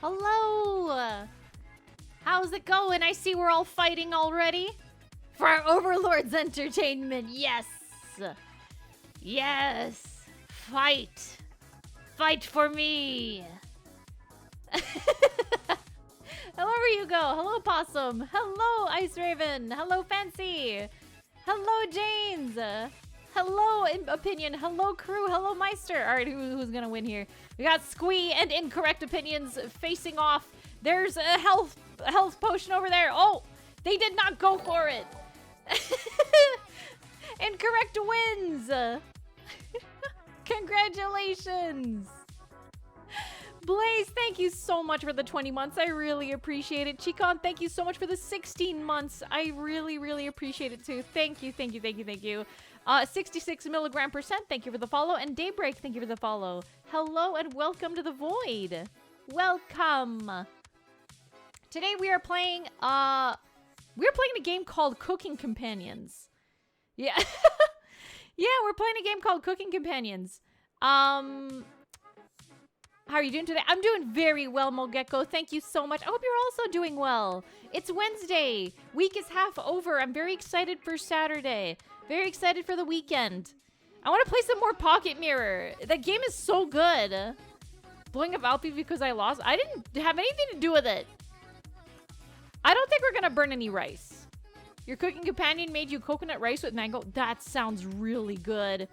Hello! How's it going? I see we're all fighting already. For our Overlord's entertainment, yes! Yes! Fight! Fight for me! Wherever you go. Hello, Possum. Hello, Ice Raven. Hello, Fancy. Hello, Janes. Hello, Opinion. Hello, Crew. Hello, Meister. All right, who's gonna win here? We got Squee and Incorrect Opinions facing off. There's a health potion over there. Oh, they did not go for it. Incorrect wins. Congratulations. Blaze, thank you so much for the 20 months. I really appreciate it. Chicon, thank you so much for the 16 months. I really, really appreciate it too. Thank you, thank you, thank you, thank you. 66 milligram percent, thank you for the follow. And Daybreak, thank you for the follow. Hello and welcome to the Void. Welcome. Today we are playing, a game called Cooking Companions. Yeah. Yeah, we're playing a game called Cooking Companions. How are you doing today? I'm doing very well, Mogeko. Thank you so much. I hope you're also doing well. It's Wednesday. Week is half over. I'm very excited for Saturday. Very excited for the weekend. I want to play some more Pocket Mirror. That game is so good. Blowing up Alfie because I lost. I didn't have anything to do with it. I don't think we're going to burn any rice. Your cooking companion made you coconut rice with mango. That sounds really good.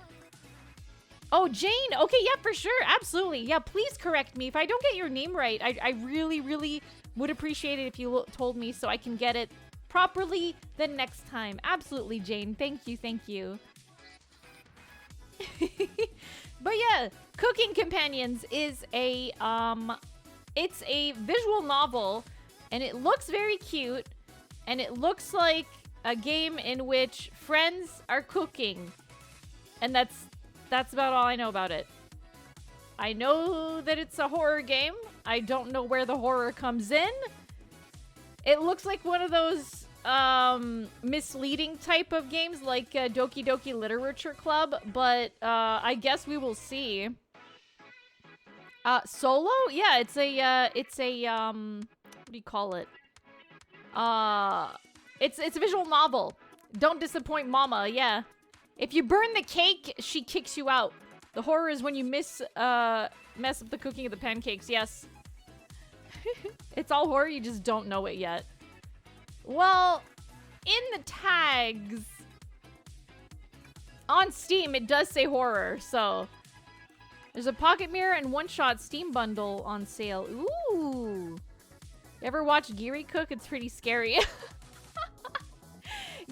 Oh, Jane. Okay, yeah, for sure. Absolutely. Yeah, please correct me. If I don't get your name right, I really, really would appreciate it if you told me so I can get it properly the next time. Absolutely, Jane. Thank you, thank you. But yeah, Cooking Companions is a, it's a visual novel, and it looks very cute, and it looks like a game in which friends are cooking. And that's about all I know about it. I know that it's a horror game. I don't know where the horror comes in. It looks like one of those misleading type of games like Doki Doki Literature Club, but I guess we will see. Solo? Yeah, it's a what do you call it? It's a visual novel. Don't disappoint mama, yeah. If you burn the cake, she kicks you out. The horror is when you mess up the cooking of the pancakes, yes. It's all horror, you just don't know it yet. Well, in the tags on Steam, it does say horror, so there's a Pocket Mirror and one-shot Steam bundle on sale. Ooh. You ever watch Giri cook? It's pretty scary.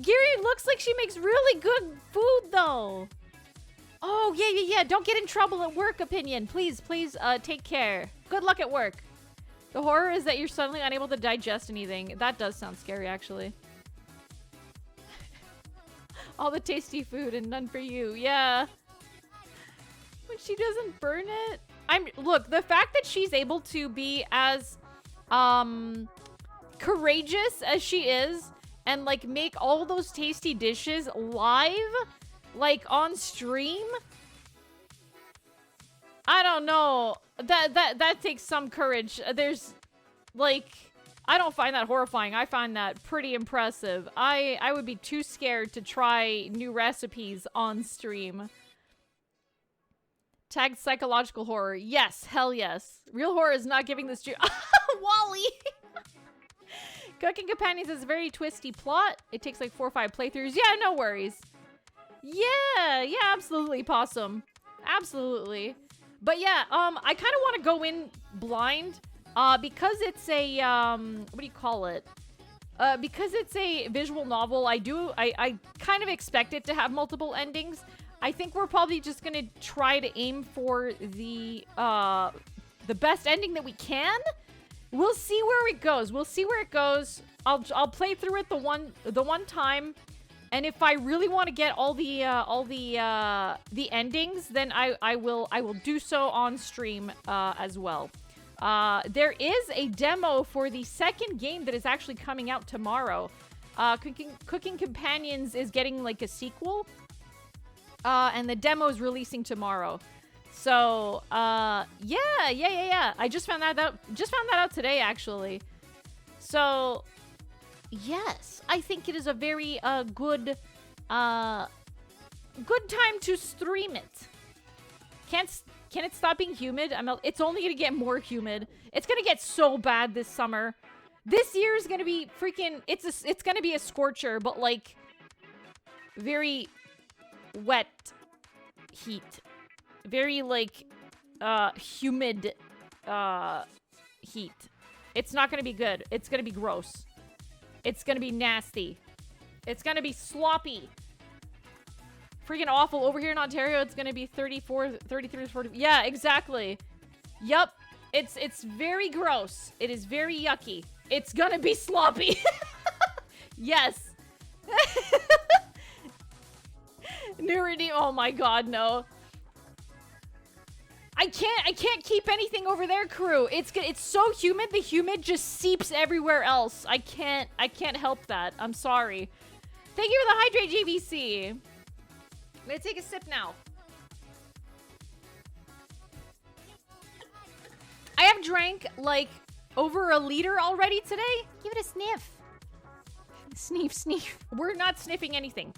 Giri looks like she makes really good food, though. Oh, yeah. Don't get in trouble at work, Opinion. Please, take care. Good luck at work. The horror is that you're suddenly unable to digest anything. That does sound scary, actually. All the tasty food and none for you. Yeah. When she doesn't burn it. Look, the fact that she's able to be as courageous as she is and like make all those tasty dishes live, like on stream, I don't know. That takes some courage. There's like, I don't find that horrifying. I find that pretty impressive. I would be too scared to try new recipes on stream. Tagged psychological horror. Yes, hell yes. Real horror is not giving this Wally. Cooking Companions is a very twisty plot. It takes like 4 or 5 playthroughs. Yeah, no worries. Yeah, absolutely, Possum. Absolutely. But yeah, I kind of want to go in blind, because it's a, what do you call it? Because it's a visual novel, I kind of expect it to have multiple endings. I think we're probably just gonna try to aim for the best ending that we can. We'll see where it goes. I'll play through it the one time, and if I really want to get all the endings, then I will do so on stream as well. There is a demo for the second game that is actually coming out tomorrow. Cooking Companions is getting like a sequel, and the demo is releasing tomorrow. So, yeah, yeah. I just found that out today, actually. So, yes, I think it is a very good time to stream it. Can it stop being humid? It's only gonna get more humid. It's gonna get so bad this summer. This year is gonna be freaking. It's gonna be a scorcher, but like very wet heat, very like humid heat. It's not gonna be good. It's gonna be gross. It's gonna be nasty. It's gonna be sloppy. Freaking awful. Over here in Ontario, it's gonna be 34, 33, 40. Yeah, exactly. Yup. It's very gross. It is very yucky. It's gonna be sloppy. Yes. New redeem. Oh my god, no. I can't keep anything over there, crew. It's so humid. The humid just seeps everywhere else. I can't help that. I'm sorry. Thank you for the hydrate, JVC. I'm gonna take a sip now. I have drank like over a liter already today. Give it a sniff. Sniff, sniff. We're not sniffing anything.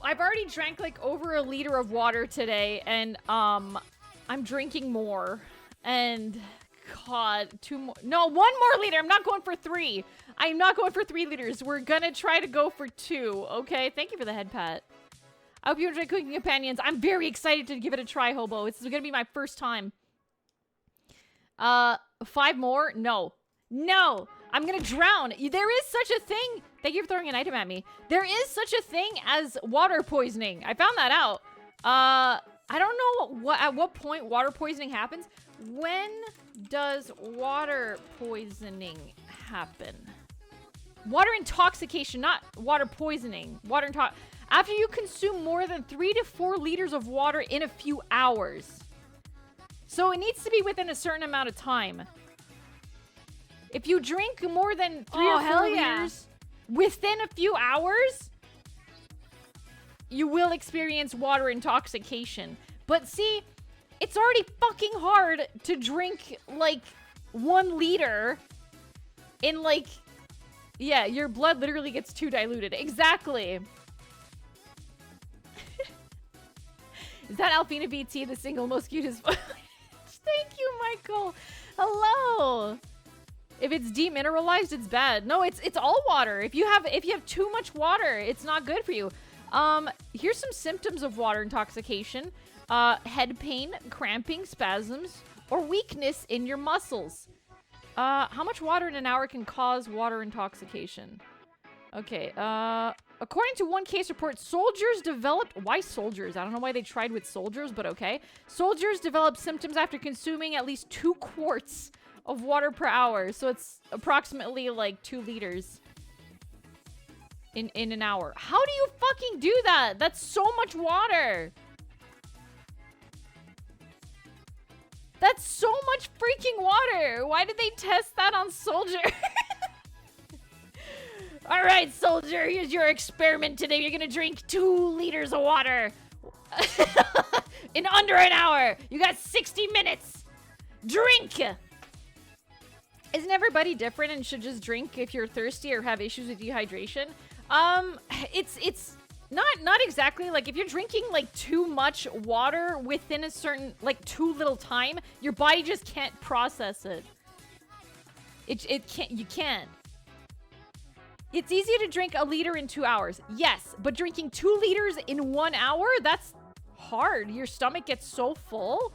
I've already drank like over a liter of water today, and I'm drinking more. And god, 2 more. No, 1 more liter. I'm not going for 3. I'm not going for 3 liters. We're gonna try to go for 2. Okay. Thank you for the head pat. I hope you enjoy Cooking Companions. I'm very excited to give it a try, Hobo. It's gonna be my first time. 5 more? No. No! I'm gonna drown. There is such a thing. Thank you for throwing an item at me. There is such a thing as water poisoning. I found that out. I don't know at what point water poisoning happens. When does water poisoning happen? Water intoxication, not water poisoning. After you consume more than 3 to 4 liters of water in a few hours. So it needs to be within a certain amount of time. If you drink more than 3 or 4 liters within a few hours, you will experience water intoxication. But see, it's already fucking hard to drink like 1 liter in like, yeah, your blood literally gets too diluted. Exactly. Is that AlphenaVT, the single most cutest? Thank you, Michael. Hello. If it's demineralized, it's bad. No, it's all water. If you have too much water, it's not good for you. Here's some symptoms of water intoxication. Head pain, cramping, spasms, or weakness in your muscles. How much water in an hour can cause water intoxication? Okay, according to one case report, soldiers developed... Why soldiers? I don't know why they tried with soldiers, but okay. Soldiers developed symptoms after consuming at least 2 quarts of water per hour. So it's approximately like 2 liters in an hour. How do you fucking do that? That's so much water. That's so much freaking water. Why did they test that on soldier? All right, soldier, here's your experiment today. You're gonna drink 2 liters of water in under an hour. You got 60 minutes. Drink. Isn't everybody different and should just drink if you're thirsty or have issues with dehydration? It's not exactly. Like, if you're drinking like too much water within a certain, like, too little time, your body just can't process it. You can't. It's easy to drink a liter in 2 hours. Yes, but drinking 2 liters in 1 hour, that's hard. Your stomach gets so full.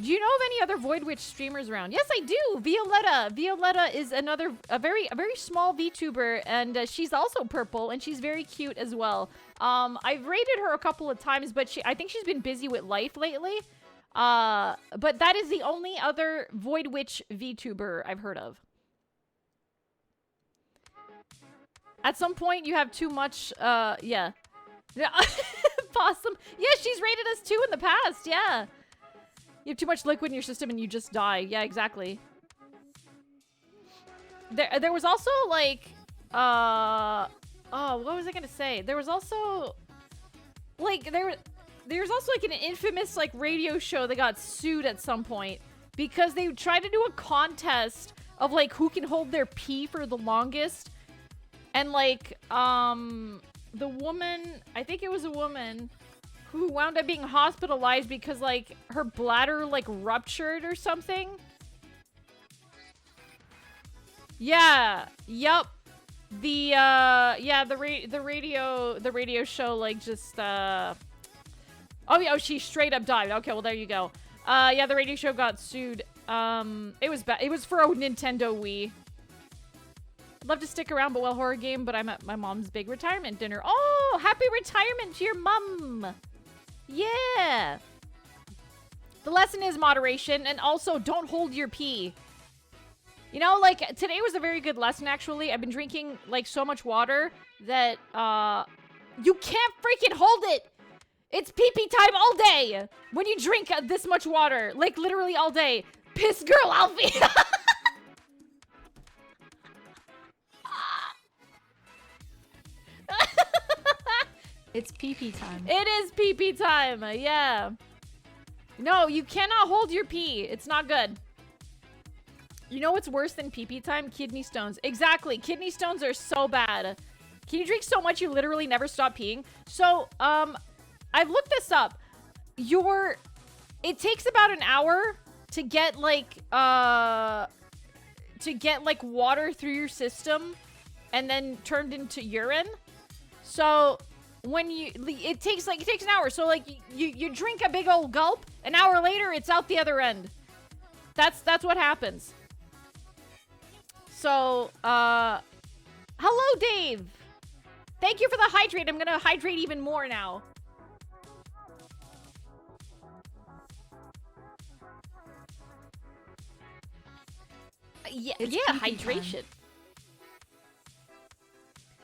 Do you know of any other Void Witch streamers around? Yes, I do. Violetta. Violetta is a very small VTuber, and she's also purple, and she's very cute as well. I've rated her a couple of times, but I think she's been busy with life lately. But that is the only other Void Witch VTuber I've heard of. At some point, you have too much, yeah. Possum. Yeah, she's rated us too in the past, yeah. You have too much liquid in your system and you just die. Yeah, exactly. There was also, like, oh, what was I gonna say? There was also, like, there's also like an infamous like radio show that got sued at some point because they tried to do a contest of like who can hold their pee for the longest. And like, the woman, I think it was a woman who wound up being hospitalized because like her bladder like ruptured or something. Yeah. Yup. The radio show like just, oh yeah, she straight up died. Okay, well there you go. Yeah, the radio show got sued. It was for a Nintendo Wii. I'd love to stick around, but well, horror game, but I'm at my mom's big retirement dinner. Oh, happy retirement to your mom. Yeah. The lesson is moderation, and also don't hold your pee. You know, like, today was a very good lesson, actually. I've been drinking, like, so much water that, you can't freaking hold it. It's pee-pee time all day when you drink this much water. Like, literally all day. Piss girl, Alfie. It's pee-pee time. It is pee-pee time, yeah. No, you cannot hold your pee. It's not good. You know what's worse than pee-pee time? Kidney stones. Exactly. Kidney stones are so bad. Can you drink so much you literally never stop peeing? So, I've looked this up. It takes about an hour to get, like, water through your system and then turned into urine. So when it takes an hour. So like you drink a big old gulp, an hour later it's out the other end. That's what happens. So hello Dave. Thank you for the hydrate. I'm gonna hydrate even more now. Yeah, hydration. Time.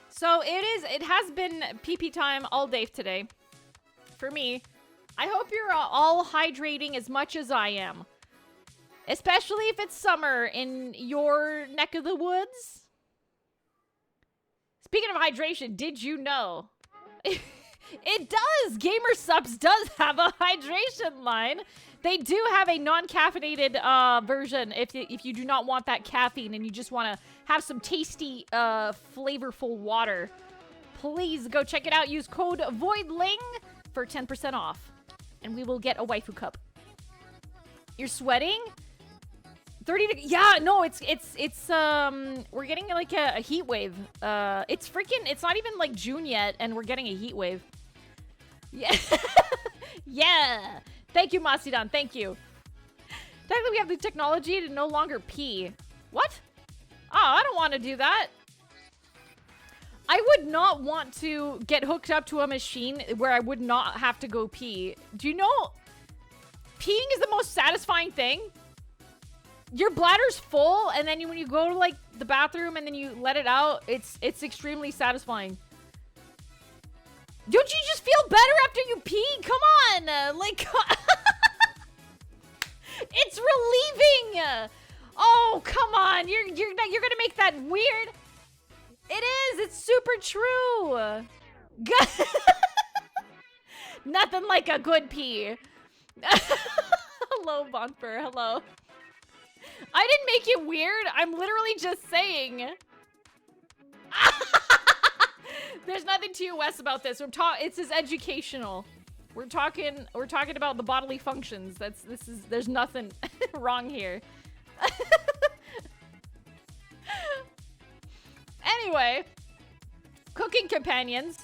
So it has been pee-pee time all day today. For me. I hope you're all hydrating as much as I am. Especially if it's summer in your neck of the woods. Speaking of hydration, did you know? It does! Gamer Subs does have a hydration line. They do have a non-caffeinated version if you do not want that caffeine and you just want to have some tasty, flavorful water. Please go check it out. Use code VOIDLING for 10% off. And we will get a waifu cup. You're sweating? 30 degrees. Yeah, no, it's we're getting like a heat wave. It's not even like June yet and we're getting a heat wave. Yeah. Yeah. Thank you, Masidan. Thank you. Technically, we have the technology to no longer pee. What? Oh, I don't want to do that. I would not want to get hooked up to a machine where I would not have to go pee. Do you know? Peeing is the most satisfying thing. Your bladder's full, and then when you go to like the bathroom and then you let it out, it's extremely satisfying. Don't you just feel better after you pee? Come on, like, it's relieving. Oh, come on, you're gonna make that weird. It is. It's super true. Nothing like a good pee. Hello, Bonfer. Hello. I didn't make it weird. I'm literally just saying. There's nothing too West about this. It's as educational. We're talking about the bodily functions. There's nothing wrong here. Anyway, cooking companions.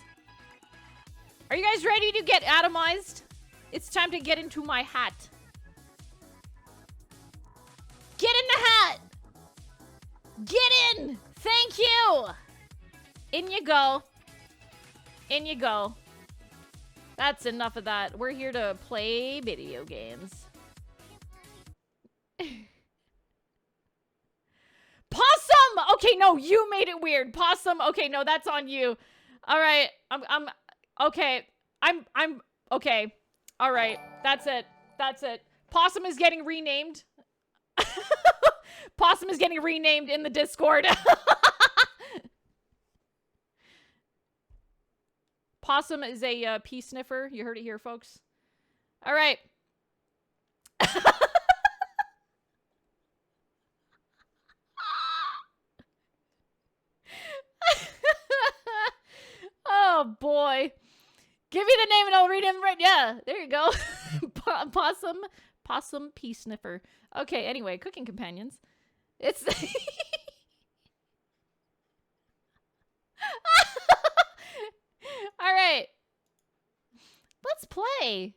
Are you guys ready to get atomized? It's time to get into my hat. Get in the hat! Get in! Thank you! In you go. In you go. That's enough of that. We're here to play video games. Possum! Okay, no, you made it weird. Possum. Okay, no, that's on you. All right. I'm okay. I'm okay. All right. That's it. That's it. Possum is getting renamed. Possum is getting renamed in the Discord. Possum is a pea sniffer. You heard it here, folks. All right. Oh, boy. Give me the name and I'll read him right. Yeah, there you go. Possum pea sniffer. Okay, anyway, cooking companions. It's... All right. Let's play.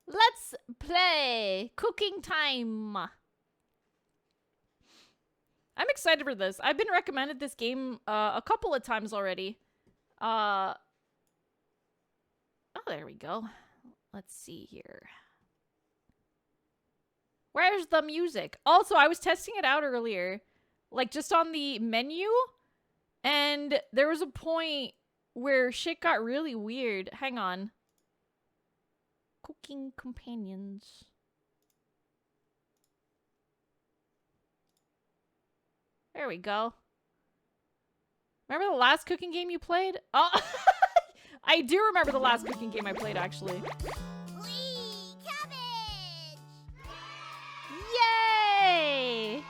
Let's play. Cooking time. I'm excited for this. I've been recommended this game a couple of times already. Oh, there we go. Let's see here. Where's the music? Also, I was testing it out earlier. Like, just on the menu. And there was a point where shit got really weird. Hang on. Cooking companions. There we go. Remember the last cooking game you played? Oh, I do remember the last cooking game I played, actually. Whee! Cabbage! Yay!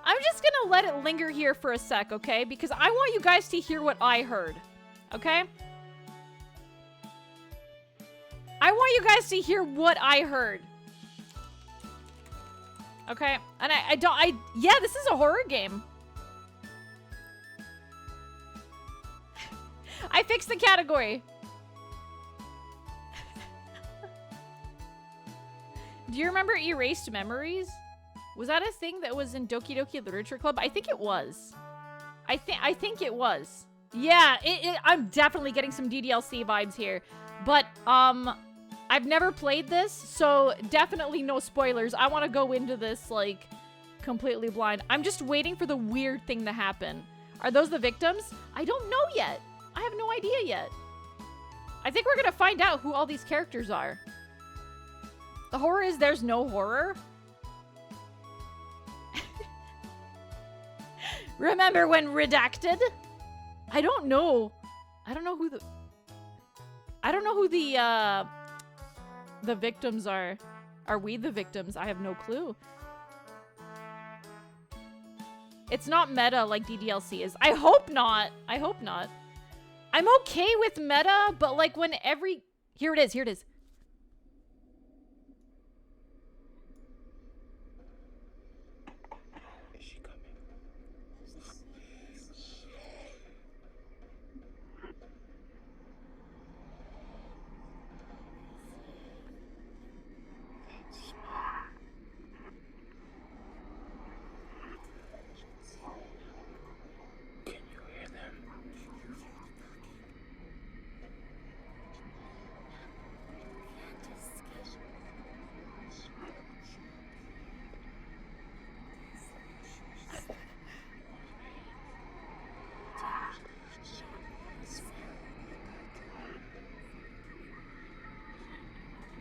I'm just gonna let it linger here for a sec, okay? Because I want you guys to hear what I heard, okay? I want you guys to hear what I heard. Okay? And yeah, this is a horror game. I fixed the category. Do you remember Erased Memories? Was that a thing that was in Doki Doki Literature Club? I think it was. I think it was. Yeah, I'm definitely getting some DDLC vibes here. But, I've never played this, so definitely no spoilers. I want to go into this, like, completely blind. I'm just waiting for the weird thing to happen. Are those the victims? I don't know yet. I have no idea yet. I think we're gonna find out who all these characters are. The horror is there's no horror. Remember when redacted? I don't know. I don't know who the victims are. Are we the victims? I have no clue. It's not meta like DDLC is. I hope not. I hope not. I'm okay with meta, but like when every... Here it is. Here it is. Is she coming? Can you hear them?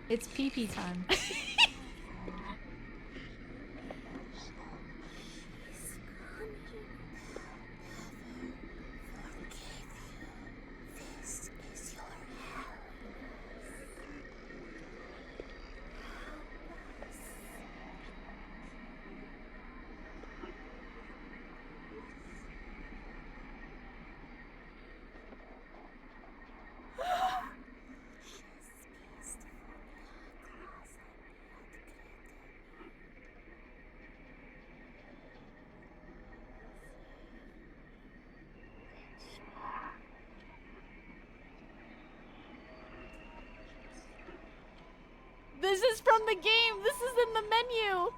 It's pee-pee time. This is from the game. This is in the menu.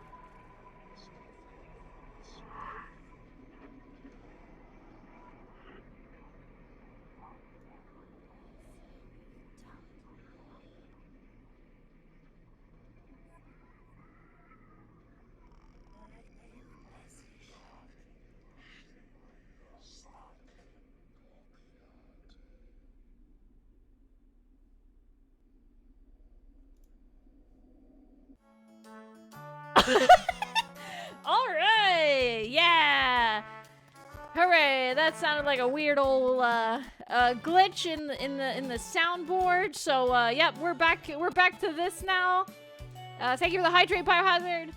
All right. Yeah. Hooray! That sounded like a weird old glitch in the soundboard. So yep, we're back to this now. Thank you for the hydrate, Biohazard.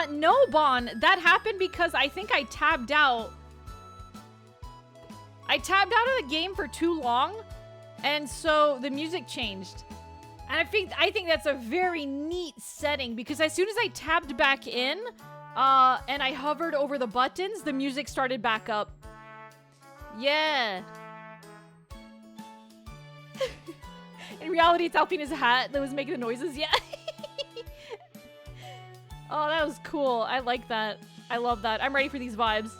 No, Bon. That happened because I think I tabbed out. I tabbed out of the game for too long, and so the music changed. And I think that's a very neat setting because as soon as I tabbed back in, and I hovered over the buttons, the music started back up. Yeah. In reality, it's Alphena's hat that was making the noises. Yeah. Oh, that was cool. I like that. I love that. I'm ready for these vibes.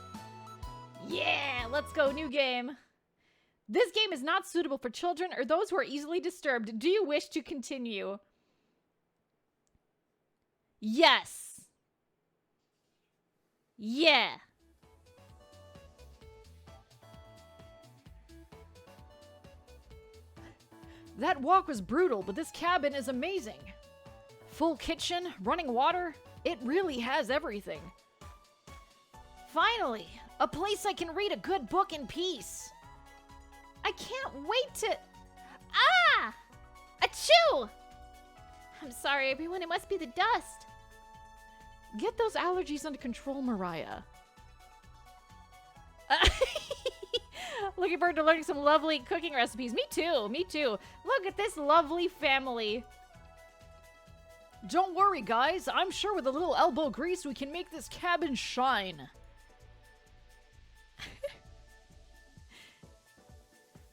Yeah, let's go. New game. This game is not suitable for children or those who are easily disturbed. Do you wish to continue? Yes. Yeah. That walk was brutal, but this cabin is amazing. Full kitchen, running water. It really has everything. Finally, a place I can read a good book in peace. I can't wait to... Ah! Achoo! I'm sorry, everyone. It must be the dust. Get those allergies under control, Mariah. Looking forward to learning some lovely cooking recipes. Me too. Me too. Look at this lovely family. Don't worry, guys. I'm sure with a little elbow grease, we can make this cabin shine.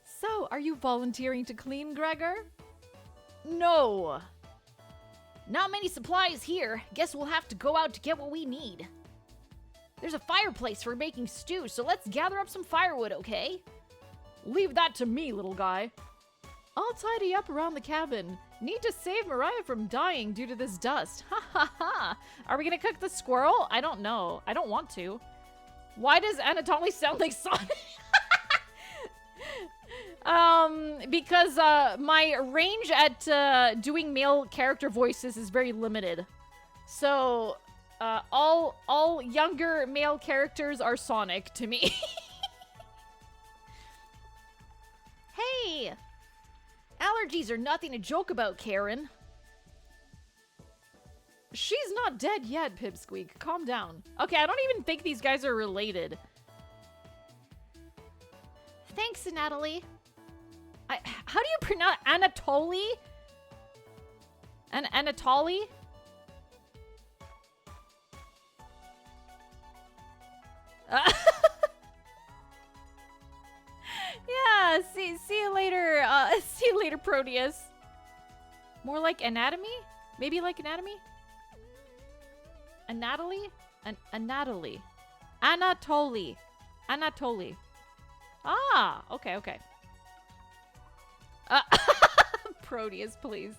So, are you volunteering to clean, Gregor? No. Not many supplies here. Guess we'll have to go out to get what we need. There's a fireplace for making stew, so let's gather up some firewood, okay? Leave that to me, little guy. I'll tidy up around the cabin. Need to save Mariah from dying due to this dust. Ha ha ha. Are we gonna cook the squirrel? I don't know. I don't want to. Why does Anatoly sound like Sonic? Because my range at doing male character voices is very limited. So, all younger male characters are Sonic to me. Hey! Allergies are nothing to joke about, Karen. She's not dead yet, Pipsqueak. Calm down. Okay, I don't even think these guys are related. Thanks, Natalie. How do you pronounce Anatoly? Anatoly? Yeah, see you later. See you later, Proteus. More like anatomy? Maybe like anatomy? Anatoly? Anatoly. Anatoly. Anatoly. Ah, okay. Proteus, please.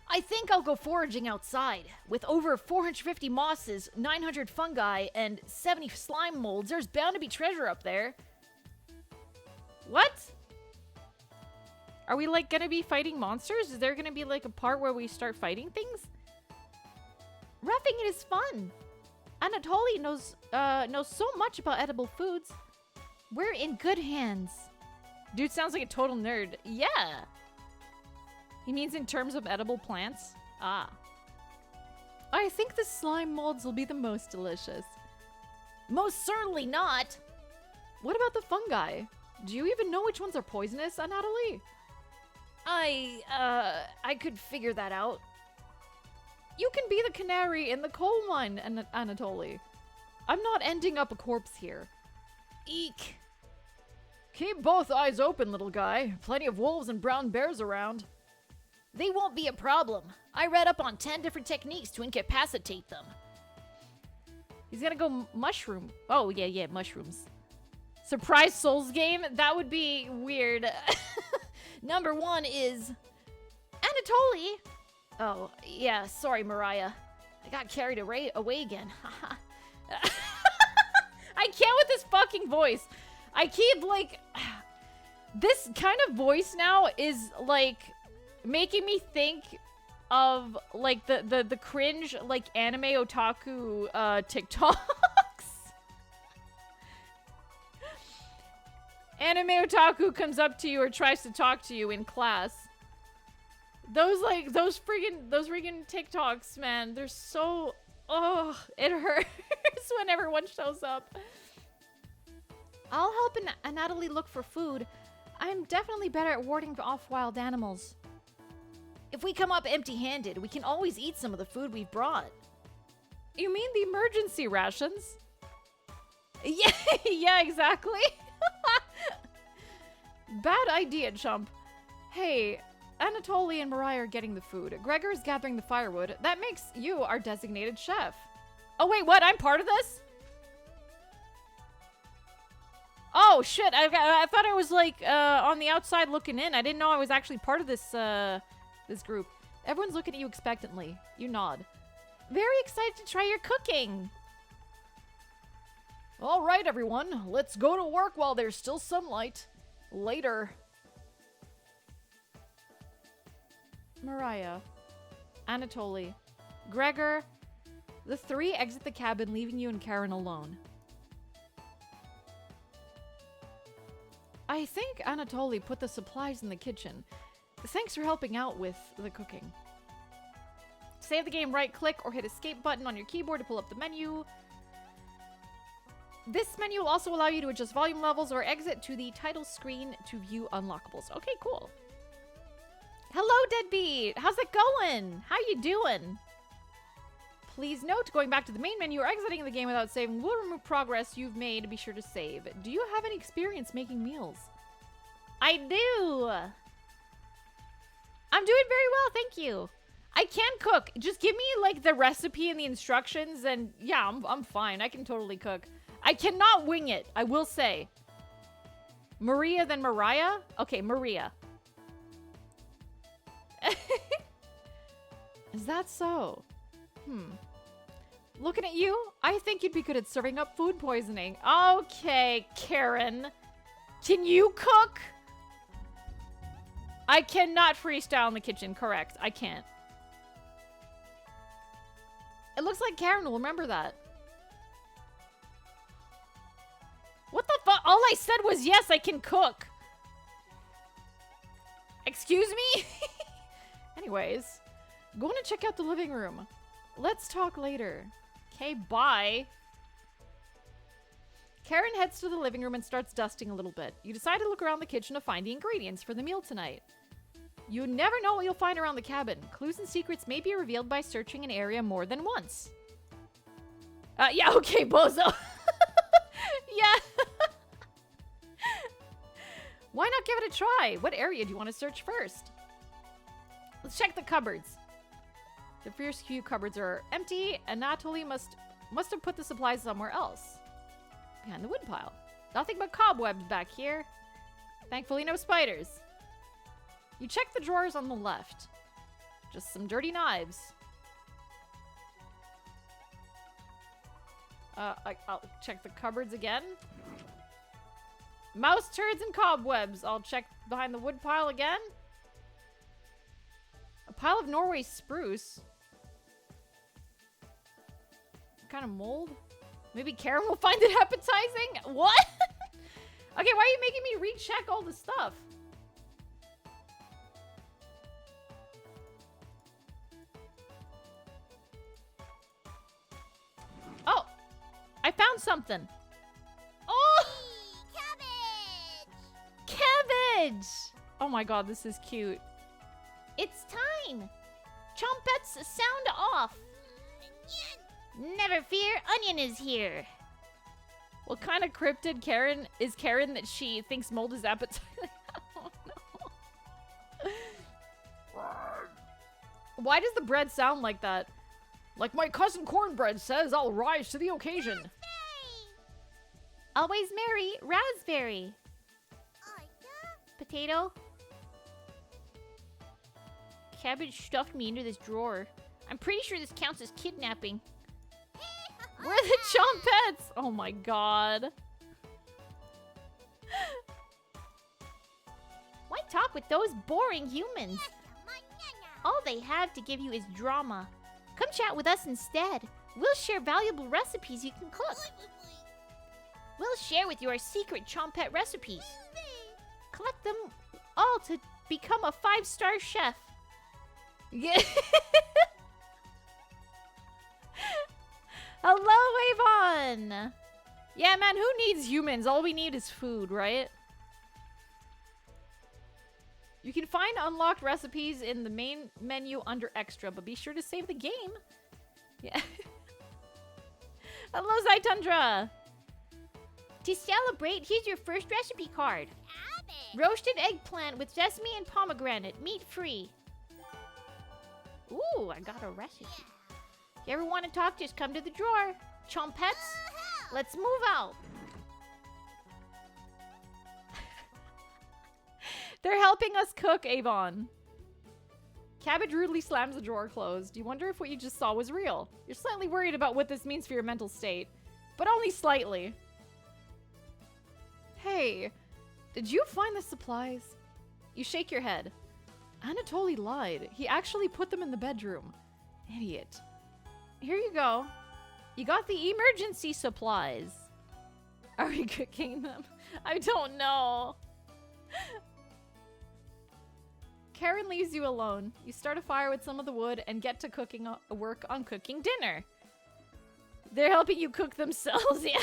I think I'll go foraging outside. With over 450 mosses, 900 fungi, and 70 slime molds, there's bound to be treasure up there. What? Are we, like, gonna be fighting monsters? Is there gonna be, like, a part where we start fighting things? Roughing it is fun. Anatoly knows so much about edible foods. We're in good hands. Dude sounds like a total nerd. Yeah. He means in terms of edible plants? Ah. I think the slime molds will be the most delicious. Most certainly not. What about the fungi? Do you even know which ones are poisonous, Anatoly? I could figure that out. You can be the canary in the coal mine, Anatoly. I'm not ending up a corpse here. Eek. Keep both eyes open, little guy. Plenty of wolves and brown bears around. They won't be a problem. I read up on 10 different techniques to incapacitate them. He's gonna go mushroom. Oh, yeah, mushrooms. Surprise Souls game? That would be weird. Number 1 is... Anatoly! Oh, yeah, sorry, Mariah. I got carried away again. I can't with this fucking voice. I keep, like... This kind of voice now is, like, making me think of like the cringe like anime otaku TikToks. Anime otaku comes up to you or tries to talk to you in class. Those freaking TikToks, man, they're so, oh, it hurts when everyone shows up. I'll help Natalie look for food. I'm definitely better at warding off wild animals. If we come up empty-handed, we can always eat some of the food we've brought. You mean the emergency rations? Yeah, yeah, exactly. Bad idea, chump. Hey, Anatoly and Mariah are getting the food. Gregor is gathering the firewood. That makes you our designated chef. Oh, wait, what? I'm part of this? Oh, shit. I thought I was, like, on the outside looking in. I didn't know I was actually part of this, this group. Everyone's looking at you expectantly. You nod. Very excited to try your cooking. All right, everyone. Let's go to work while there's still sunlight. Later. Mariah, Anatoly, Gregor. The three exit the cabin, leaving you and Karen alone. I think Anatoly put the supplies in the kitchen. Thanks for helping out with the cooking. Save the game, right-click or hit escape button on your keyboard to pull up the menu. This menu will also allow you to adjust volume levels or exit to the title screen to view unlockables. Okay, cool. Hello, Deadbeat. How's it going? How you doing? Please note, going back to the main menu or exiting the game without saving will remove progress you've made. Be sure to save. Do you have any experience making meals? I do. I'm doing very well, thank you. I can cook. Just give me like the recipe and the instructions and yeah, I'm fine. I can totally cook. I cannot wing it, I will say. Maria, then Mariah? Okay, Maria. Is that so? Looking at you, I think you'd be good at serving up food poisoning. Okay, Karen. Can you cook? I cannot freestyle in the kitchen, correct. I can't. It looks like Karen will remember that. What the fuck? All I said was, yes, I can cook. Excuse me? Anyways, going to check out the living room. Let's talk later. Okay, bye. Karen heads to the living room and starts dusting a little bit. You decide to look around the kitchen to find the ingredients for the meal tonight. You never know what you'll find around the cabin. Clues and secrets may be revealed by searching an area more than once. Yeah, okay, bozo. Yeah. Why not give it a try? What area do you want to search first? Let's check the cupboards. The first few cupboards are empty, and Natalie must have put the supplies somewhere else. Behind the woodpile. Nothing but cobwebs back here. Thankfully, no spiders. You check the drawers on the left. Just some dirty knives. I'll check the cupboards again. Mouse turds and cobwebs. I'll check behind the woodpile again. A pile of Norway spruce. What kind of mold? Maybe Karen will find it appetizing? What? Okay, why are you making me recheck all the stuff? Oh! I found something. Oh! Cabbage! Cabbage! Oh my god, this is cute. It's time! Trumpets sound off! Never fear, Onion is here! What kind of cryptid Karen is Karen that she thinks mold is appetizing? Oh no. Why does the bread sound like that? Like my cousin Cornbread says, I'll rise to the occasion. Always merry, raspberry. Potato. Cabbage stuffed me into this drawer. I'm pretty sure this counts as kidnapping. Where are the Chompets? Oh my god. Why talk with those boring humans? All they have to give you is drama. Come chat with us instead. We'll share valuable recipes you can cook. We'll share with you our secret chompette recipes. Collect them all to become a 5-star chef. Yeah. Hello, Avon! Yeah, man, who needs humans? All we need is food, right? You can find unlocked recipes in the main menu under Extra, but be sure to save the game. Yeah. Hello, Zytundra! To celebrate, here's your first recipe card. Roasted eggplant with sesame and pomegranate, meat-free. Ooh, I got a recipe. If you ever want to talk, just come to the drawer. Chompettes, let's move out. They're helping us cook, Avon. Cabbage rudely slams the drawer closed. You wonder if what you just saw was real. You're slightly worried about what this means for your mental state, but only slightly. Hey, did you find the supplies? You shake your head. Anatoly lied. He actually put them in the bedroom. Idiot. Here you go. You got the emergency supplies. Are we cooking them? I don't know. Karen leaves you alone. You start a fire with some of the wood and get to work on cooking dinner. They're helping you cook themselves, yeah.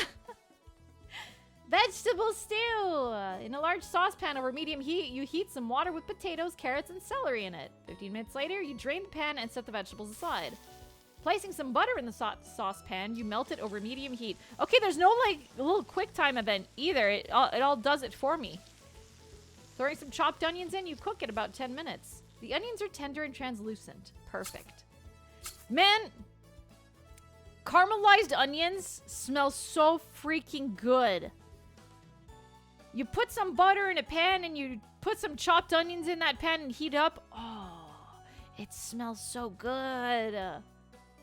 Vegetable stew! In a large saucepan over medium heat, you heat some water with potatoes, carrots, and celery in it. 15 minutes later, you drain the pan and set the vegetables aside. Placing some butter in the saucepan, you melt it over medium heat. Okay, there's no, like, little quick time event either. It all does it for me. Throwing some chopped onions in, you cook it about 10 minutes. The onions are tender and translucent. Perfect. Man, caramelized onions smell so freaking good. You put some butter in a pan and you put some chopped onions in that pan and heat up. Oh, it smells so good.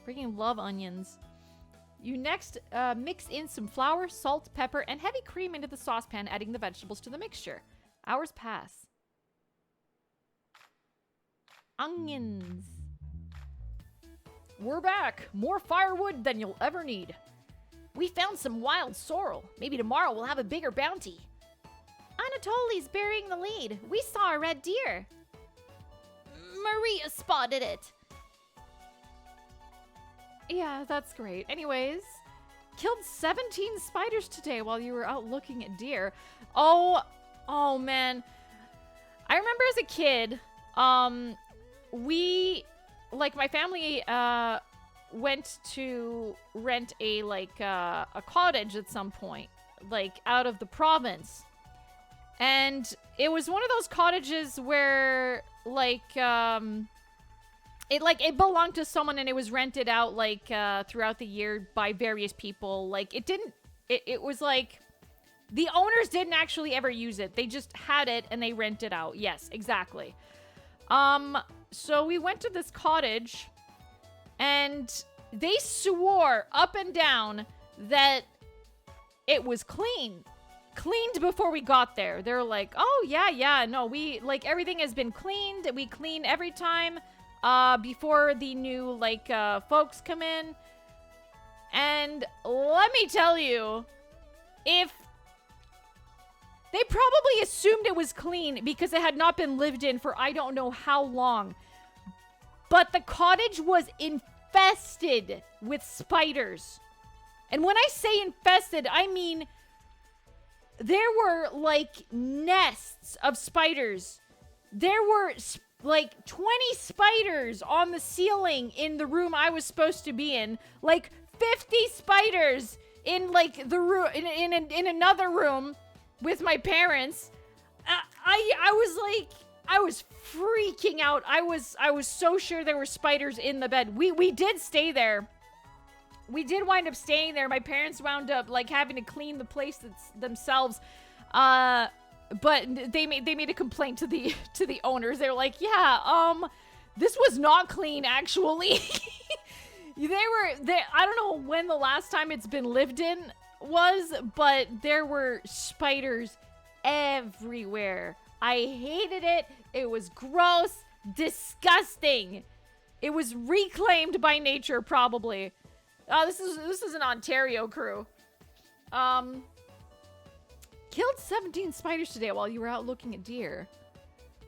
Freaking love onions. You next mix in some flour, salt, pepper, and heavy cream into the saucepan, adding the vegetables to the mixture. Hours pass. Onions. We're back. More firewood than you'll ever need. We found some wild sorrel. Maybe tomorrow we'll have a bigger bounty. Anatoly's burying the lead. We saw a red deer. Maria spotted it. Yeah, that's great. Anyways, killed 17 spiders today while you were out looking at deer. Oh man. I remember as a kid, my family went to rent a cottage at some point, like out of the province. And it was one of those cottages where it belonged to someone and it was rented out throughout the year by various people. It was like the owners didn't actually ever use it. They just had it and they rent it out. Yes, exactly. So we went to this cottage and they swore up and down that it was cleaned before we got there. They're like, oh yeah, no, we everything has been cleaned. We clean every time before the new folks come in. And let me tell you, if they probably assumed it was clean because it had not been lived in for I don't know how long. But the cottage was infested with spiders. And when I say infested, I mean there were nests of spiders. There were 20 spiders on the ceiling in the room I was supposed to be in. 50 spiders in the room in another room with my parents. I was freaking out. I was so sure there were spiders in the bed. We did stay there. We did wind up staying there. My parents wound up having to clean the place themselves. But they made a complaint to the owners. They were like, yeah, this was not clean actually. I don't know when the last time it's been lived in was, but there were spiders everywhere. I hated it. It was gross. Disgusting. It was reclaimed by nature, probably. This is an Ontario crew. Killed 17 spiders today while you were out looking at deer.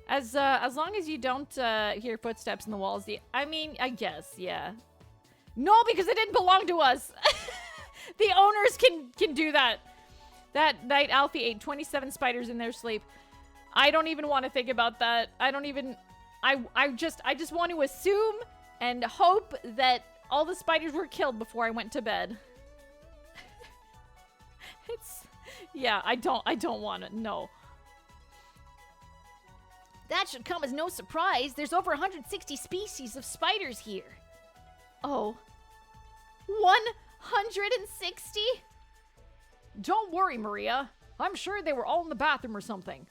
As long as you don't hear footsteps in the walls, I mean, I guess, yeah. No, because it didn't belong to us. The owners can do that. That night, Alfie ate 27 spiders in their sleep. I don't even want to think about that. I just want to assume and hope that all the spiders were killed before I went to bed. Yeah, I don't want it. No. That should come as no surprise. There's over 160 species of spiders here. Oh. 160? Don't worry, Maria. I'm sure they were all in the bathroom or something.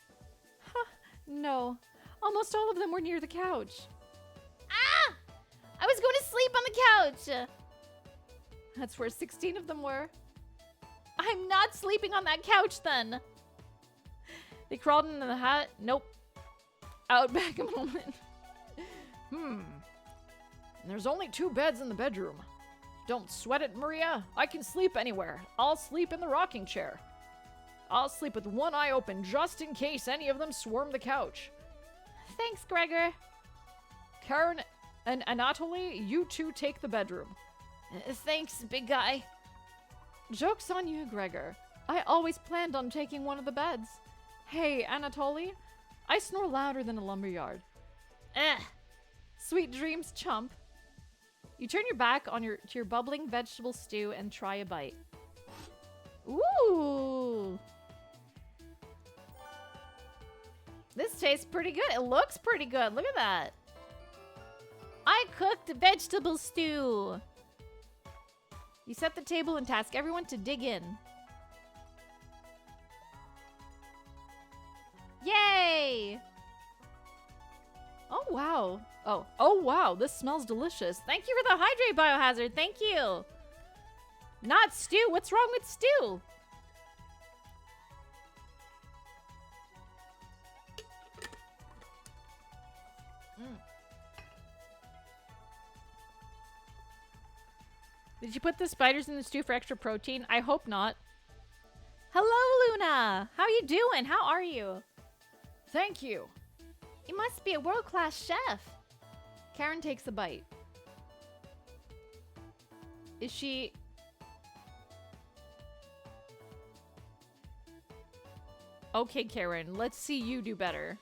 Huh, no. Almost all of them were near the couch. Ah! I was going to sleep on the couch. That's where 16 of them were. I'm not sleeping on that couch then. They crawled into the hat. Nope. Out back a moment. There's only 2 beds in the bedroom. Don't sweat it, Maria. I can sleep anywhere. I'll sleep in the rocking chair. I'll sleep with one eye open just in case any of them swarm the couch. Thanks, Gregor. Karen and Anatoly, you two take the bedroom. Thanks, big guy. Joke's on you, Gregor. I always planned on taking one of the beds. Hey, Anatoly, I snore louder than a lumberyard. Sweet dreams, chump. You turn your back on to your bubbling vegetable stew and try a bite. Ooh. This tastes pretty good. It looks pretty good. Look at that. I cooked vegetable stew. You set the table and task everyone to dig in. Yay! Oh, wow. Oh, wow. This smells delicious. Thank you for the hydrate biohazard. Thank you. Not stew. What's wrong with stew? Did you put the spiders in the stew for extra protein? I hope not. Hello, Luna. How you doing? How are you? Thank you. You must be a world-class chef. Karen takes a bite. Is she... Okay, Karen, let's see you do better.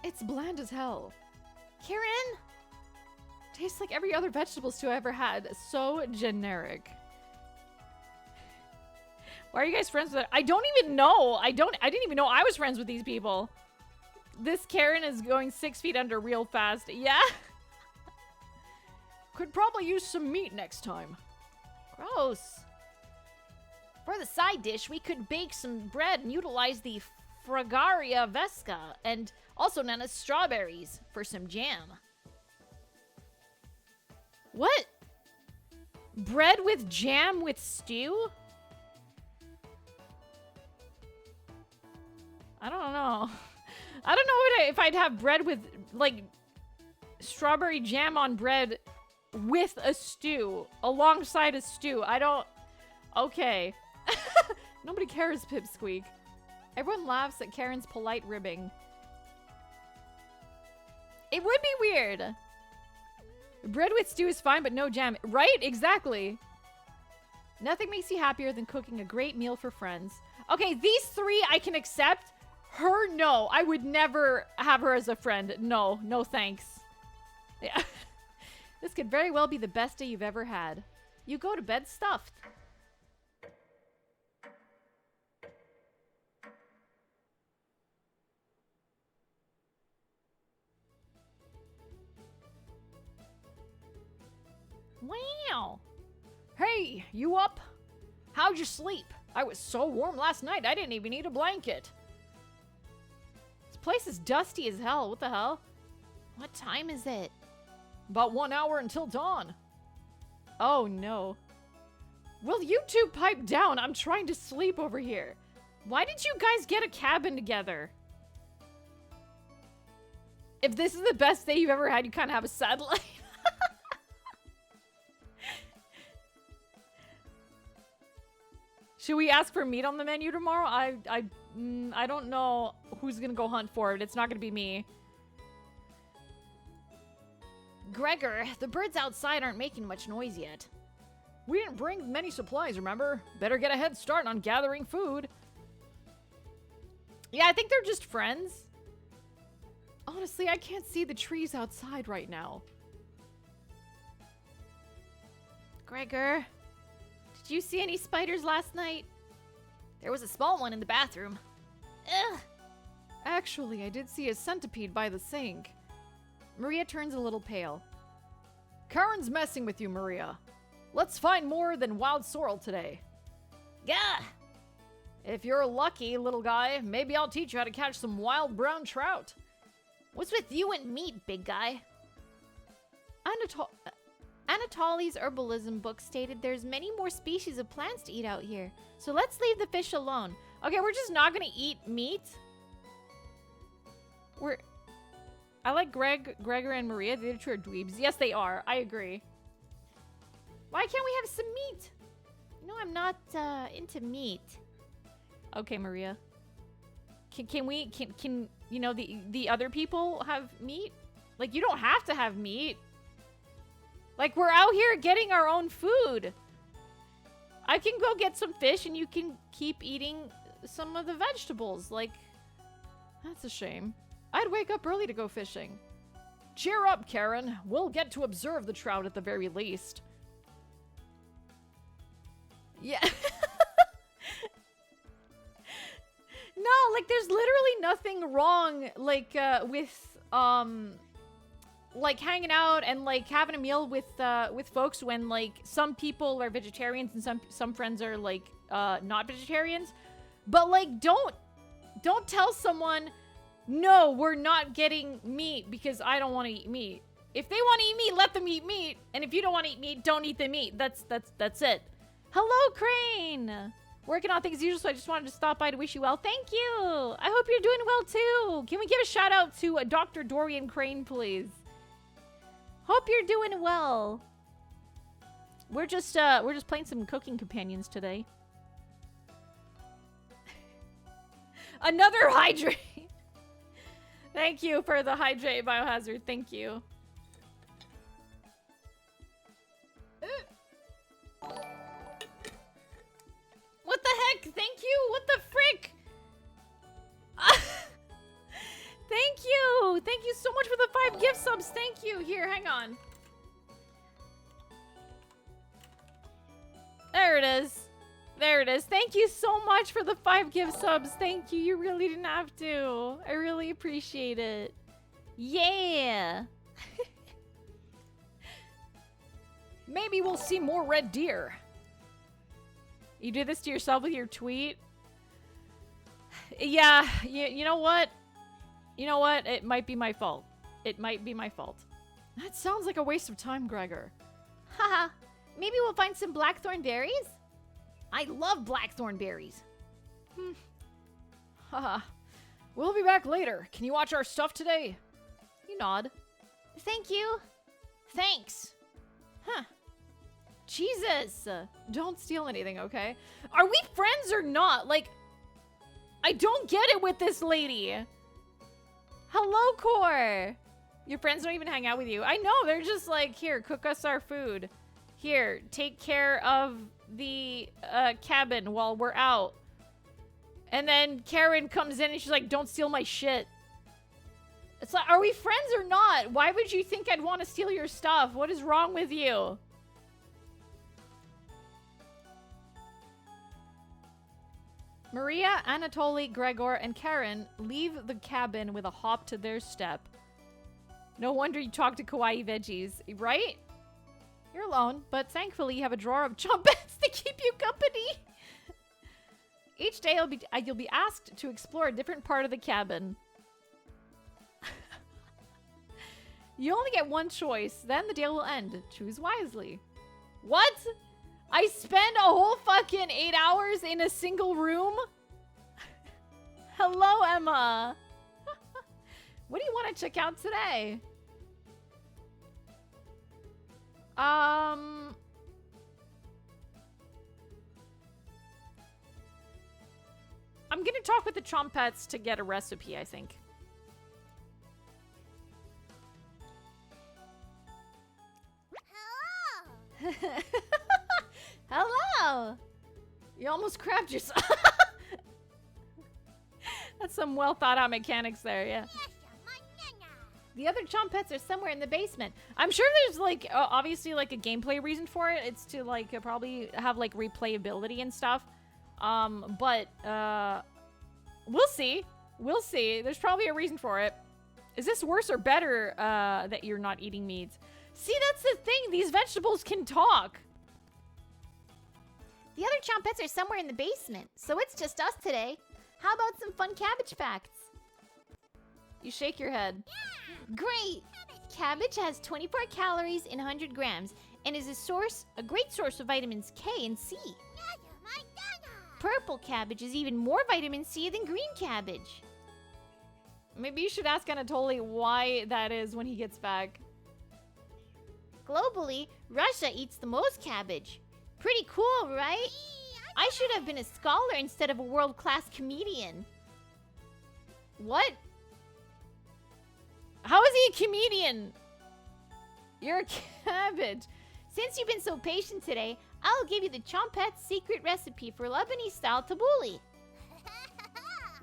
It's bland as hell. Karen? Tastes like every other vegetable stew I ever had. So generic. Why are you guys friends with it? I don't even know. I didn't even know I was friends with these people. This Karen is going 6 feet under real fast. Yeah? Could probably use some meat next time. Gross. For the side dish, we could bake some bread and utilize the Fragaria Vesca and also known as strawberries for some jam. What? Bread with jam with stew? I don't know. I don't know if I'd have bread with, like, strawberry jam on bread with a stew, alongside a stew. I don't... Okay. Nobody cares, Pipsqueak. Everyone laughs at Karen's polite ribbing. It would be weird. Bread with stew is fine, but no jam. Right? Exactly. Nothing makes you happier than cooking a great meal for friends. Okay, these 3 I can accept. Her, no. I would never have her as a friend. No, no thanks. Yeah. This could very well be the best day you've ever had. You go to bed stuffed. Wow. Hey, you up? How'd you sleep? I was so warm last night, I didn't even need a blanket. This place is dusty as hell. What the hell? What time is it? About 1 hour until dawn. Oh, no. Will you two pipe down? I'm trying to sleep over here. Why did you guys get a cabin together? If this is the best day you've ever had, you kind of have a sad life. Should we ask for meat on the menu tomorrow? I don't know who's gonna go hunt for it. It's not gonna be me. Gregor, the birds outside aren't making much noise yet. We didn't bring many supplies, remember? Better get a head start on gathering food. Yeah, I think they're just friends. Honestly, I can't see the trees outside right now. Gregor, did you see any spiders last night? There was a small one in the bathroom. Ugh. Actually, I did see a centipede by the sink. Maria turns a little pale. Karen's messing with you, Maria. Let's find more than wild sorrel today. Gah! If you're lucky, little guy, maybe I'll teach you how to catch some wild brown trout. What's with you and meat, big guy? Anatoly's herbalism book stated there's many more species of plants to eat out here. So let's leave the fish alone. Okay, we're just not gonna eat meat. I like Gregor and Maria. The other two are dweebs. Yes, they are. I agree. Why can't we have some meat? No, I'm not into meat. Okay, Maria. Can you know the other people have meat? Like, you don't have to have meat. Like, we're out here getting our own food. I can go get some fish and you can keep eating some of the vegetables. Like, that's a shame. I'd wake up early to go fishing. Cheer up, Karen. We'll get to observe the trout at the very least. Yeah. No, like, there's literally nothing wrong, like, with, like, hanging out and, like, having a meal with folks when, like, some people are vegetarians and some friends are, like, not vegetarians. But, like, don't tell someone, no, we're not getting meat because I don't want to eat meat. If they want to eat meat, let them eat meat. And if you don't want to eat meat, don't eat the meat. That's it. Hello, Crane! Working on things as usual, so I just wanted to stop by to wish you well. Thank you! I hope you're doing well, too! Can we give a shout out to Dr. Dorian Crane, please? Hope you're doing well. We're just playing some cooking companions today. Another hydrate! Thank you for the hydrate, Biohazard. Thank you. What the heck? Thank you! What the frick? Thank you! Thank you so much for the 5 gift subs. Thank you. Here, hang on. There it is. There it is. Thank you so much for the 5 gift subs. Thank you. You really didn't have to. I really appreciate it. Yeah! Maybe we'll see more red deer. You did this to yourself with your tweet? Yeah, you know what? You know what? It might be my fault. It might be my fault. That sounds like a waste of time, Gregor. Haha. Maybe we'll find some blackthorn berries? I love blackthorn berries. Haha. We'll be back later. Can you watch our stuff today? You nod. Thank you. Thanks. Huh. Jesus! Don't steal anything, okay? Are we friends or not? Like, I don't get it with this lady. Hello, Core. Your friends don't even hang out with you. I know, they're just like, here, cook us our food. Here, take care of the cabin while we're out. And then Karen comes in and she's like, don't steal my shit. It's like, are we friends or not? Why would you think I'd want to steal your stuff? What is wrong with you? Maria, Anatoly, Gregor, and Karen leave the cabin with a hop to their step. No wonder you talk to kawaii veggies, right? You're alone, but thankfully you have a drawer of chumpets to keep you company. Each day you'll be asked to explore a different part of the cabin. You only get one choice, then the day will end. Choose wisely. What? I spend a whole fucking 8 hours in a single room? Hello, Emma. What do you want to check out today? I'm gonna talk with the Chompets to get a recipe, I think. Hello. Hello. You almost crapped yourself. That's some well thought out mechanics there, yeah. The other Chompets are somewhere in the basement. I'm sure there's like obviously like a gameplay reason for it. It's to like probably have like replayability and stuff. But we'll see. We'll see. There's probably a reason for it. Is this worse or better that you're not eating meat? See, that's the thing. These vegetables can talk. The other Chompets are somewhere in the basement, so it's just us today. How about some fun cabbage facts? You shake your head. Great! Cabbage has 24 calories in 100 grams and is a great source of vitamins K and C. Purple cabbage is even more vitamin C than green cabbage. Maybe you should ask Anatoly why that is when he gets back. Globally, Russia eats the most cabbage. Pretty cool, right? I should have been a scholar instead of a world-class comedian. What? How is he a comedian? You're a cabbage. Since you've been so patient today, I'll give you the Chompet's secret recipe for Lebanese-style tabbouleh.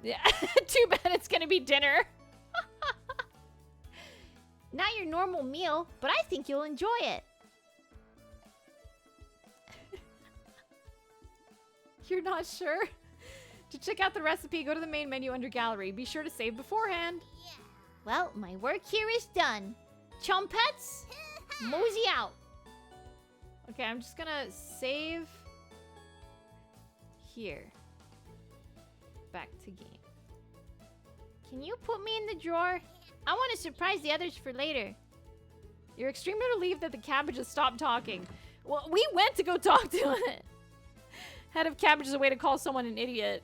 Yeah, too bad it's gonna be dinner. Not your normal meal, but I think you'll enjoy it. You're not sure? To check out the recipe, go to the main menu under gallery. Be sure to save beforehand. Well, my work here is done. Chompets, mosey out. Okay, I'm just gonna save here. Back to game. Can you put me in the drawer? I want to surprise the others for later. You're extremely relieved that the cabbages stopped talking. Well, we went to go talk to it. Head of cabbage is a way to call someone an idiot.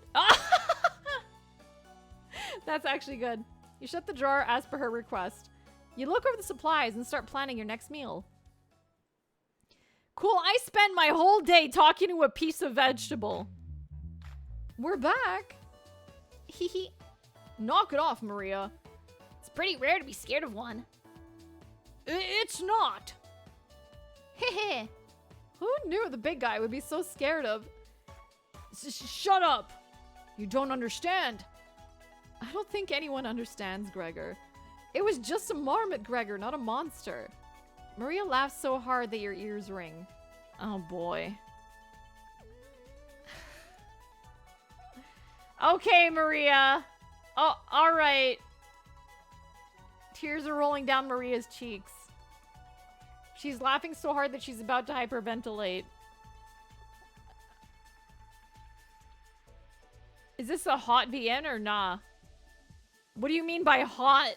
That's actually good. You shut the drawer as per her request. You look over the supplies and start planning your next meal. Cool, I spend my whole day talking to a piece of vegetable. We're back. Hehe. Knock it off, Maria. It's pretty rare to be scared of one. It's not. Hehe. Who knew the big guy would be so scared of? Shut up. You don't understand. I don't think anyone understands, Gregor. It was just a marmot, Gregor, not a monster. Maria laughs so hard that your ears ring. Oh boy. Okay, Maria. Oh, alright. Tears are rolling down Maria's cheeks. She's laughing so hard that she's about to hyperventilate. Is this a hot VN or nah? What do you mean by hot?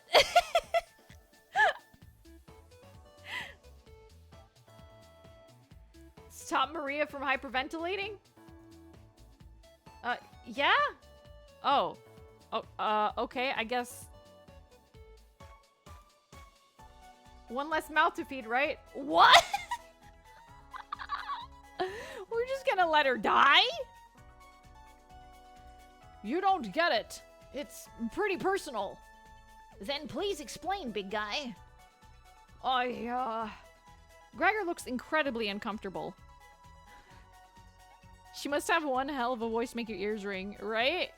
Stop Maria from hyperventilating? Yeah? Oh. Oh, okay, I guess. One less mouth to feed, right? What? We're just gonna let her die? You don't get it. It's pretty personal. Then please explain, big guy. Gregor looks incredibly uncomfortable. She must have one hell of a voice to make your ears ring, right?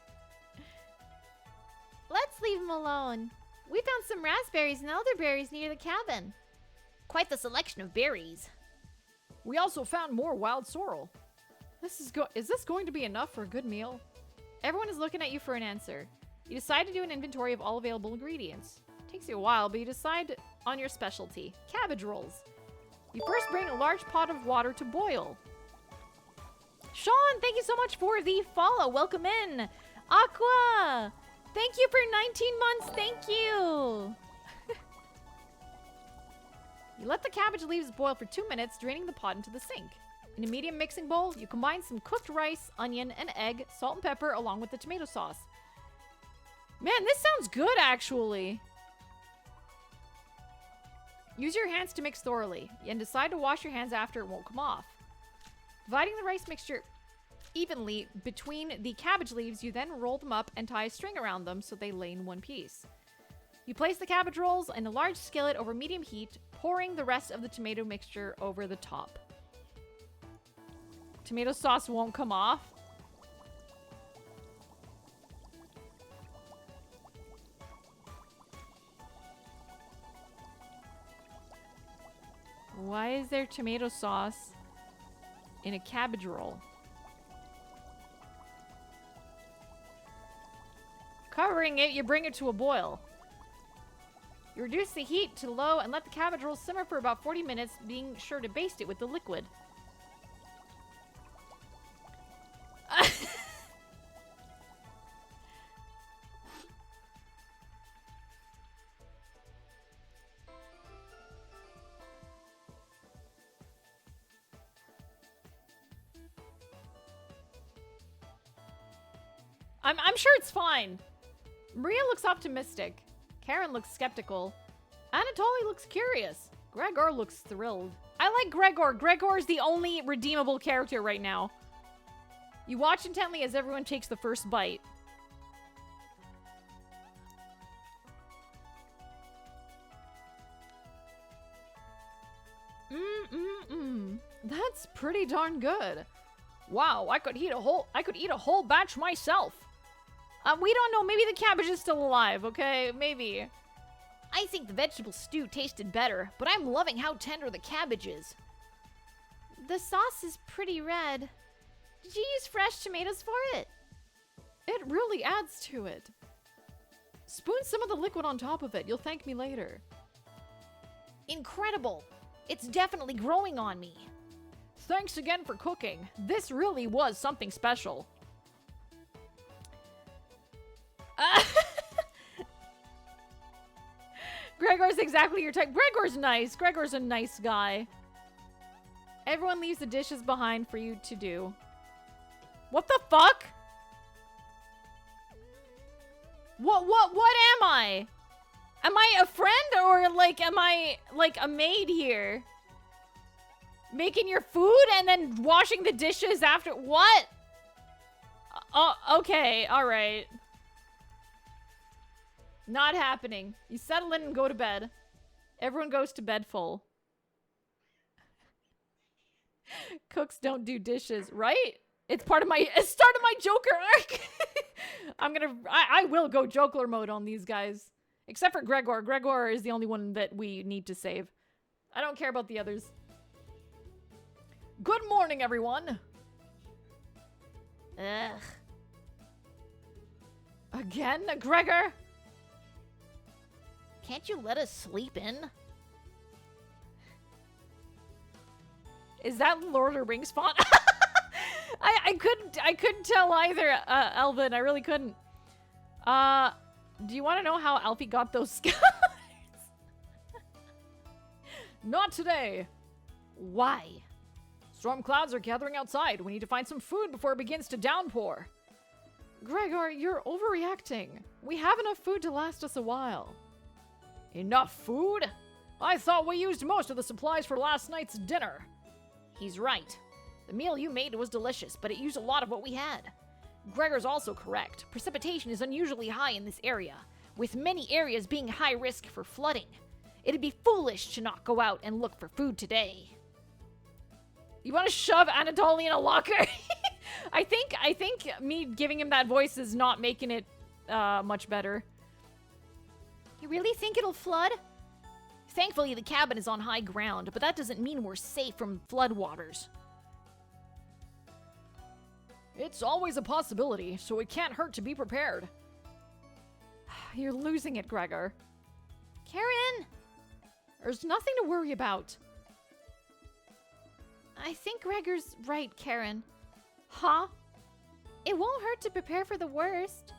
Let's leave him alone. We found some raspberries and elderberries near the cabin. Quite the selection of berries. We also found more wild sorrel. Is this going to be enough for a good meal? Everyone is looking at you for an answer. You decide to do an inventory of all available ingredients. Takes you a while, but you decide on your specialty, cabbage rolls. You first bring a large pot of water to boil. Sean, thank you so much for the follow. Welcome in. Aqua, thank you for 19 months. Thank you. You let the cabbage leaves boil for 2 minutes, draining the pot into the sink. In a medium mixing bowl, you combine some cooked rice, onion, and egg, salt and pepper, along with the tomato sauce. Man, this sounds good, actually. Use your hands to mix thoroughly and decide to wash your hands after it won't come off. Dividing the rice mixture evenly between the cabbage leaves, you then roll them up and tie a string around them so they lay in one piece. You place the cabbage rolls in a large skillet over medium heat, pouring the rest of the tomato mixture over the top. Tomato sauce won't come off. Why is there tomato sauce in a cabbage roll? Covering it, you bring it to a boil. You reduce the heat to low and let the cabbage roll simmer for about 40 minutes, being sure to baste it with the liquid. I'm sure it's fine. Maria looks optimistic. Karen looks skeptical. Anatoly looks curious. Gregor looks thrilled. I like Gregor. Gregor is the only redeemable character right now. You watch intently as everyone takes the first bite. That's pretty darn good. Wow, I could eat a whole batch myself. We don't know. Maybe the cabbage is still alive, okay? Maybe. I think the vegetable stew tasted better, but I'm loving how tender the cabbage is. The sauce is pretty red. Did you use fresh tomatoes for it? It really adds to it. Spoon some of the liquid on top of it. You'll thank me later. Incredible. It's definitely growing on me. Thanks again for cooking. This really was something special. Gregor's exactly your type. Gregor's nice. Gregor's a nice guy. Everyone leaves the dishes behind for you to do. What the fuck? What am I? Am I a friend or like am I like a maid here? Making your food and then washing the dishes after what? Oh, okay, all right. Not happening. You settle in and go to bed. Everyone goes to bed full. Cooks don't do dishes, right? It's start of my Joker arc. I will go Joker mode on these guys. Except for Gregor. Gregor is the only one that we need to save. I don't care about the others. Good morning, everyone. Ugh. Again, Gregor? Can't you let us sleep in? Is that Lord of the Rings font? I couldn't tell either, Elvin. I really couldn't. Do you want to know how Alfie got those scars? Not today. Why? Storm clouds are gathering outside. We need to find some food before it begins to downpour. Gregor, you're overreacting. We have enough food to last us a while. Enough food? I thought we used most of the supplies for last night's dinner. He's right. The meal you made was delicious, but it used a lot of what we had. Gregor's also correct. Precipitation is unusually high in this area, with many areas being high risk for flooding. It'd be foolish to not go out and look for food today. You want to shove Anatoly in a locker? I think me giving him that voice is not making it much better. You really think it'll flood? Thankfully, the cabin is on high ground, but that doesn't mean we're safe from floodwaters. It's always a possibility, so it can't hurt to be prepared. You're losing it, Gregor. Karen! There's nothing to worry about. I think Gregor's right, Karen. Huh? It won't hurt to prepare for the worst.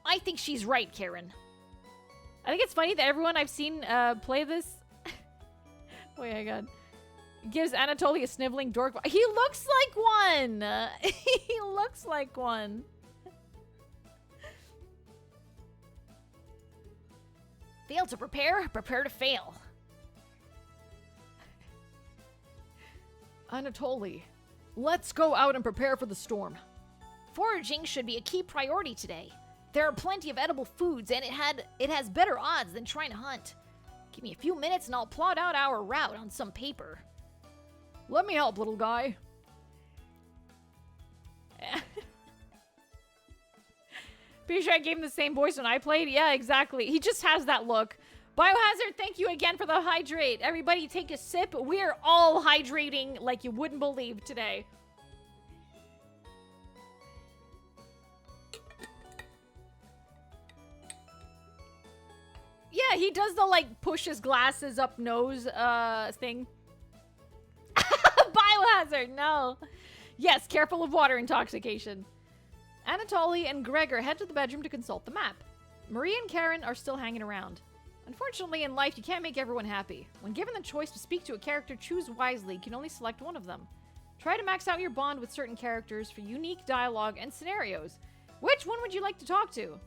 I think she's right, Karen. I think it's funny that everyone I've seen play this... Wait, hang on. Gives Anatoly a sniveling dork. He looks like one! He looks like one. Fail to prepare, prepare to fail. Anatoly, let's go out and prepare for the storm. Foraging should be a key priority today. There are plenty of edible foods, and it has better odds than trying to hunt. Give me a few minutes and I'll plot out our route on some paper. Let me help, little guy. Pretty sure I gave him the same voice when I played. Yeah, exactly. He just has that look. Biohazard, thank you again for the hydrate. Everybody take a sip. We're all hydrating like you wouldn't believe today. Yeah, he does the, like, push his glasses up nose, thing. Biohazard, no. Yes, careful of water intoxication. Anatoly and Gregor head to the bedroom to consult the map. Maria and Karen are still hanging around. Unfortunately, in life, you can't make everyone happy. When given the choice to speak to a character, choose wisely. You can only select one of them. Try to max out your bond with certain characters for unique dialogue and scenarios. Which one would you like to talk to?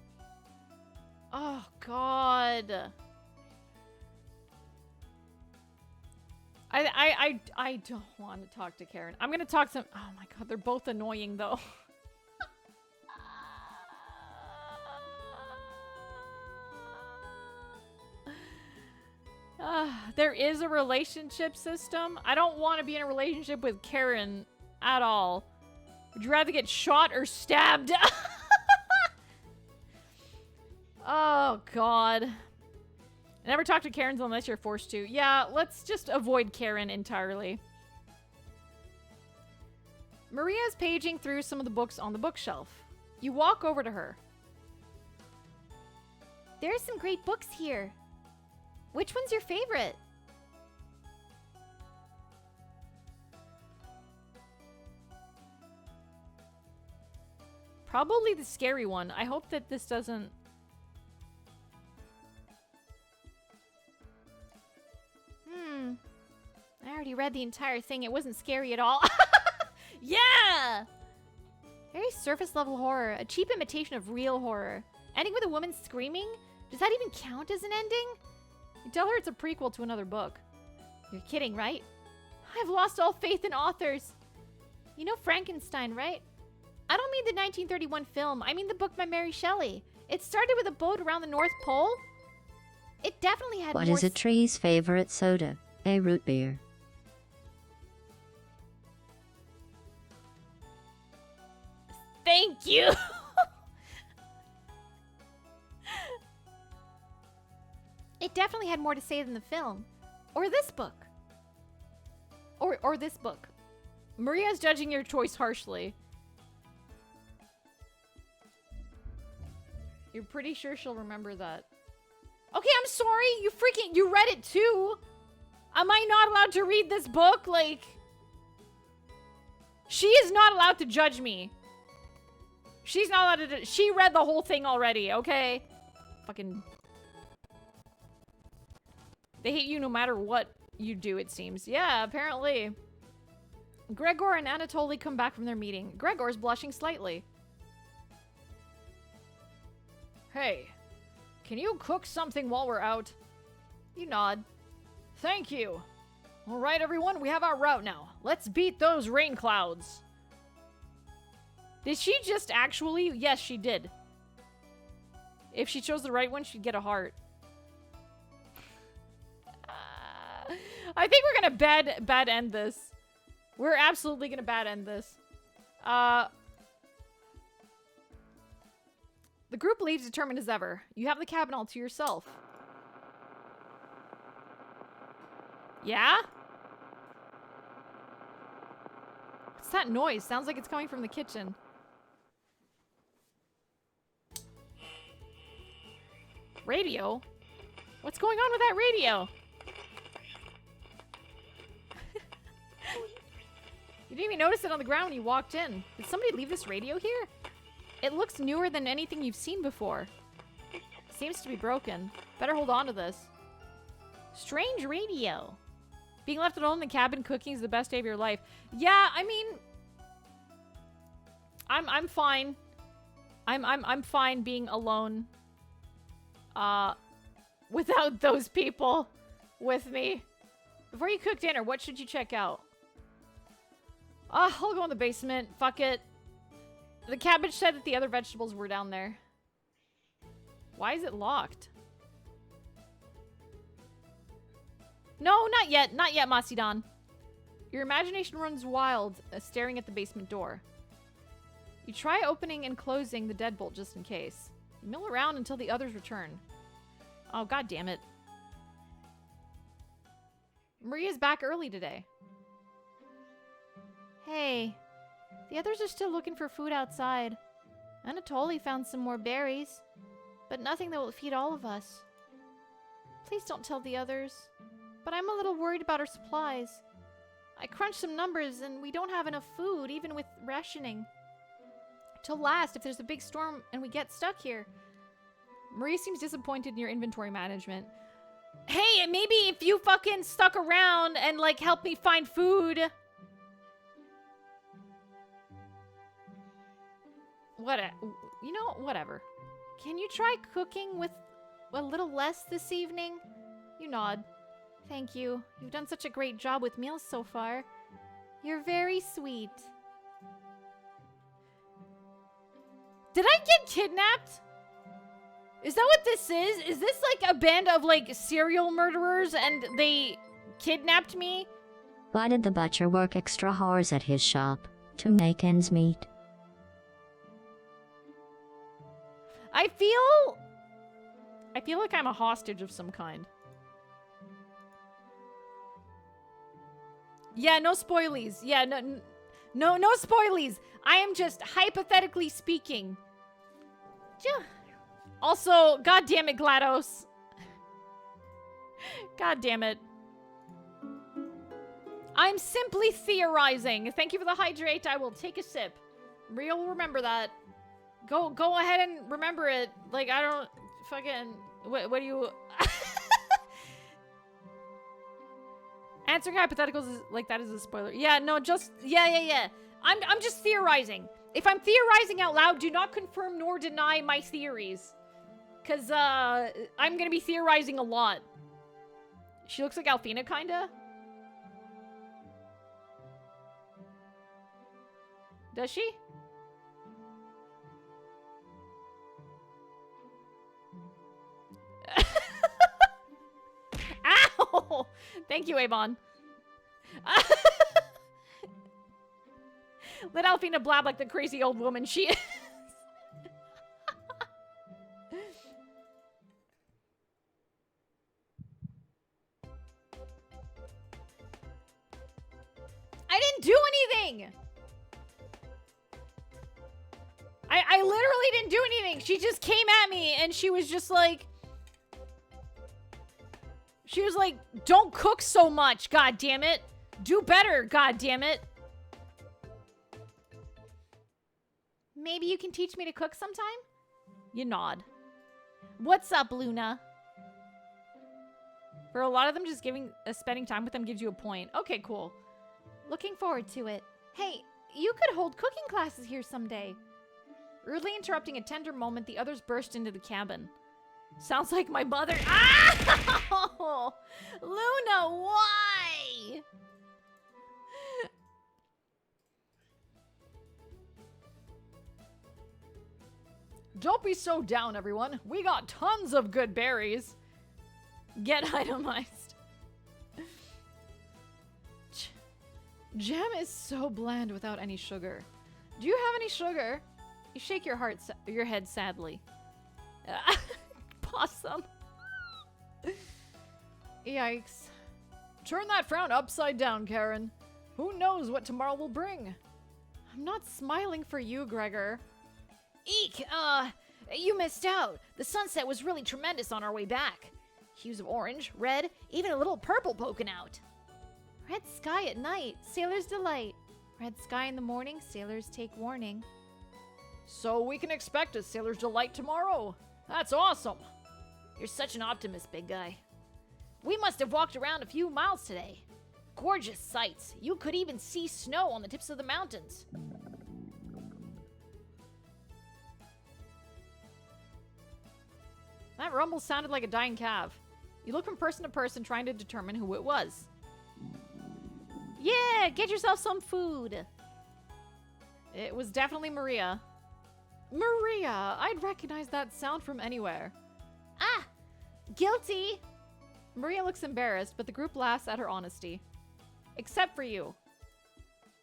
Oh, God. I don't want to talk to Karen. I'm going to talk to... Oh, my God. They're both annoying, though. There is a relationship system. I don't want to be in a relationship with Karen at all. Would you rather get shot or stabbed? Oh, God. Never talk to Karens unless you're forced to. Yeah, let's just avoid Karen entirely. Maria's paging through some of the books on the bookshelf. You walk over to her. There are some great books here. Which one's your favorite? Probably the scary one. I hope that this doesn't... I already read the entire thing. It wasn't scary at all. Yeah! Very surface level horror. A cheap imitation of real horror. Ending with a woman screaming? Does that even count as an ending? You tell her it's a prequel to another book. You're kidding, right? I've lost all faith in authors. You know Frankenstein, right? I don't mean the 1931 film. I mean the book by Mary Shelley. It started with a boat around the North Pole. It definitely had What more... is a tree's favorite soda? A root beer. Thank you! It definitely had more to say than the film. Or this book. Or this book. Maria's judging your choice harshly. You're pretty sure she'll remember that. Okay, I'm sorry. You read it too. Am I not allowed to read this book? Like, she is not allowed to judge me. She's not allowed to. She read the whole thing already, okay? Fucking. They hate you no matter what you do, it seems. Yeah, apparently. Gregor and Anatoly come back from their meeting. Gregor's blushing slightly. Hey, can you cook something while we're out? You nod. Thank you. All right, everyone, we have our route now. Let's beat those rain clouds. Did she just actually? Yes, she did. If she chose the right one, she'd get a heart. I think we're gonna bad end this. We're absolutely gonna bad end this. The group leaves determined as ever. You have the cabin all to yourself. Yeah? What's that noise? Sounds like it's coming from the kitchen. Radio? What's going on with that radio? You didn't even notice it on the ground when you walked in. Did somebody leave this radio here? It looks newer than anything you've seen before. Seems to be broken. Better hold on to this. Strange radio. Being left alone in the cabin cooking is the best day of your life. Yeah, I mean, I'm fine. I'm fine being alone. without those people with me. Before you cook dinner, what should you check out? I'll go in the basement. Fuck it. The cabbage said that the other vegetables were down there. Why is it locked? No, not yet. Not yet, Masidan. Your imagination runs wild, staring at the basement door. You try opening and closing the deadbolt just in case. You mill around until the others return. Oh, god damn it. Maria's back early today. Hey, the others are still looking for food outside. Anatoly found some more berries, but nothing that will feed all of us. Please don't tell the others, but I'm a little worried about our supplies. I crunched some numbers and we don't have enough food, even with rationing. To last if there's a big storm and we get stuck here. Maria seems disappointed in your inventory management. Hey, maybe if you fucking stuck around and, like, helped me find food. You know, whatever. Can you try cooking with a little less this evening? You nod. Thank you. You've done such a great job with meals so far. You're very sweet. Did I get kidnapped? Is that what this is? Is this like a band of like serial murderers and they kidnapped me? Why did the butcher work extra hours at his shop? To make ends meet. I feel like I'm a hostage of some kind. Yeah, no spoilies. Yeah, no spoilies. I am just hypothetically speaking. Also, god damn it, GLaDOS. God damn it. I'm simply theorizing. Thank you for the hydrate. I will take a sip. Maria will remember that. Go ahead and remember it. Like, I don't fucking... What do you... Answering hypotheticals is, like, that is a spoiler. Yeah, no, just... Yeah. I'm just theorizing. If I'm theorizing out loud, do not confirm nor deny my theories. Because, I'm gonna be theorizing a lot. She looks like Alphena, kinda. Does she? Ow! Thank you, Avon. Let Alphena blab like the crazy old woman she is. I didn't do anything! I literally didn't do anything. She just came at me and she was just like... She was like, don't cook so much, god damn it. Do better, god damn it. Maybe you can teach me to cook sometime? You nod. What's up, Luna? For a lot of them, just spending time with them gives you a point. Okay, cool. Looking forward to it. Hey, you could hold cooking classes here someday. Rudely interrupting a tender moment, the others burst into the cabin. Sounds like my mother. Ah! Luna, why? Don't be so down, everyone. We got tons of good berries. Get itemized. Jam is so bland without any sugar. Do you have any sugar? You shake your head sadly. Possum. Yikes. Turn that frown upside down, Karen. Who knows what tomorrow will bring? I'm not smiling for you, Gregor. Eek! You missed out. The sunset was really tremendous on our way back. Hues of orange, red, even a little purple poking out. Red sky at night, sailor's delight. Red sky in the morning, sailors take warning. So we can expect a sailor's delight tomorrow. That's awesome. You're such an optimist, big guy. We must have walked around a few miles today. Gorgeous sights. You could even see snow on the tips of the mountains. That rumble sounded like a dying calf. You look from person to person, trying to determine who it was. Yeah, get yourself some food. It was definitely Maria. Maria! I'd recognize that sound from anywhere. Ah, guilty. Maria looks embarrassed, but the group laughs at her honesty. Except for you.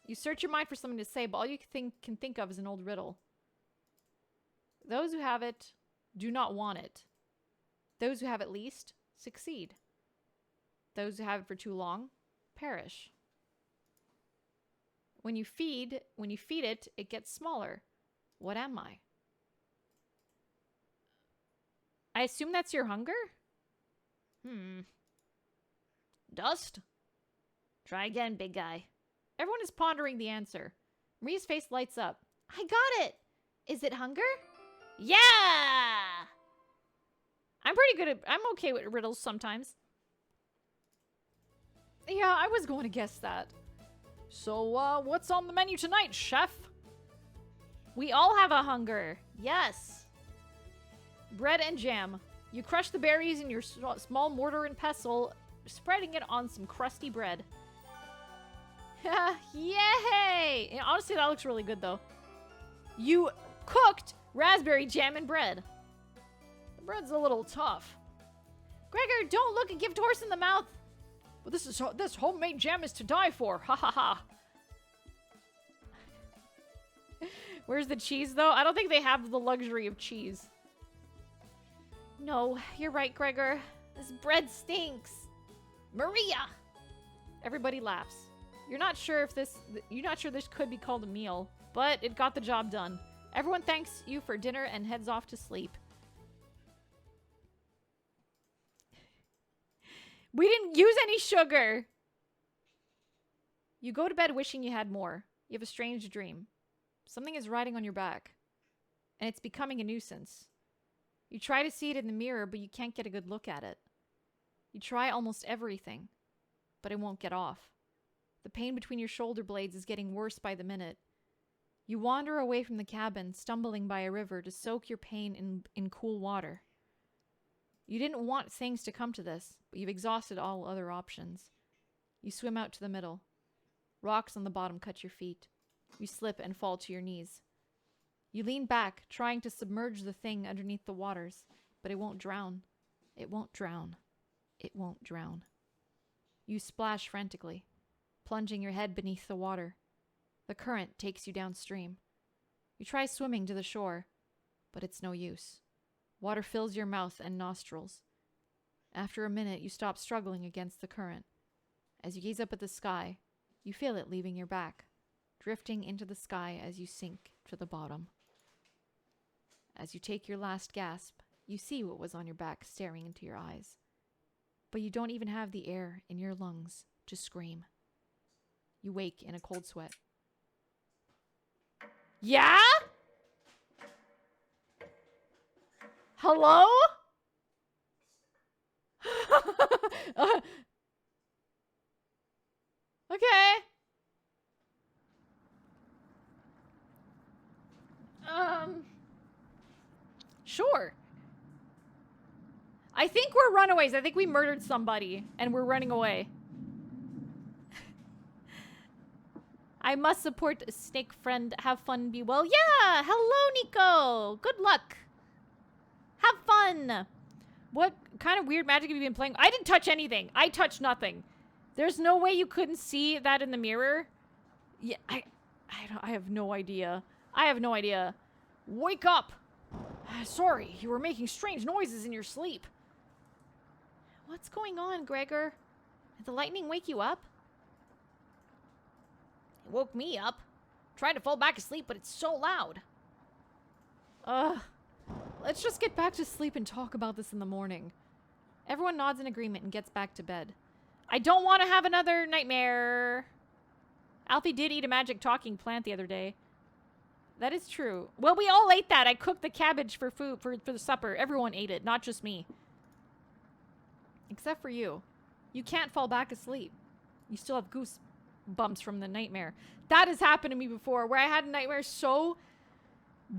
You search your mind for something to say, but all you can think of is an old riddle. Those who have it do not want it. Those who have it least succeed. Those who have it for too long perish. When you feed it, it gets smaller. What am I? I assume that's your hunger? Dust? Try again, big guy. Everyone is pondering the answer. Maria's face lights up. I got it. Is it hunger? Yeah! I'm okay with riddles sometimes. Yeah, I was going to guess that. So, what's on the menu tonight, chef? We all have a hunger. Yes. Bread and jam. You crush the berries in your small mortar and pestle, spreading it on some crusty bread. Yay! And honestly, that looks really good, though. You cooked raspberry jam and bread. The bread's a little tough. Gregor, don't look a gift horse in the mouth. But this homemade jam is to die for. Ha ha ha. Where's the cheese, though? I don't think they have the luxury of cheese. No, you're right, Gregor. This bread stinks. Maria! Everybody laughs. You're not sure this could be called a meal, but it got the job done. Everyone thanks you for dinner and heads off to sleep. We didn't use any sugar! You go to bed wishing you had more. You have a strange dream. Something is riding on your back, and it's becoming a nuisance. You try to see it in the mirror, but you can't get a good look at it. You try almost everything, but it won't get off. The pain between your shoulder blades is getting worse by the minute. You wander away from the cabin, stumbling by a river to soak your pain in cool water. You didn't want things to come to this, but you've exhausted all other options. You swim out to the middle. Rocks on the bottom cut your feet. You slip and fall to your knees. You lean back, trying to submerge the thing underneath the waters, but it won't drown. It won't drown. It won't drown. You splash frantically, plunging your head beneath the water. The current takes you downstream. You try swimming to the shore, but it's no use. Water fills your mouth and nostrils. After a minute, you stop struggling against the current. As you gaze up at the sky, you feel it leaving your back, drifting into the sky as you sink to the bottom. As you take your last gasp, you see what was on your back staring into your eyes. But you don't even have the air in your lungs to scream. You wake in a cold sweat. Yeah? Hello? Okay. Sure. I think we're runaways. I think we murdered somebody and we're running away. I must support a snake friend. Have fun, be well. Yeah! Hello, Nico! Good luck. Have fun. What kind of weird magic have you been playing? I didn't touch anything. I touched nothing. There's no way you couldn't see that in the mirror. Yeah, I have no idea. I have no idea. Wake up! Sorry, you were making strange noises in your sleep. What's going on, Gregor? Did the lightning wake you up? It woke me up. Tried to fall back asleep, but it's so loud. Let's just get back to sleep and talk about this in the morning. Everyone nods in agreement and gets back to bed. I don't want to have another nightmare. Alfie did eat a magic talking plant the other day. That is true. Well, we all ate that. I cooked the cabbage for food for the supper. Everyone ate it, not just me. Except for you. You can't fall back asleep. You still have goosebumps from the nightmare. That has happened to me before, where I had a nightmare so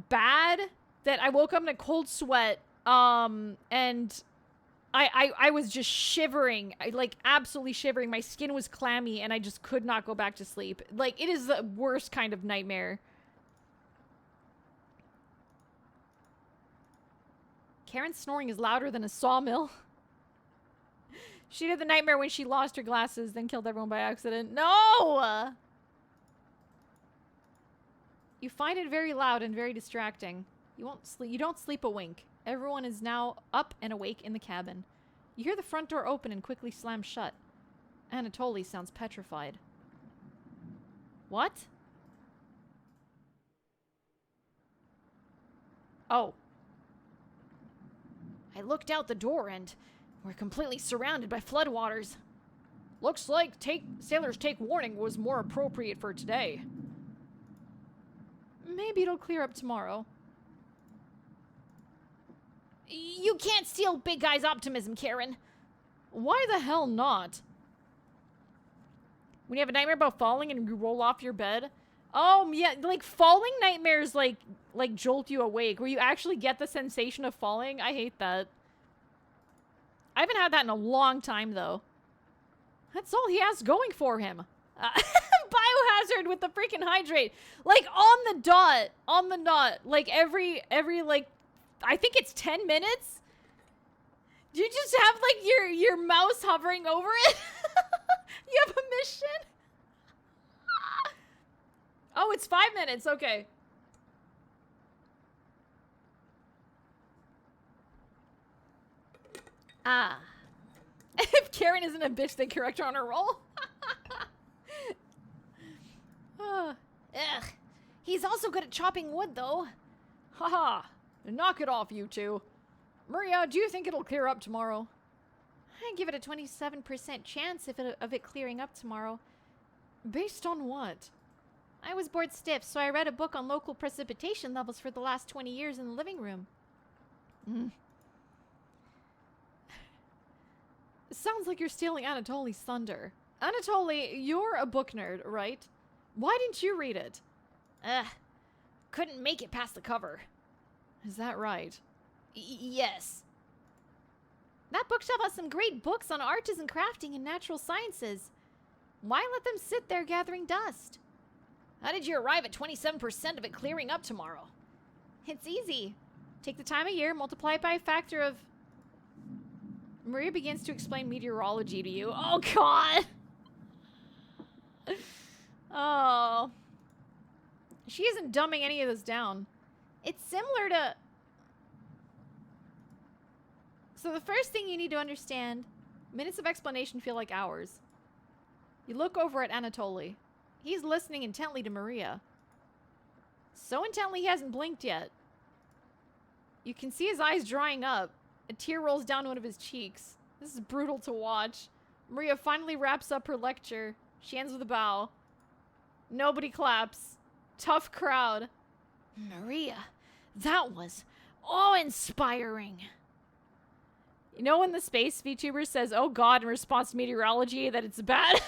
bad that I woke up in a cold sweat, and I was just shivering, like absolutely shivering. My skin was clammy and I just could not go back to sleep. Like, it is the worst kind of nightmare. Karen's snoring is louder than a sawmill. She did the nightmare when she lost her glasses, then killed everyone by accident. No! You find it very loud and very distracting. You won't sleep. You don't sleep a wink. Everyone is now up and awake in the cabin. You hear the front door open and quickly slam shut. Anatoly sounds petrified. What? Oh. I looked out the door and we're completely surrounded by floodwaters. Looks like sailors take warning was more appropriate for today. Maybe it'll clear up tomorrow. You can't steal Big Guy's optimism, Karen. Why the hell not? When you have a nightmare about falling and you roll off your bed? Oh, yeah, like falling nightmares like jolt you awake, where you actually get the sensation of falling. I hate that. I haven't had that in a long time, though. That's all he has going for him. Biohazard with the freaking hydrate. Like, on the dot. On the dot. Like, every, like, I think it's 10 minutes? Do you just have, like, your mouse hovering over it? You have a mission? Oh, it's 5 minutes. Okay. Ah. If Karen isn't a bitch, they correct her on her roll. Ugh. He's also good at chopping wood, though. Haha. Knock it off, you two. Maria, do you think it'll clear up tomorrow? I give it a 27% chance of it clearing up tomorrow. Based on what? I was bored stiff, so I read a book on local precipitation levels for the last 20 years in the living room. Sounds like you're stealing Anatoly's thunder. Anatoly, you're a book nerd, right? Why didn't you read it? Couldn't make it past the cover. Is that right? Yes. That bookshelf has some great books on artisan crafting and natural sciences. Why let them sit there gathering dust? How did you arrive at 27% of it clearing up tomorrow? It's easy. Take the time of year, multiply it by a factor of... Maria begins to explain meteorology to you. Oh, God! Oh. She isn't dumbing any of this down. It's similar to... So the first thing you need to understand... Minutes of explanation feel like hours. You look over at Anatoly. He's listening intently to Maria. So intently he hasn't blinked yet. You can see his eyes drying up. A tear rolls down one of his cheeks. This is brutal to watch. Maria finally wraps up her lecture. She ends with a bow. Nobody claps. Tough crowd. Maria, that was awe-inspiring. You know when the space VTuber says, oh God, in response to meteorology, that it's bad?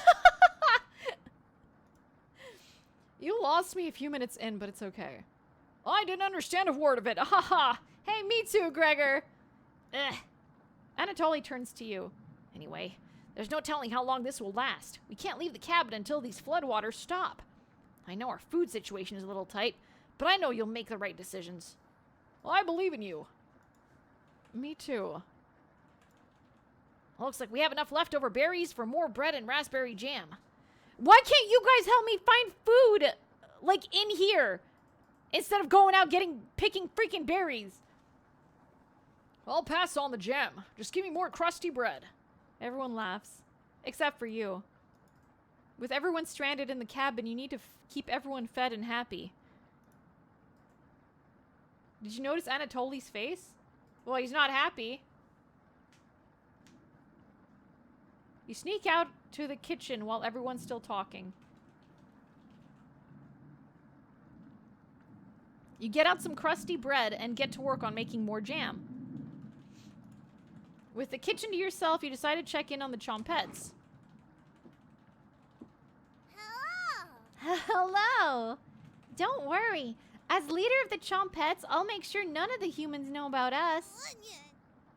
You lost me a few minutes in, but it's okay. I didn't understand a word of it. Haha. Hey, me too, Gregor. Ugh. Anatoly turns to you. Anyway, there's no telling how long this will last. We can't leave the cabin until these floodwaters stop. I know our food situation is a little tight, but I know you'll make the right decisions. Well, I believe in you. Me too. Looks like we have enough leftover berries for more bread and raspberry jam. Why can't you guys help me find food, like, in here, instead of going out picking freaking berries? I'll pass on the jam. Just give me more crusty bread. Everyone laughs, except for you. With everyone stranded in the cabin, you need to keep everyone fed and happy. Did you notice Anatoly's face? Well, he's not happy. You sneak out to the kitchen while everyone's still talking. You get out some crusty bread and get to work on making more jam. With the kitchen to yourself, you decide to check in on the Chompettes. Hello! Don't worry. As leader of the Chompettes, I'll make sure none of the humans know about us.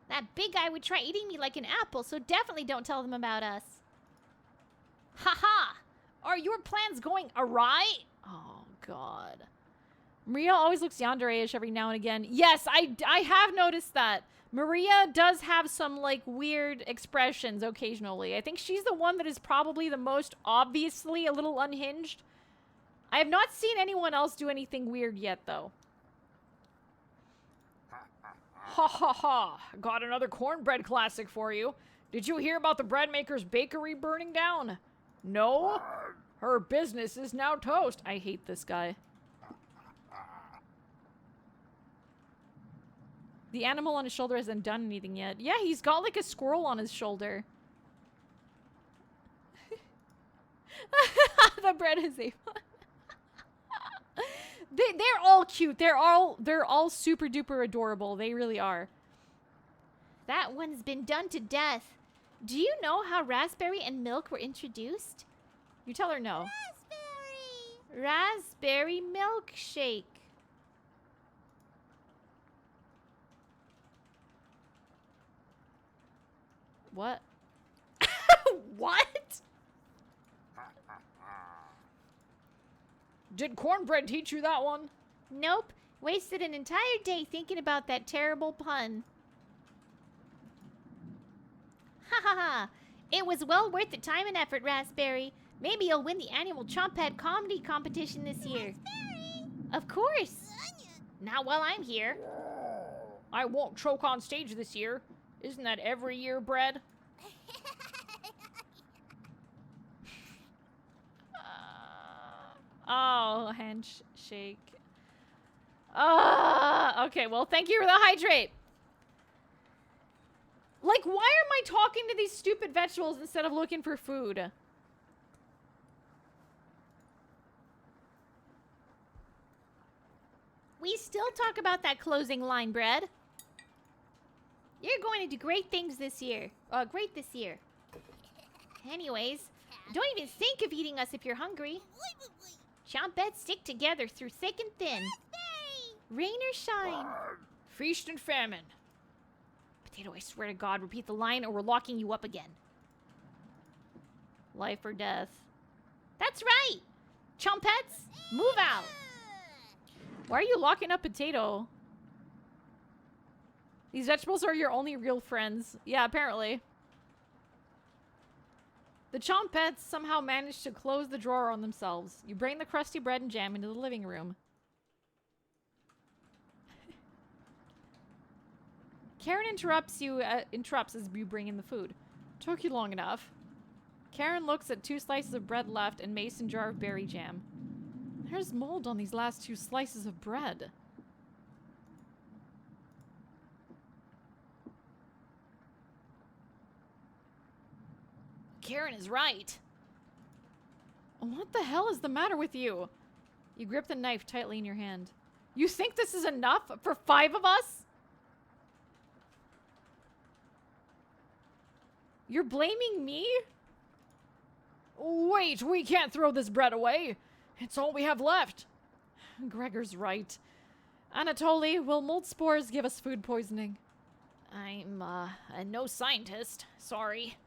That big guy would try eating me like an apple, so definitely don't tell them about us. Haha! Are your plans going awry? Oh, God. Maria always looks yandere-ish every now and again. Yes, I have noticed that. Maria does have some, like, weird expressions occasionally. I think she's the one that is probably the most obviously a little unhinged. I have not seen anyone else do anything weird yet, though. Ha ha ha. Got another cornbread classic for you. Did you hear about the bread maker's bakery burning down? No? Her business is now toast. I hate this guy. The animal on his shoulder hasn't done anything yet. Yeah, he's got like a squirrel on his shoulder. The bread is a... They're all cute. They're all super duper adorable. They really are. That one's been done to death. Do you know how raspberry and milk were introduced? You tell her no. Raspberry milkshake. What? What? Did cornbread teach you that one? Nope. Wasted an entire day thinking about that terrible pun. Ha ha ha. It was well worth the time and effort, Raspberry. Maybe you'll win the annual Chompette comedy competition this year. Raspberry! Of course. Not while I'm here. I won't choke on stage this year. Isn't that every year, Bread? Oh, handshake. Okay, well, thank you for the hydrate. Like, why am I talking to these stupid vegetables instead of looking for food? We still talk about that closing line, Bread. You're going to do great things this year. Great this year. Anyways, don't even think of eating us if you're hungry. Chompettes stick together through thick and thin. Rain or shine. Feast and famine. Potato, I swear to God, repeat the line or we're locking you up again. Life or death. That's right. Chompettes, move out. Why are you locking up Potato? These vegetables are your only real friends. Yeah, apparently. The Chompettes somehow managed to close the drawer on themselves. You bring the crusty bread and jam into the living room. Karen interrupts as you bring in the food. Took you long enough. Karen looks at 2 slices of bread left and mason jar of berry jam. There's mold on these last 2 slices of bread. Karen is right. What the hell is the matter with you? You grip the knife tightly in your hand. You think this is enough for 5 of us? You're blaming me? Wait, we can't throw this bread away. It's all we have left. Gregor's right. Anatoly, will mold spores give us food poisoning? I'm, no scientist. Sorry.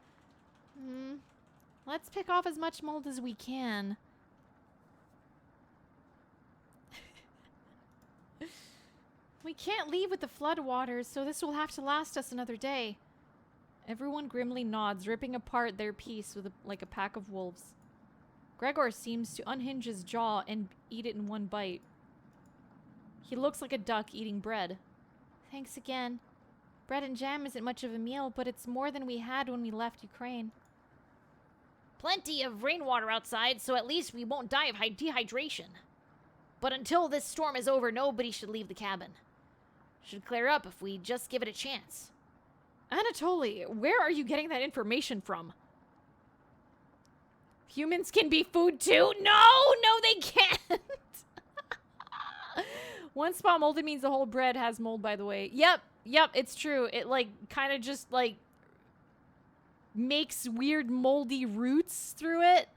Let's pick off as much mold as we can. We can't leave with the floodwaters, so this will have to last us another day. Everyone grimly nods, ripping apart their piece with like a pack of wolves. Gregor seems to unhinge his jaw and eat it in one bite. He looks like a duck eating bread. Thanks again. Bread and jam isn't much of a meal, but it's more than we had when we left Ukraine. Plenty of rainwater outside, so at least we won't die of dehydration. But until this storm is over, nobody should leave the cabin. Should clear up if we just give it a chance. Anatoly, where are you getting that information from? Humans can be food too? No, they can't. One spot molded means the whole bread has mold, by the way. Yep, it's true. It, like, kind of just, like, makes weird moldy roots through it.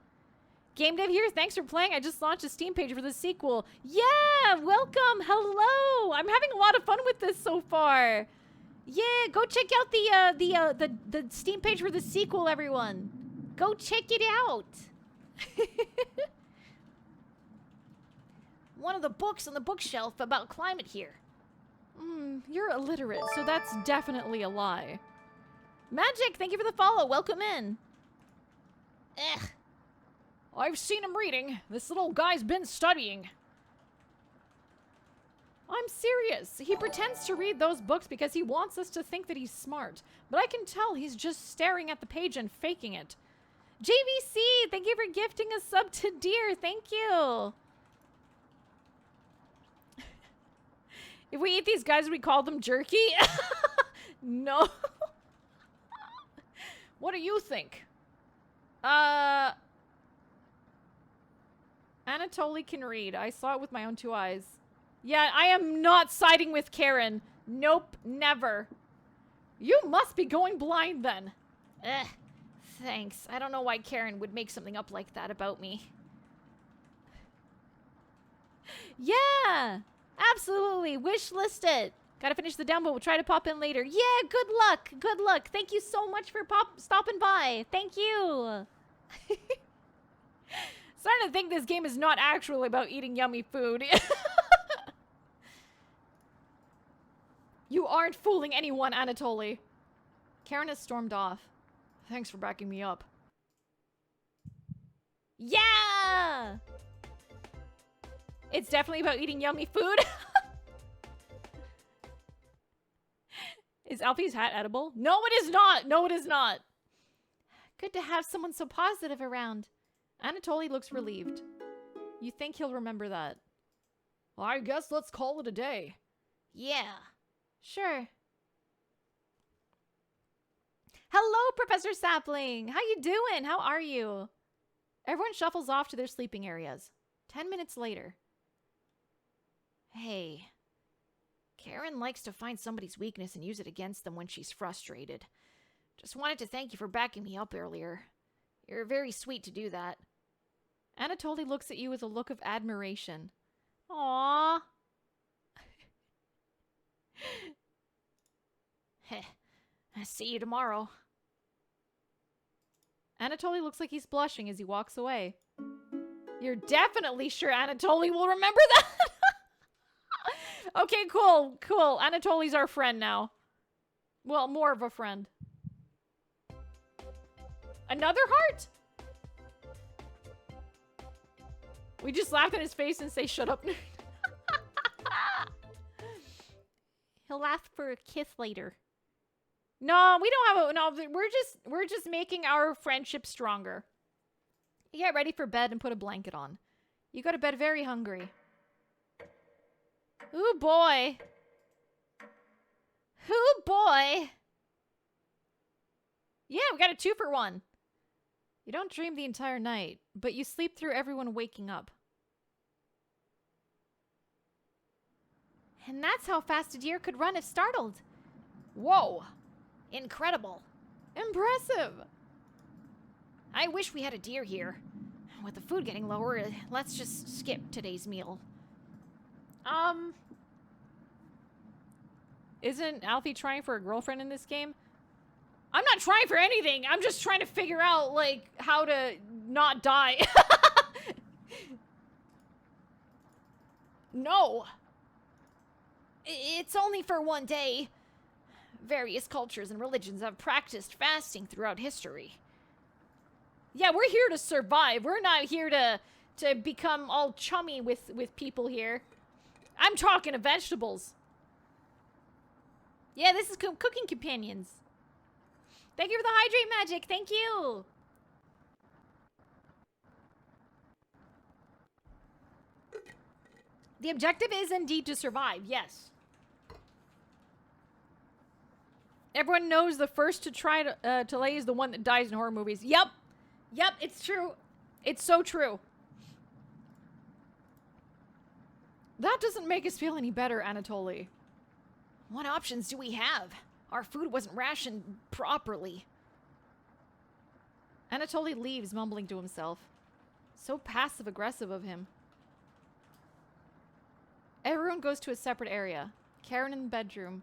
Game Dev here, thanks for playing. I just launched a Steam page for the sequel. Yeah, welcome, hello. I'm having a lot of fun with this so far. Yeah, go check out the Steam page for the sequel, everyone. Go check it out. One of the books on the bookshelf about climate here. You're illiterate, so that's definitely a lie. Magic, thank you for the follow. Welcome in. Ugh. I've seen him reading. This little guy's been studying. I'm serious. He pretends to read those books because he wants us to think that he's smart. But I can tell he's just staring at the page and faking it. JVC, thank you for gifting a sub to Deer. Thank you. If we eat these guys, we call them jerky? No. What do you think? Anatoly can read. I saw it with my own 2 eyes. Yeah, I am not siding with Karen. Nope, never. You must be going blind then. Ugh. Thanks. I don't know why Karen would make something up like that about me. Yeah, absolutely. Wish list it. Gotta finish the demo. We'll try to pop in later. Yeah, good luck. Good luck. Thank you so much for stopping by. Thank you. Starting to think this game is not actually about eating yummy food. You aren't fooling anyone, Anatoly. Karen has stormed off. Thanks for backing me up. Yeah! It's definitely about eating yummy food. Is Alfie's hat edible? No, it is not. No, it is not. Good to have someone so positive around. Anatoly looks relieved. You think he'll remember that? Well, I guess let's call it a day. Yeah. Sure. Hello, Professor Sapling. How you doing? How are you? Everyone shuffles off to their sleeping areas. 10 minutes later. Hey. Karen likes to find somebody's weakness and use it against them when she's frustrated. Just wanted to thank you for backing me up earlier. You're very sweet to do that. Anatoly looks at you with a look of admiration. Aww. Heh. I'll see you tomorrow. Anatoly looks like he's blushing as he walks away. You're definitely sure Anatoly will remember that? Okay, cool, cool. Anatoly's our friend now. Well, more of a friend. Another heart? We just laugh in his face and say, shut up. He'll laugh for a kiss later. No, we don't have a, no, we're just making our friendship stronger. You get ready for bed and put a blanket on. You go to bed very hungry. Ooh, boy. Ooh, boy. Yeah, we got a 2-for-1. You don't dream the entire night, but you sleep through everyone waking up. And that's how fast a deer could run if startled. Whoa. Incredible. Impressive. I wish we had a deer here. With the food getting lower, let's just skip today's meal. Isn't Alfie trying for a girlfriend in this game? I'm not trying for anything. I'm just trying to figure out, like, how to not die. No. It's only for one day. Various cultures and religions have practiced fasting throughout history. Yeah, we're here to survive. We're not here to become all chummy with people here. I'm talking to vegetables. Yeah, this is Cooking Companions. Thank you for the hydrate magic. Thank you. The objective is indeed to survive, yes. Everyone knows the first to try to lay is the one that dies in horror movies. Yep. Yep, it's true. It's so true. That doesn't make us feel any better, Anatoly. What options do we have? Our food wasn't rationed properly. Anatoly leaves, mumbling to himself. So passive-aggressive of him. Everyone goes to a separate area. Karen in the bedroom.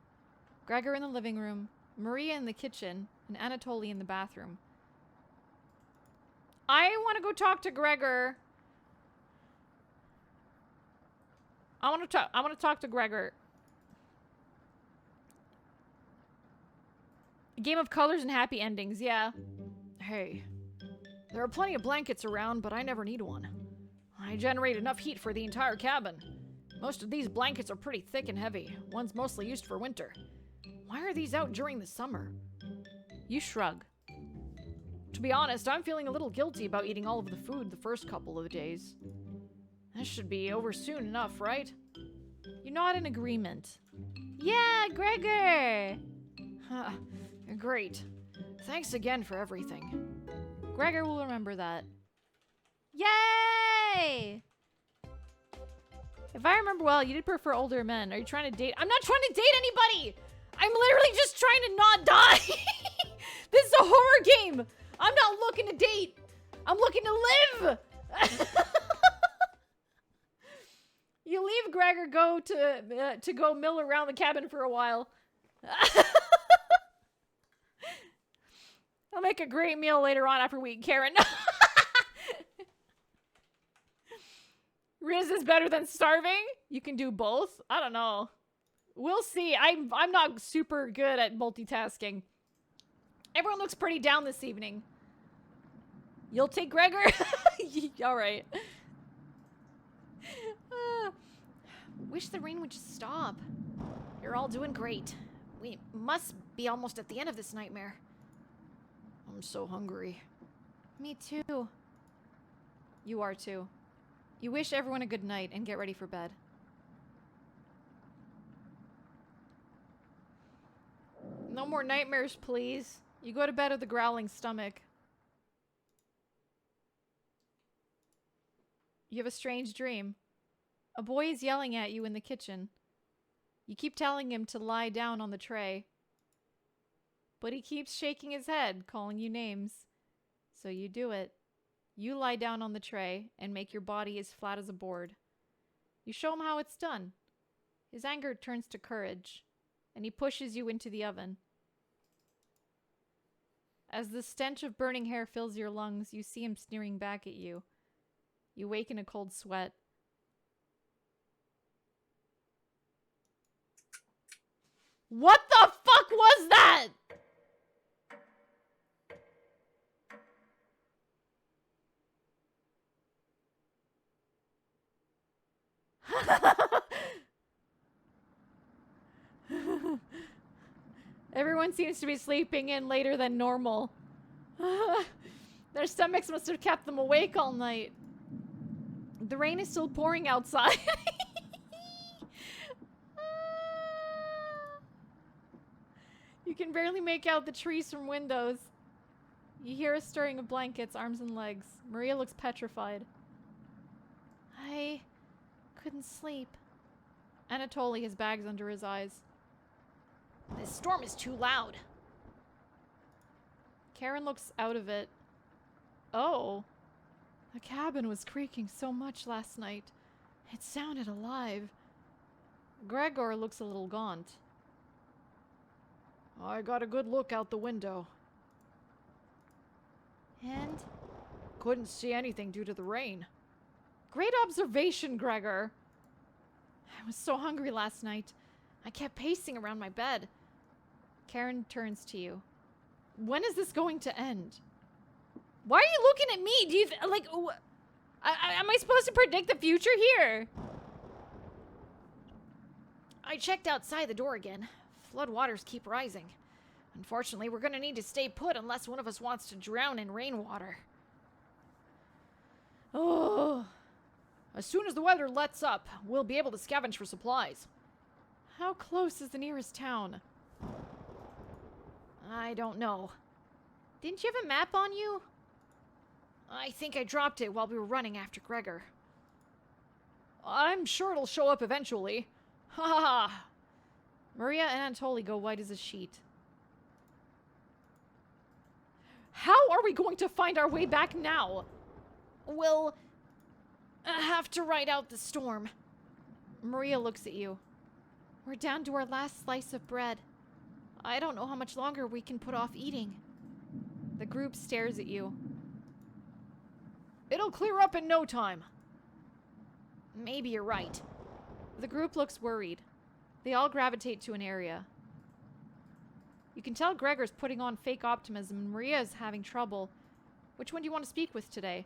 Gregor in the living room, Maria in the kitchen, and Anatoly in the bathroom. I want to go talk to Gregor. I want to talk to Gregor. A game of colors and happy endings, yeah. Hey, there are plenty of blankets around, but I never need one. I generate enough heat for the entire cabin. Most of these blankets are pretty thick and heavy. One's mostly used for winter. Why are these out during the summer? You shrug. To be honest, I'm feeling a little guilty about eating all of the food the first couple of days. This should be over soon enough, right? You're not in agreement. Yeah, Gregor! Huh, great. Thanks again for everything. Gregor will remember that. Yay! If I remember well, you did prefer older men. Are you trying to date? I'm not trying to date anybody! I'm literally just trying to not die! This is a horror game! I'm not looking to date! I'm looking to live! You leave Gregor go to go mill around the cabin for a while. I'll make a great meal later on after we eat Karen. Riz is better than starving? You can do both? I don't know. We'll see. I'm not super good at multitasking. Everyone looks pretty down this evening. You'll take Gregor? Alright. Wish the rain would just stop. You're all doing great. We must be almost at the end of this nightmare. I'm so hungry. Me too. You are too. You wish everyone a good night and get ready for bed. No more nightmares, please. You go to bed with a growling stomach. You have a strange dream. A boy is yelling at you in the kitchen. You keep telling him to lie down on the tray. But he keeps shaking his head, calling you names. So you do it. You lie down on the tray and make your body as flat as a board. You show him how it's done. His anger turns to courage, and he pushes you into the oven. As the stench of burning hair fills your lungs, you see him sneering back at you. You wake in a cold sweat. What the fuck was that? Everyone seems to be sleeping in later than normal. Their stomachs must have kept them awake all night. The rain is still pouring outside. You can barely make out the trees from windows. You hear a stirring of blankets, arms and legs. Maria looks petrified. I couldn't sleep. Anatoly has bags under his eyes. This storm is too loud. Karen looks out of it. Oh. The cabin was creaking so much last night. It sounded alive. Gregor looks a little gaunt. I got a good look out the window. And? Couldn't see anything due to the rain. Great observation, Gregor. I was so hungry last night. I kept pacing around my bed. Karen turns to you. When is this going to end? Why are you looking at me? Do you like? Am I supposed to predict the future here? I checked outside the door again. Floodwaters keep rising. Unfortunately, we're gonna need to stay put unless one of us wants to drown in rainwater. Oh. As soon as the weather lets up, we'll be able to scavenge for supplies. How close is the nearest town? I don't know. Didn't you have a map on you? I think I dropped it while we were running after Gregor. I'm sure it'll show up eventually. Ha ha ha. Maria and Anatoly go white as a sheet. How are we going to find our way back now? We'll have to ride out the storm. Maria looks at you. We're down to our last slice of bread. I don't know how much longer we can put off eating. The group stares at you. It'll clear up in no time. Maybe you're right. The group looks worried. They all gravitate to an area. You can tell Gregor's putting on fake optimism and Maria is having trouble. Which one do you want to speak with today?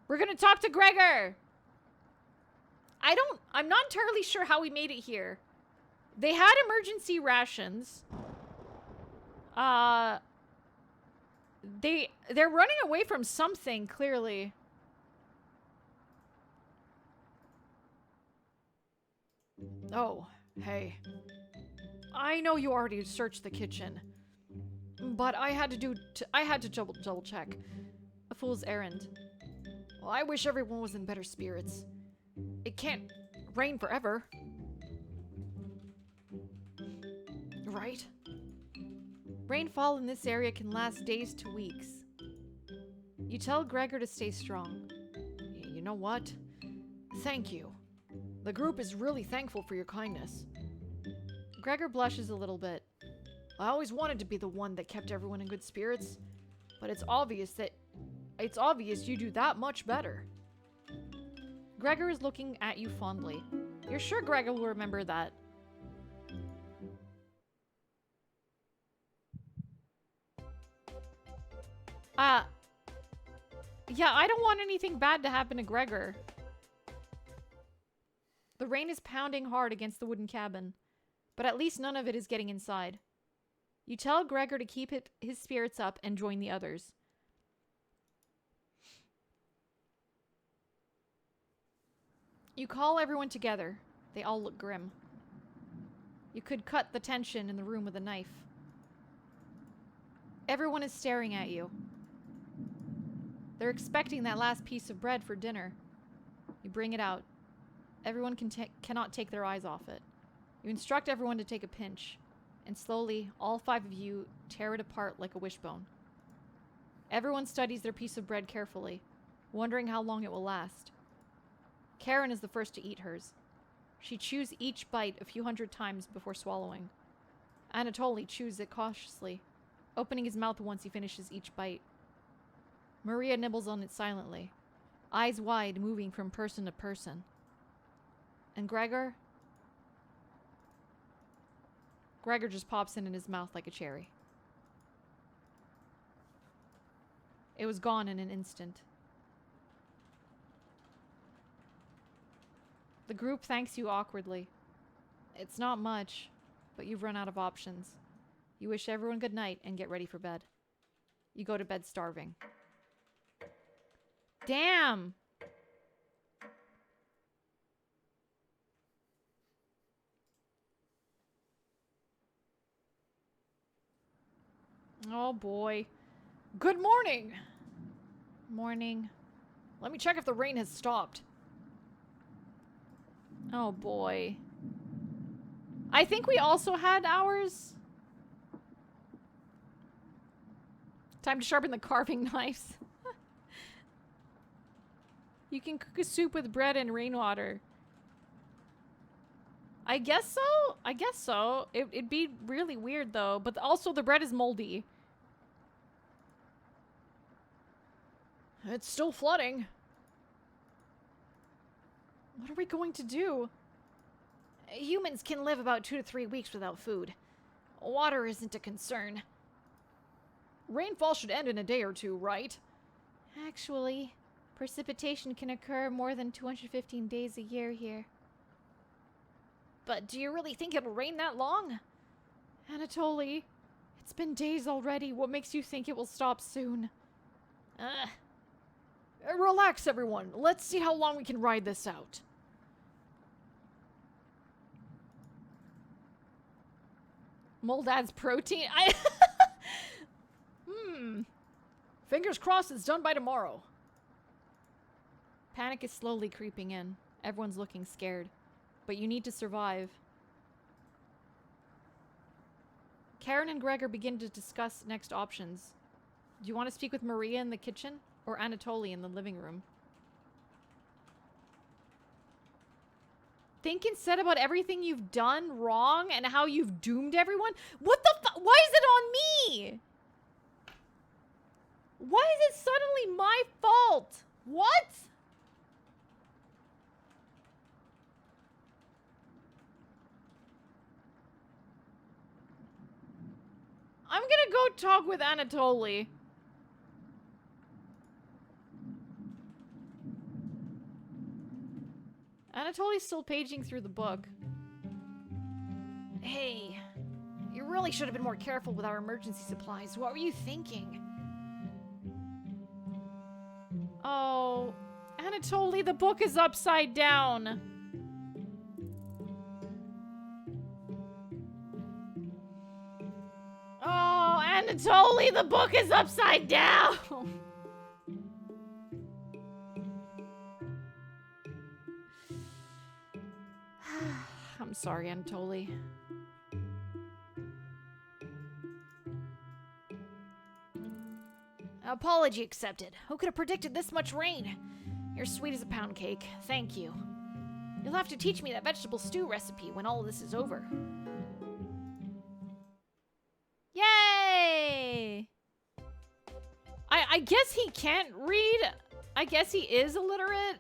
We're gonna talk to Gregor! I'm not entirely sure how we made it here. They had emergency rations. They're running away from something, clearly. Oh, hey. I know you already searched the kitchen, but I had to double check. A fool's errand. Well, I wish everyone was in better spirits. It can't rain forever. Right? Rainfall in this area can last days to weeks. You tell Gregor to stay strong. You know what? Thank you. The group is really thankful for your kindness. Gregor blushes a little bit. I always wanted to be the one that kept everyone in good spirits, but it's obvious you do that much better. Gregor is looking at you fondly. You're sure Gregor will remember that. Yeah, I don't want anything bad to happen to Gregor. The rain is pounding hard against the wooden cabin, but at least none of it is getting inside. You tell Gregor to keep his spirits up and join the others. You call everyone together. They all look grim. You could cut the tension in the room with a knife. Everyone is staring at you. They're expecting that last piece of bread for dinner. You bring it out. Everyone cannot take their eyes off it. You instruct everyone to take a pinch, and slowly, all 5 of you tear it apart like a wishbone. Everyone studies their piece of bread carefully, wondering how long it will last. Karen is the first to eat hers. She chews each bite a few hundred times before swallowing. Anatoly chews it cautiously, opening his mouth once he finishes each bite. Maria nibbles on it silently, eyes wide, moving from person to person. And Gregor just pops it in his mouth like a cherry. It was gone in an instant. The group thanks you awkwardly. It's not much, but you've run out of options. You wish everyone good night and get ready for bed. You go to bed starving. Damn! Oh boy. Good morning! Morning. Let me check if the rain has stopped. Oh boy. I think we also had ours. Time to sharpen the carving knives. You can cook a soup with bread and rainwater. I guess so. I guess so. It'd be really weird though, but also the bread is moldy. It's still flooding. What are we going to do? Humans can live about 2 to 3 weeks without food. Water isn't a concern. Rainfall should end in a day or two, right? Actually, precipitation can occur more than 215 days a year here. But do you really think it'll rain that long? Anatoly, it's been days already. What makes you think it will stop soon? Relax, everyone. Let's see how long we can ride this out. Mold adds protein. Fingers crossed it's done by tomorrow. Panic is slowly creeping in. Everyone's looking scared. But you need to survive. Karen and Gregor begin to discuss next options. Do you want to speak with Maria in the kitchen or Anatoly in the living room? Think instead about everything you've done wrong and how you've doomed everyone? What the fu- Why is it on me? Why is it suddenly my fault? What? I'm gonna go talk with Anatoly. Anatoly's still paging through the book. Hey, you really should have been more careful with our emergency supplies. What were you thinking? Oh, Anatoly, the book is upside down. Oh, Anatoly, the book is upside down. I'm sorry, Anatoly. Apology accepted. Who could have predicted this much rain? You're sweet as a pound cake. Thank you. You'll have to teach me that vegetable stew recipe when all of this is over. Yay! I guess he can't read. I guess he is illiterate.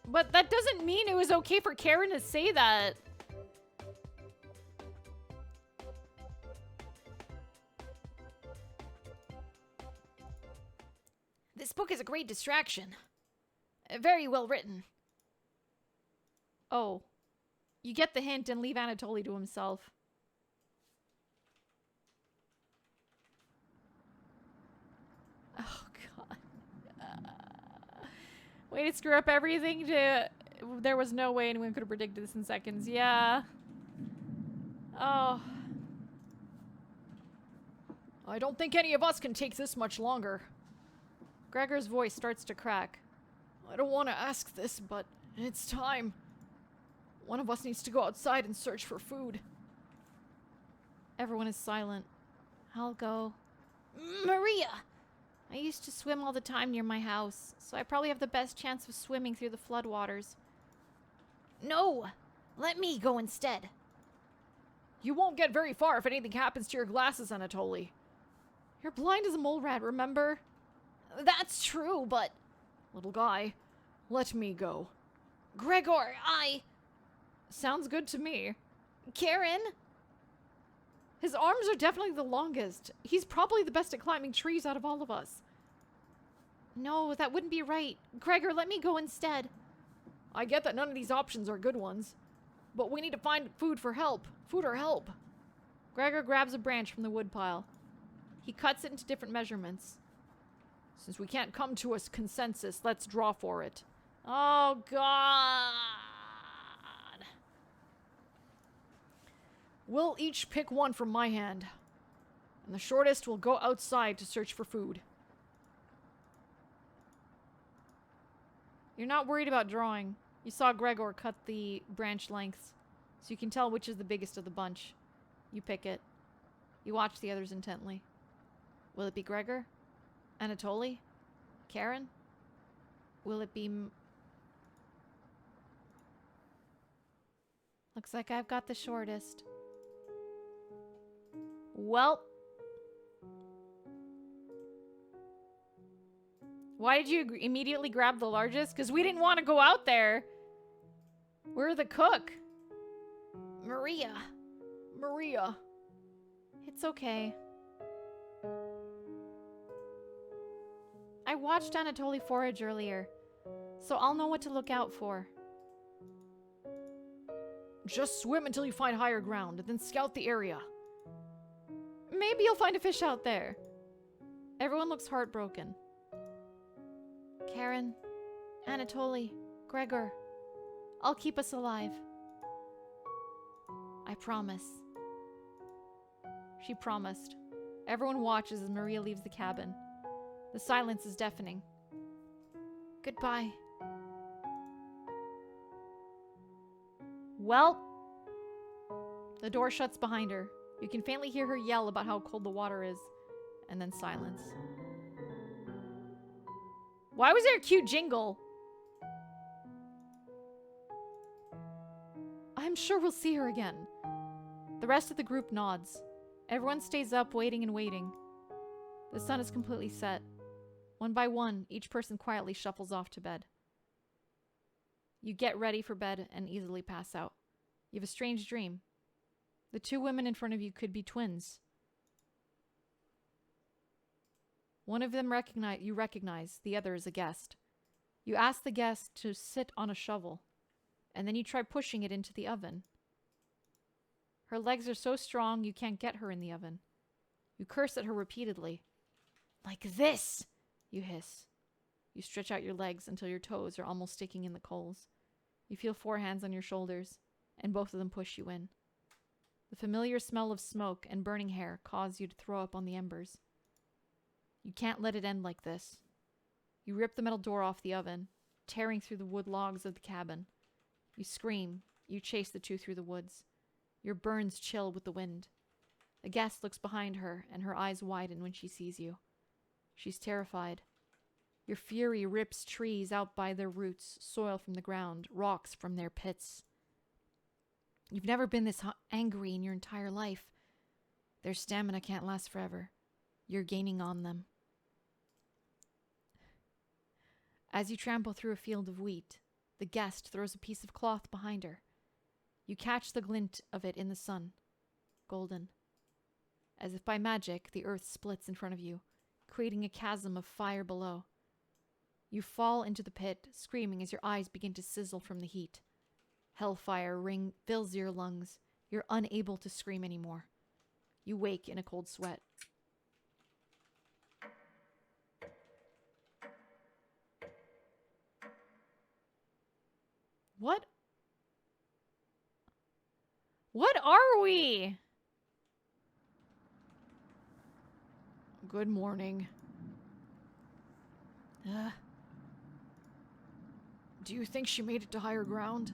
But that doesn't mean it was okay for Karen to say that. This book is a great distraction. Very well written. Oh. You get the hint and leave Anatoly to himself. Oh, God. Way to screw up everything to... There was no way anyone could have predicted this in seconds. Yeah. Oh. I don't think any of us can take this much longer. Gregor's voice starts to crack. I don't want to ask this, but it's time. One of us needs to go outside and search for food. Everyone is silent. I'll go. Maria! I used to swim all the time near my house, so I probably have the best chance of swimming through the floodwaters. No! Let me go instead. You won't get very far if anything happens to your glasses, Anatoly. You're blind as a mole rat, remember? That's true, but... Little guy, let me go. Gregor, Sounds good to me. Karen? His arms are definitely the longest. He's probably the best at climbing trees out of all of us. No, that wouldn't be right. Gregor, let me go instead. I get that none of these options are good ones, but we need to find food or help. Gregor grabs a branch from the woodpile. He cuts it into different measurements. Since we can't come to a consensus, let's draw for it. Oh, God. We'll each pick one from my hand, and the shortest will go outside to search for food. You're not worried about drawing. You saw Gregor cut the branch lengths, so you can tell which is the biggest of the bunch. You pick it. You watch the others intently. Will it be Gregor? Anatoly? Karen? Will it be... Looks like I've got the shortest. Well... Why did you immediately grab the largest? Because we didn't want to go out there. We're the cook. Maria. It's okay. I watched Anatoly forage earlier, so I'll know what to look out for. Just swim until you find higher ground, and then scout the area. Maybe you'll find a fish out there. Everyone looks heartbroken. Karen, Anatoly, Gregor, I'll keep us alive. I promise. She promised. Everyone watches as Maria leaves the cabin. The silence is deafening. Goodbye. Well, the door shuts behind her. You can faintly hear her yell about how cold the water is, and then silence. Why was there a cute jingle? I'm sure we'll see her again. The rest of the group nods. Everyone stays up, waiting and waiting. The sun is completely set. One by one, each person quietly shuffles off to bed. You get ready for bed and easily pass out. You have a strange dream. The two women in front of you could be twins. One of them you recognize, the other is a guest. You ask the guest to sit on a shovel, and then you try pushing it into the oven. Her legs are so strong you can't get her in the oven. You curse at her repeatedly. Like this, you hiss. You stretch out your legs until your toes are almost sticking in the coals. You feel 4 hands on your shoulders, and both of them push you in. The familiar smell of smoke and burning hair cause you to throw up on the embers. You can't let it end like this. You rip the metal door off the oven, tearing through the wood logs of the cabin. You scream. You chase the two through the woods. Your burns chill with the wind. A guest looks behind her, and her eyes widen when she sees you. She's terrified. Your fury rips trees out by their roots, soil from the ground, rocks from their pits. You've never been this angry in your entire life. Their stamina can't last forever. You're gaining on them. As you trample through a field of wheat, the guest throws a piece of cloth behind her. You catch the glint of it in the sun, golden. As if by magic, the earth splits in front of you, creating a chasm of fire below. You fall into the pit, screaming as your eyes begin to sizzle from the heat. Hellfire fills your lungs. You're unable to scream anymore. You wake in a cold sweat. What? What are we? Good morning. Do you think she made it to higher ground?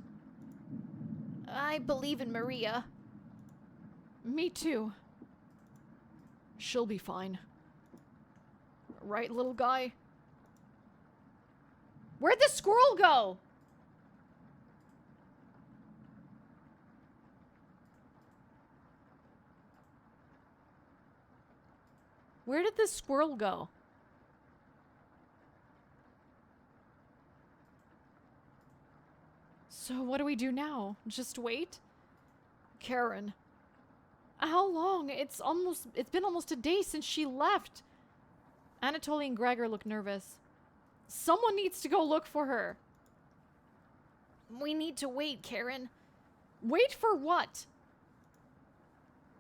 I believe in Maria. Me too. She'll be fine. Right, little guy? Where'd the squirrel go? Where did this squirrel go? So what do we do now? Just wait? Karen. How long? It's been almost a day since she left. Anatoly and Gregor look nervous. Someone needs to go look for her. We need to wait, Karen. Wait for what?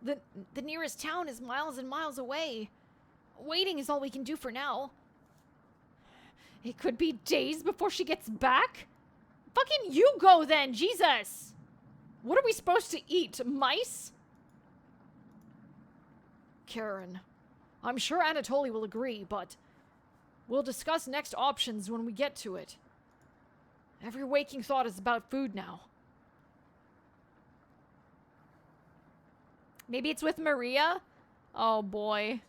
The nearest town is miles and miles away. Waiting is all we can do for now. It could be days before she gets back? Fucking you go then, Jesus! What are we supposed to eat? Mice? Karen, I'm sure Anatoly will agree, but we'll discuss next options when we get to it. Every waking thought is about food now. Maybe it's with Maria? Oh boy.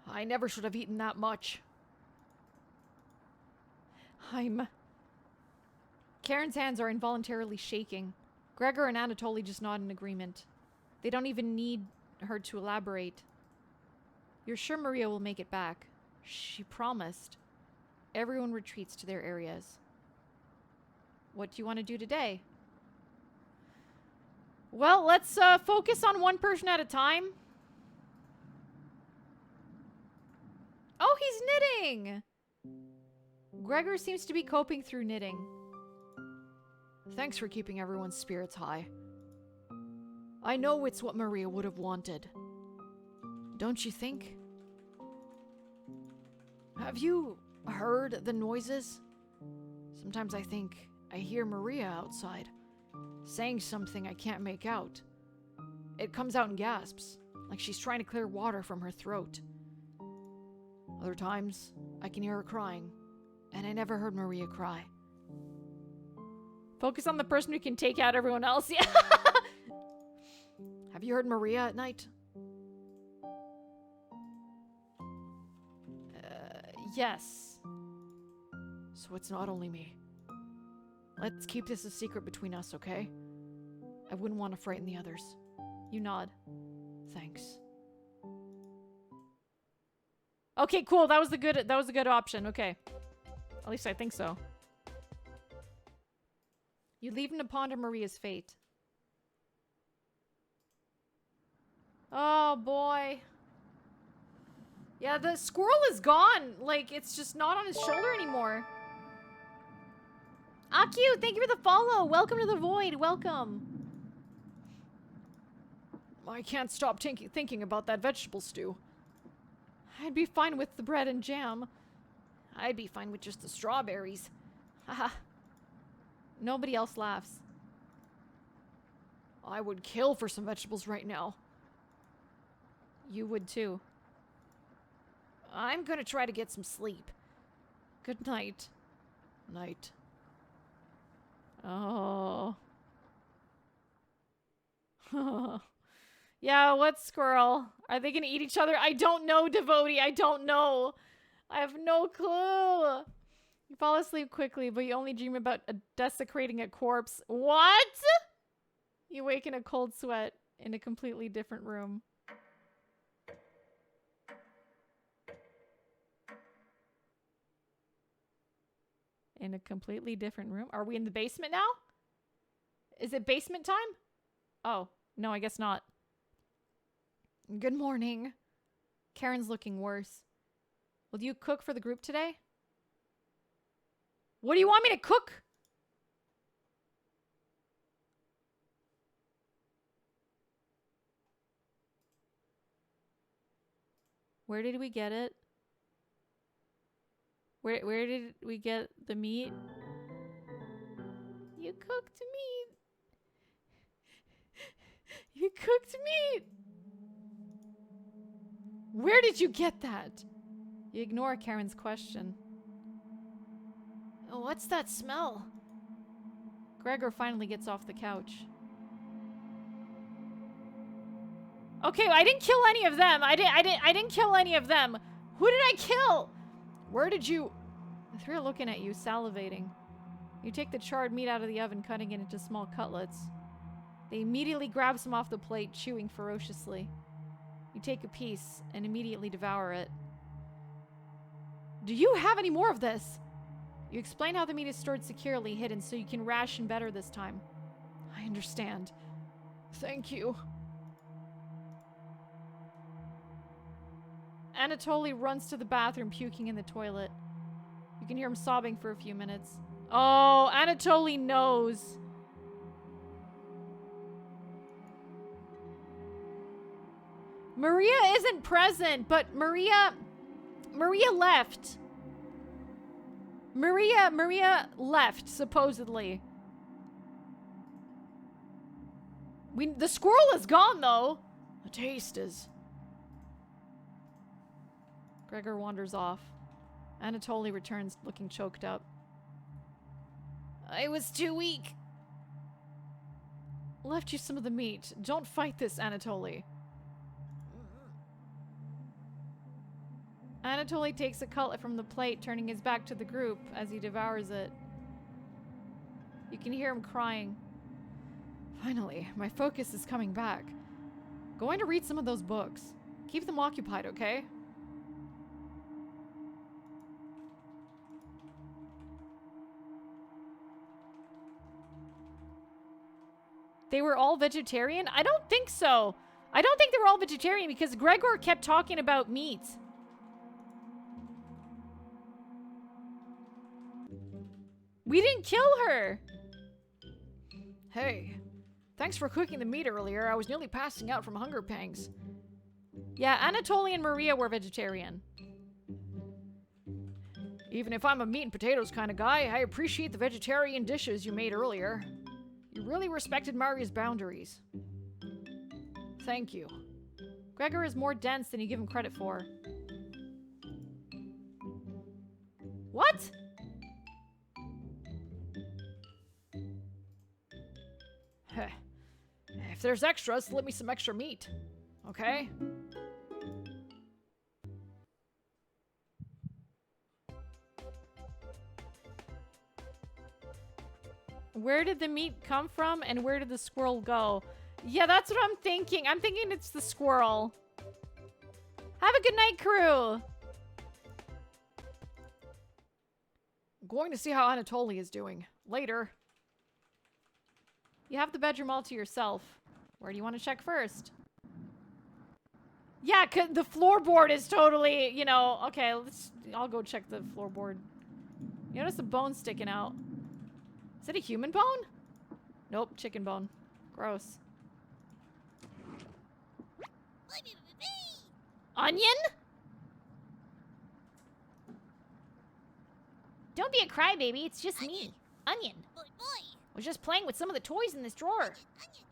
I never should have eaten that much. Karen's hands are involuntarily shaking. Gregor and Anatoly just nod in agreement. They don't even need her to elaborate. You're sure Maria will make it back. She promised. Everyone retreats to their areas. What do you want to do today? Well, let's focus on one person at a time. Oh, he's knitting! Gregor seems to be coping through knitting. Thanks for keeping everyone's spirits high. I know it's what Maria would have wanted. Don't you think? Have you heard the noises? Sometimes I think I hear Maria outside, saying something I can't make out. It comes out in gasps, like she's trying to clear water from her throat. Other times, I can hear her crying, and I never heard Maria cry. Focus on the person who can take out everyone else. Yeah. Have you heard Maria at night? Yes. So it's not only me. Let's keep this a secret between us, okay? I wouldn't want to frighten the others. You nod. Thanks. Okay, cool. That was a good option. Okay. At least I think so. You leave him to ponder Maria's fate. Oh boy. Yeah, the squirrel is gone. Like, it's just not on his shoulder anymore. Akio, thank you for the follow. Welcome to the void. Welcome. I can't stop thinking about that vegetable stew. I'd be fine with the bread and jam. I'd be fine with just the strawberries. Haha. Nobody else laughs. I would kill for some vegetables right now. You would too. I'm gonna try to get some sleep. Good night. Night. Oh. Yeah, what squirrel? Are they gonna eat each other? I don't know, Devotee. I don't know. I have no clue. You fall asleep quickly, but you only dream about desecrating a corpse. What? You wake in a cold sweat in a completely different room. In a completely different room? Are we in the basement now? Is it basement time? Oh, no, I guess not. Good morning. Karen's looking worse. Will you cook for the group today? What do you want me to cook? Where did we get it? Where did we get the meat? You cooked meat. You cooked meat. Where did you get that? You ignore Karen's question. Oh, what's that smell? Gregor finally gets off the couch. Okay, I didn't kill any of them. I didn't kill any of them. Who did I kill? Where did you... The three are looking at you, salivating. You take the charred meat out of the oven, cutting it into small cutlets. They immediately grab some off the plate, chewing ferociously. You take a piece and immediately devour it. Do you have any more of this? You explain how the meat is stored securely, hidden, so you can ration better this time. I understand. Thank you. Anatoly runs to the bathroom, puking in the toilet. You can hear him sobbing for a few minutes. Oh, Anatoly knows. Maria isn't present, but Maria left. Maria left, supposedly. The squirrel is gone, though. The taste is... Gregor wanders off. Anatoly returns, looking choked up. I was too weak. Left you some of the meat. Don't fight this, Anatoly. Anatoly takes a cutlet from the plate, turning his back to the group as he devours it. You can hear him crying. Finally, my focus is coming back. Going to read some of those books. Keep them occupied, okay? They were all vegetarian? I don't think so. I don't think they were all vegetarian because Gregor kept talking about meat. We didn't kill her. Hey, thanks for cooking the meat earlier. I was nearly passing out from hunger pangs. Yeah, Anatoly and Maria were vegetarian. Even if I'm a meat and potatoes kind of guy, I appreciate the vegetarian dishes you made earlier. You really respected Maria's boundaries. Thank you. Gregor is more dense than you give him credit for. What? If there's extras, let me some extra meat. Okay? Where did the meat come from and where did the squirrel go? Yeah, that's what I'm thinking. I'm thinking it's the squirrel. Have a good night, crew. Going to see how Anatoly is doing. Later. You have the bedroom all to yourself. Where do you want to check first? Yeah, the floorboard is totally, you know... Okay, I'll go check the floorboard. You notice a bone sticking out. Is it a human bone? Nope, chicken bone. Gross. Onion? Don't be a crybaby, it's just me. Onion. Was just playing with some of the toys in this drawer.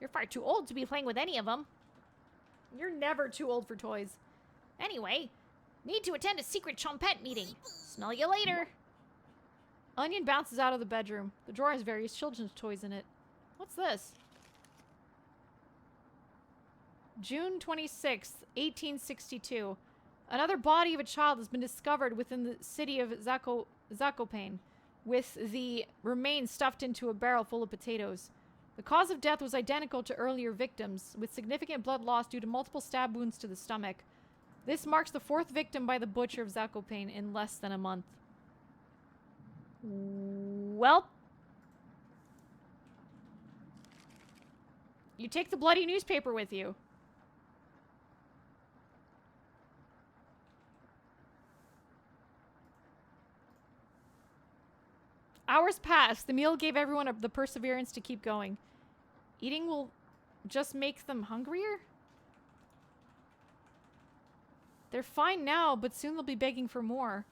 You're far too old to be playing with any of them. You're never too old for toys. Anyway, need to attend a secret chompette meeting. Smell you later. Onion bounces out of the bedroom. The drawer has various children's toys in it. What's this? June 26th, 1862. Another body of a child has been discovered within the city of Zakopane, with the remains stuffed into a barrel full of potatoes. The cause of death was identical to earlier victims, with significant blood loss due to multiple stab wounds to the stomach. This marks the 4th victim by the butcher of Zakopane in less than a month. Well, you take the bloody newspaper with you. Hours passed. The meal gave everyone the perseverance to keep going. Eating will just make them hungrier? They're fine now, but soon they'll be begging for more.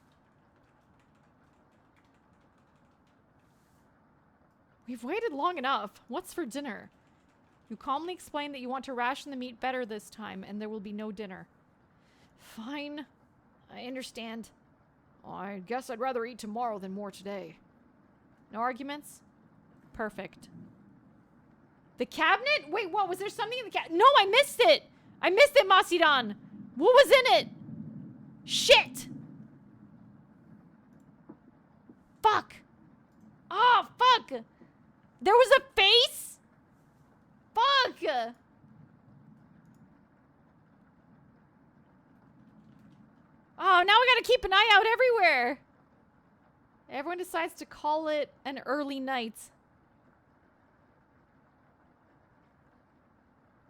We've waited long enough. What's for dinner? You calmly explain that you want to ration the meat better this time, and there will be no dinner. Fine. I understand. I guess I'd rather eat tomorrow than more today. No arguments? Perfect. The cabinet? Wait, what? Was there something in the cabinet? No, I missed it! I missed it, Masidan! What was in it? Shit! Fuck! Oh, fuck! There was a face? Fuck! Oh, now we gotta keep an eye out everywhere! Everyone decides to call it an early night.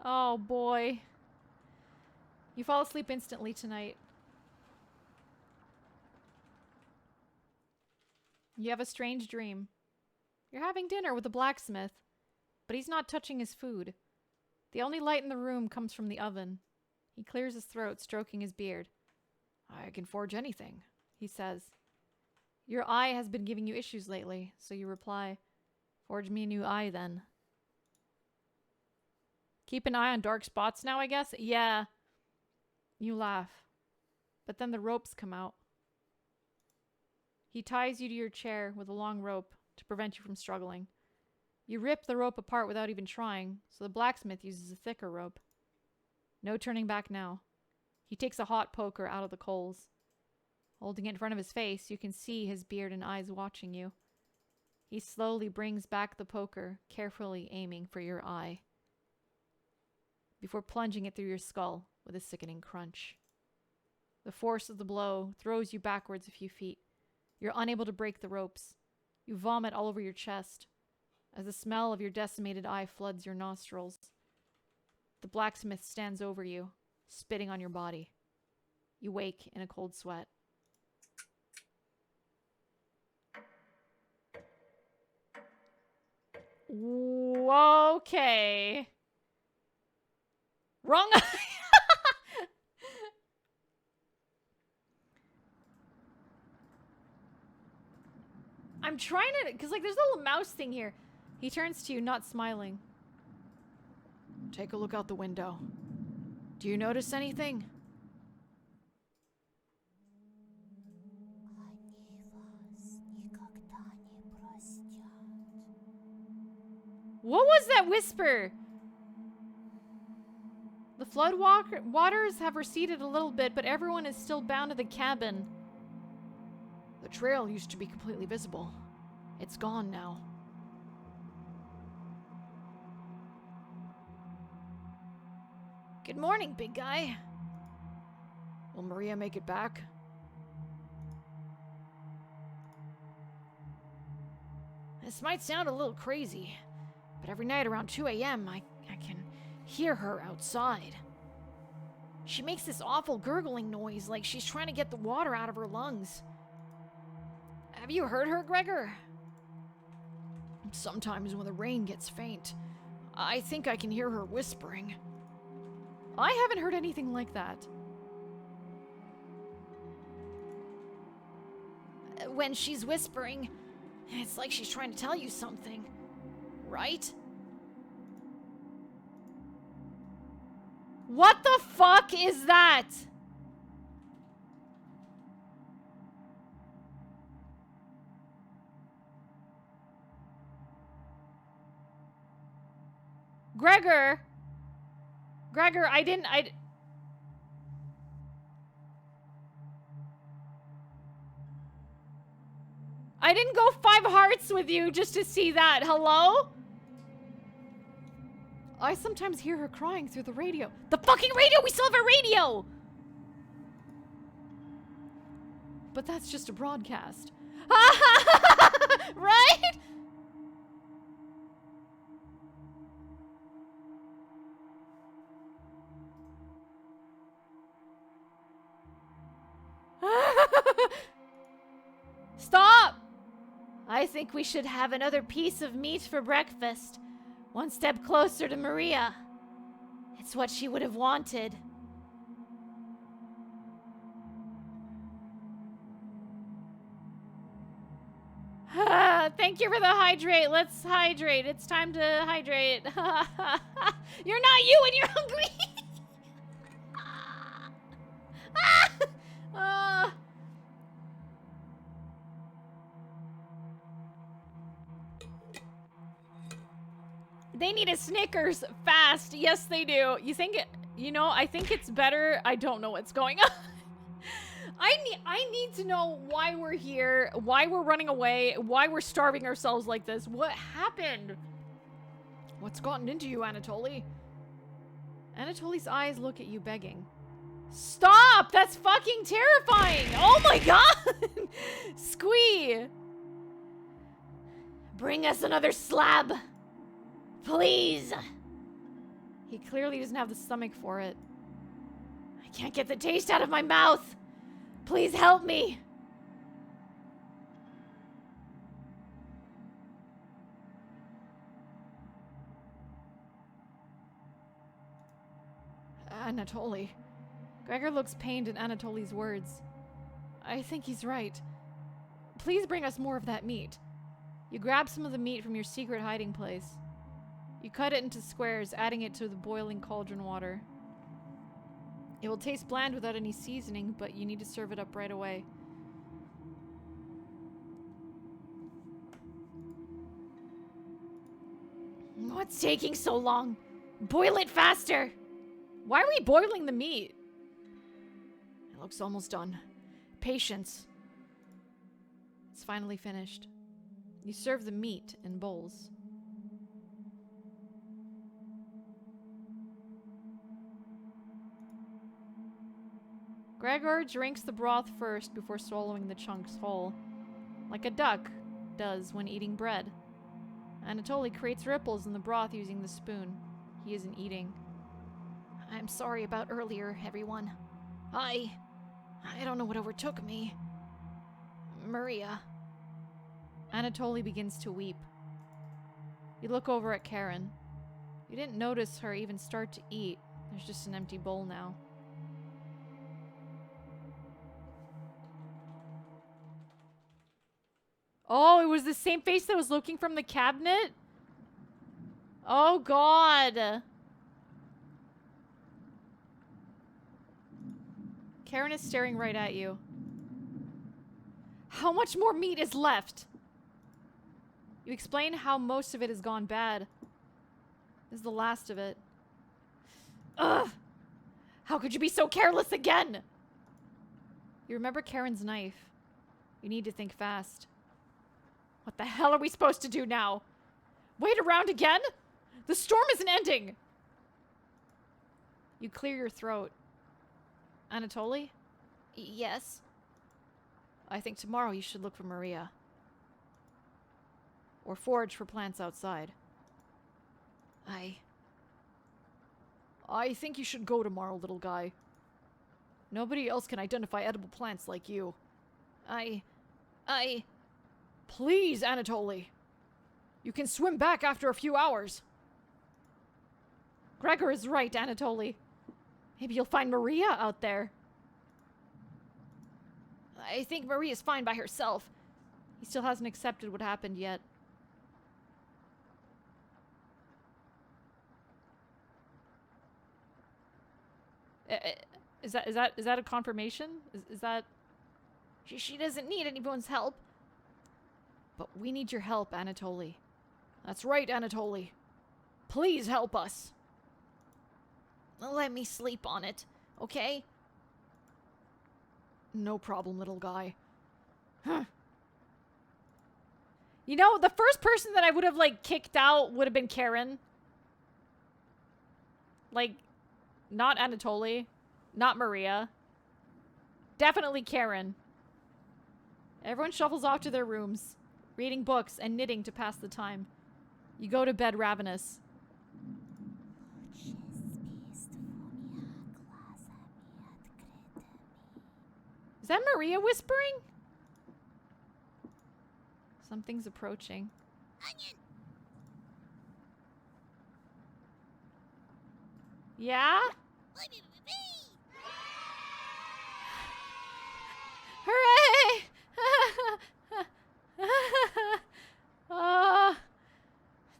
Oh boy. You fall asleep instantly tonight. You have a strange dream. You're having dinner with the blacksmith, but he's not touching his food. The only light in the room comes from the oven. He clears his throat, stroking his beard. I can forge anything, he says. Your eye has been giving you issues lately, so you reply, forge me a new eye then. Keep an eye on dark spots now, I guess? Yeah. You laugh. But then the ropes come out. He ties you to your chair with a long rope to prevent you from struggling. You rip the rope apart without even trying, so the blacksmith uses a thicker rope. No turning back now. He takes a hot poker out of the coals. Holding it in front of his face, you can see his beard and eyes watching you. He slowly brings back the poker, carefully aiming for your eye, before plunging it through your skull with a sickening crunch. The force of the blow throws you backwards a few feet. You're unable to break the ropes. You vomit all over your chest as the smell of your decimated eye floods your nostrils. The blacksmith stands over you, spitting on your body. You wake in a cold sweat. Okay. Wrong eye. I'm trying to, because like there's a little mouse thing here. He turns to you, not smiling. Take a look out the window. Do you notice anything? What was that whisper? The flood waters have receded a little bit, but everyone is still bound to the cabin. The trail used to be completely visible. It's gone now. Good morning, big guy. Will Maria make it back? This might sound a little crazy, but every night around 2 a.m. I can hear her outside. She makes this awful gurgling noise like she's trying to get the water out of her lungs. Have you heard her, Gregor? Sometimes when the rain gets faint, I think I can hear her whispering. I haven't heard anything like that. When she's whispering, it's like she's trying to tell you something, right? What the fuck is that? Gregor, I didn't go 5 hearts with you just to see that. Hello? I sometimes hear her crying through the radio. The fucking radio! We still have a radio! But that's just a broadcast. Right? Stop! I think we should have another piece of meat for breakfast. One step closer to Maria. It's what she would have wanted. Thank you for the hydrate. Let's hydrate. It's time to hydrate. You're not you and you're hungry. They need a Snickers fast. Yes, they do. You think I think it's better. I don't know what's going on. I need to know why we're here, why we're running away, why we're starving ourselves like this. What happened? What's gotten into you, Anatoly? Anatoly's eyes look at you begging. Stop! That's fucking terrifying! Oh my god! Squee! Bring us another slab! Please! He clearly doesn't have the stomach for it. I can't get the taste out of my mouth! Please help me! Anatoly. Gregor looks pained at Anatoly's words. I think he's right. Please bring us more of that meat. You grab some of the meat from your secret hiding place. You cut it into squares, adding it to the boiling cauldron water. It will taste bland without any seasoning, but you need to serve it up right away. What's taking so long? Boil it faster! Why are we boiling the meat? It looks almost done. Patience. It's finally finished. You serve the meat in bowls. Gregor drinks the broth first before swallowing the chunks whole, like a duck does when eating bread. Anatoly creates ripples in the broth using the spoon. He isn't eating. I'm sorry about earlier, everyone. I don't know what overtook me. Maria. Anatoly begins to weep. You look over at Karen. You didn't notice her even start to eat. There's just an empty bowl now. Oh, it was the same face that was looking from the cabinet? Oh, God. Karen is staring right at you. How much more meat is left? You explain how most of it has gone bad. This is the last of it. Ugh! How could you be so careless again? You remember Karen's knife. You need to think fast. What the hell are we supposed to do now? Wait around again? The storm isn't ending. You clear your throat. Anatoly? Yes? I think tomorrow you should look for Maria. Or forage for plants outside. I think you should go tomorrow, little guy. Nobody else can identify edible plants like you. Please, Anatoly. You can swim back after a few hours. Gregor is right, Anatoly. Maybe you'll find Maria out there. I think Maria's fine by herself. He still hasn't accepted what happened yet. Is that a confirmation? Is that... She doesn't need anyone's help. But we need your help, Anatoly. That's right, Anatoly. Please help us. Let me sleep on it, okay? No problem, little guy. You know, the first person that I would have, like, kicked out would have been Karen. Like, not Anatoly. Not Maria. Definitely Karen. Everyone shuffles off to their rooms, reading books and knitting to pass the time. You go to bed ravenous. Is that Maria whispering? Something's approaching. Yeah? Hooray!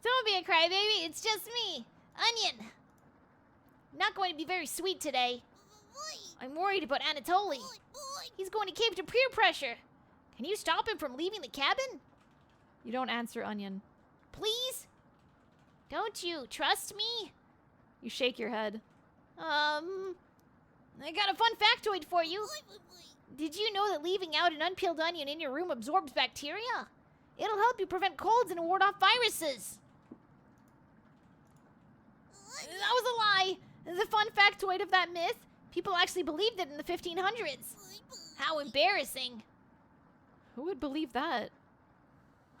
Don't be a crybaby, it's just me, Onion. Not going to be very sweet today. I'm worried about Anatoly. He's going to cave to peer pressure. Can you stop him from leaving the cabin? You don't answer, Onion. Please? Don't you trust me? You shake your head. I got a fun factoid for you. Did you know that leaving out an unpeeled onion in your room absorbs bacteria? It'll help you prevent colds and ward off viruses. That was a lie. The fun factoid of that myth, people actually believed it in the 1500s. How embarrassing. Who would believe that?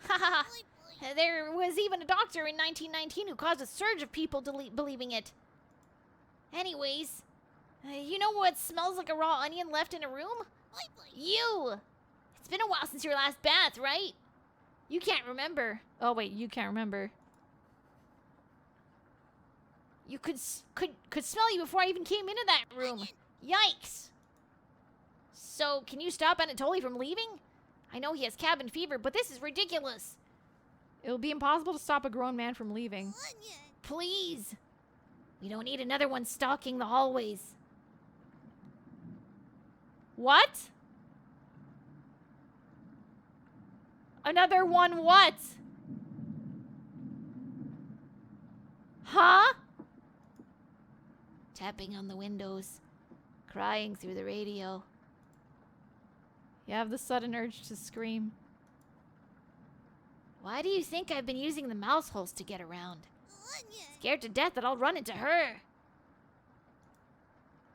Haha. There was even a doctor in 1919 who caused a surge of people believing it. Anyways, you know what smells like a raw onion left in a room? You! It's been a while since your last bath, right? You can't remember. Oh wait, you can't remember. You could smell you before I even came into that room. Yikes! So, can you stop Anatoly from leaving? I know he has cabin fever, but this is ridiculous. It will be impossible to stop a grown man from leaving. Please. We don't need another one stalking the hallways. What? Another one what? Huh? Tapping on the windows. Crying through the radio. You have the sudden urge to scream. Why do you think I've been using the mouse holes to get around? Scared to death that I'll run into her.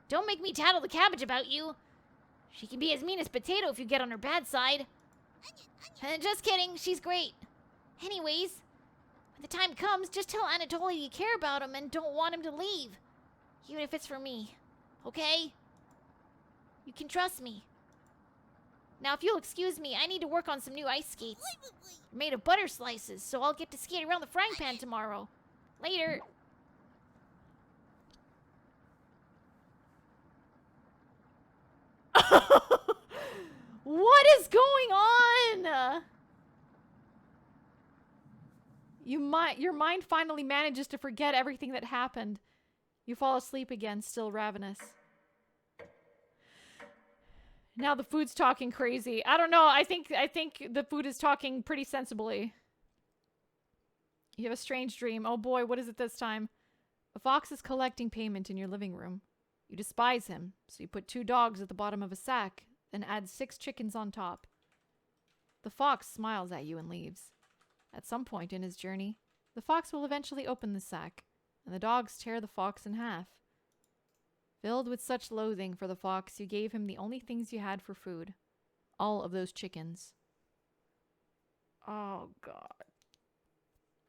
Don't make me tattle the cabbage about you. She can be as mean as potato if you get on her bad side. Just kidding, she's great. Anyways, when the time comes, just tell Anatoly you care about him and don't want him to leave. Even if it's for me. Okay? You can trust me. Now, if you'll excuse me, I need to work on some new ice skates. They're made of butter slices, so I'll get to skate around the frying pan tomorrow. Later. What is going on? Your mind finally manages to forget everything that happened. You fall asleep again, still ravenous. Now the food's talking crazy. I don't know. I think the food is talking pretty sensibly. You have a strange dream. Oh boy, what is it this time? A fox is collecting payment in your living room. You despise him, so you put 2 dogs at the bottom of a sack, then add 6 chickens on top. The fox smiles at you and leaves. At some point in his journey, the fox will eventually open the sack, and the dogs tear the fox in half. Filled with such loathing for the fox, you gave him the only things you had for food. All of those chickens. Oh, God.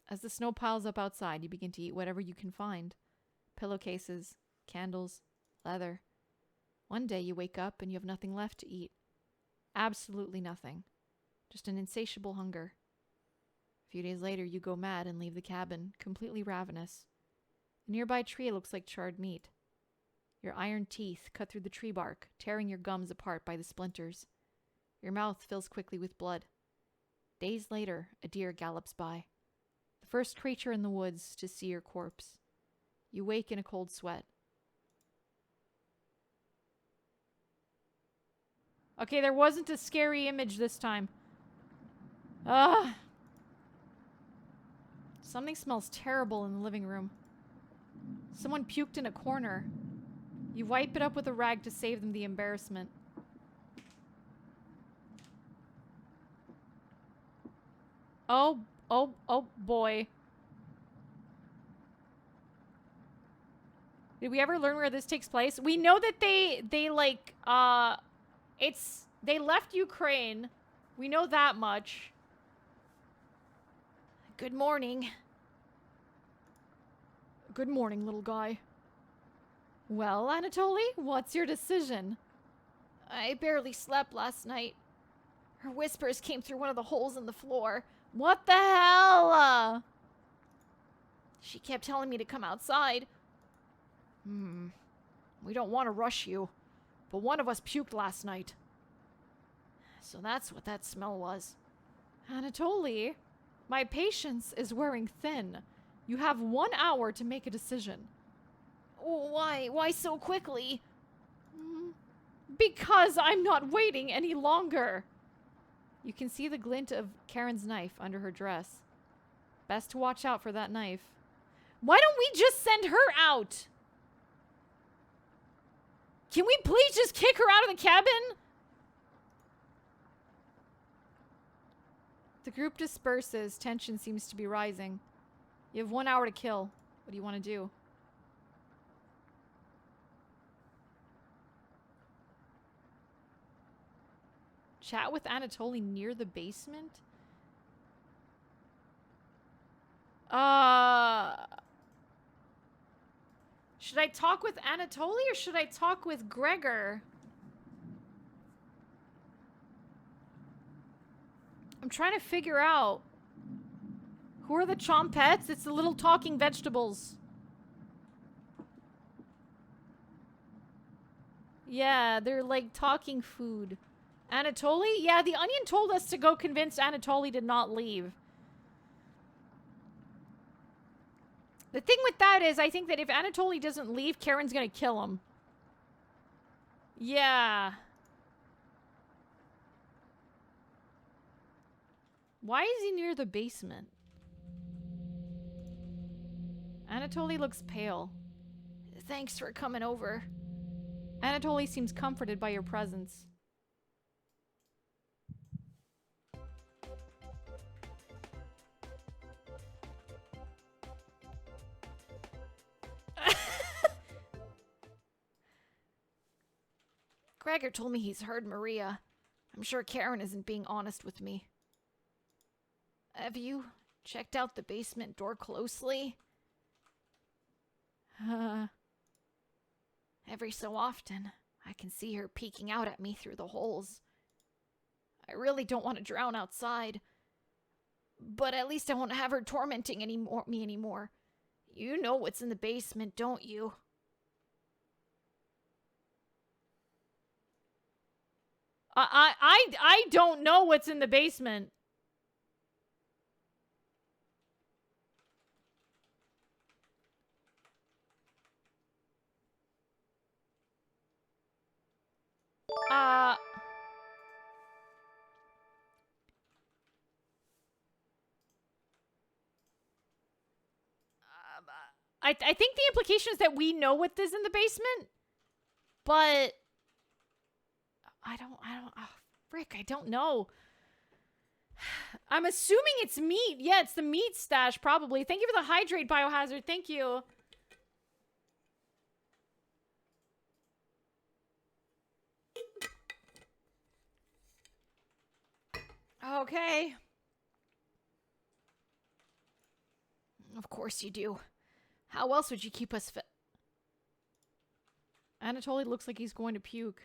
As the snow piles up outside, you begin to eat whatever you can find. Pillowcases, candles, leather. One day you wake up and you have nothing left to eat. Absolutely nothing. Just an insatiable hunger. A few days later, you go mad and leave the cabin, completely ravenous. A nearby tree looks like charred meat. Your iron teeth cut through the tree bark, tearing your gums apart by the splinters. Your mouth fills quickly with blood. Days later, a deer gallops by. The first creature in the woods to see your corpse. You wake in a cold sweat. Okay, there wasn't a scary image this time. Ugh. Something smells terrible in the living room. Someone puked in a corner. You wipe it up with a rag to save them the embarrassment. Oh boy. Did we ever learn where this takes place? We know that they like, they left Ukraine. We know that much. Good morning. Good morning, little guy. Well, Anatoly, what's your decision? I barely slept last night. Her whispers came through one of the holes in the floor. What the hell? She kept telling me to come outside. We don't want to rush you, but one of us puked last night. So that's what that smell was. Anatoly, my patience is wearing thin. You have 1 hour to make a decision. Why? Why so quickly? Because I'm not waiting any longer. You can see the glint of Karen's knife under her dress. Best to watch out for that knife. Why don't we just send her out? Can we please just kick her out of the cabin? The group disperses. Tension seems to be rising. You have 1 hour to kill. What do you want to do? Chat with Anatoly near the basement? Should I talk with Anatoly or should I talk with Gregor? I'm trying to figure out. Who are the chompettes? It's the little talking vegetables. Yeah, they're like talking food. Anatoly? Yeah, the Onion told us to go convince Anatoly to not leave. The thing with that is, I think that if Anatoly doesn't leave, Karen's gonna kill him. Yeah. Why is he near the basement? Anatoly looks pale. Thanks for coming over. Anatoly seems comforted by your presence. Gregor told me he's heard Maria. I'm sure Karen isn't being honest with me. Have you checked out the basement door closely? Every so often, I can see her peeking out at me through the holes. I really don't want to drown outside. But at least I won't have her tormenting me anymore. You know what's in the basement, don't you? I don't know what's in the basement. I think the implication is that we know what is in the basement, but I don't, oh, frick, I don't know. I'm assuming it's meat. Yeah, it's the meat stash, probably. Thank you for the hydrate, Biohazard. Thank you. Okay. Of course you do. How else would you keep us fit? Anatoly looks like he's going to puke.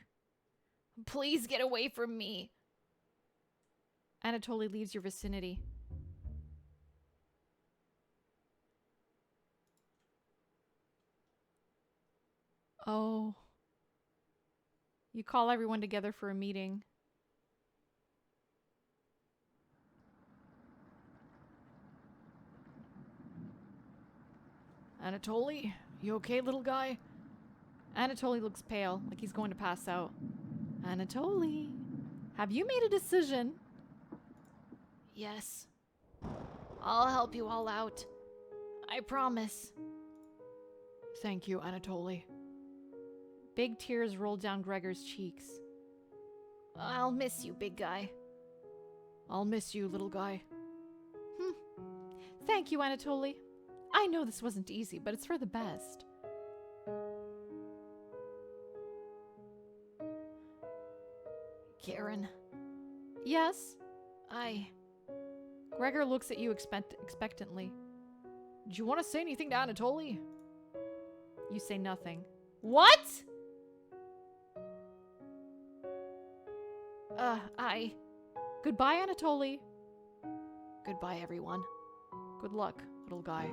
Please get away from me. Anatoly leaves your vicinity. Oh. You call everyone together for a meeting. Anatoly, you okay, little guy? Anatoly looks pale, like he's going to pass out. Anatoly, have you made a decision? Yes. I'll help you all out. I promise. Thank you, Anatoly. Big tears roll down Gregor's cheeks. I'll miss you, big guy. I'll miss you, little guy. Thank you, Anatoly. I know this wasn't easy, but it's for the best. Karen. Yes? Gregor looks at you expectantly. Do you want to say anything to Anatoly? You say nothing. What? Goodbye, Anatoly. Goodbye, everyone. Good luck, little guy.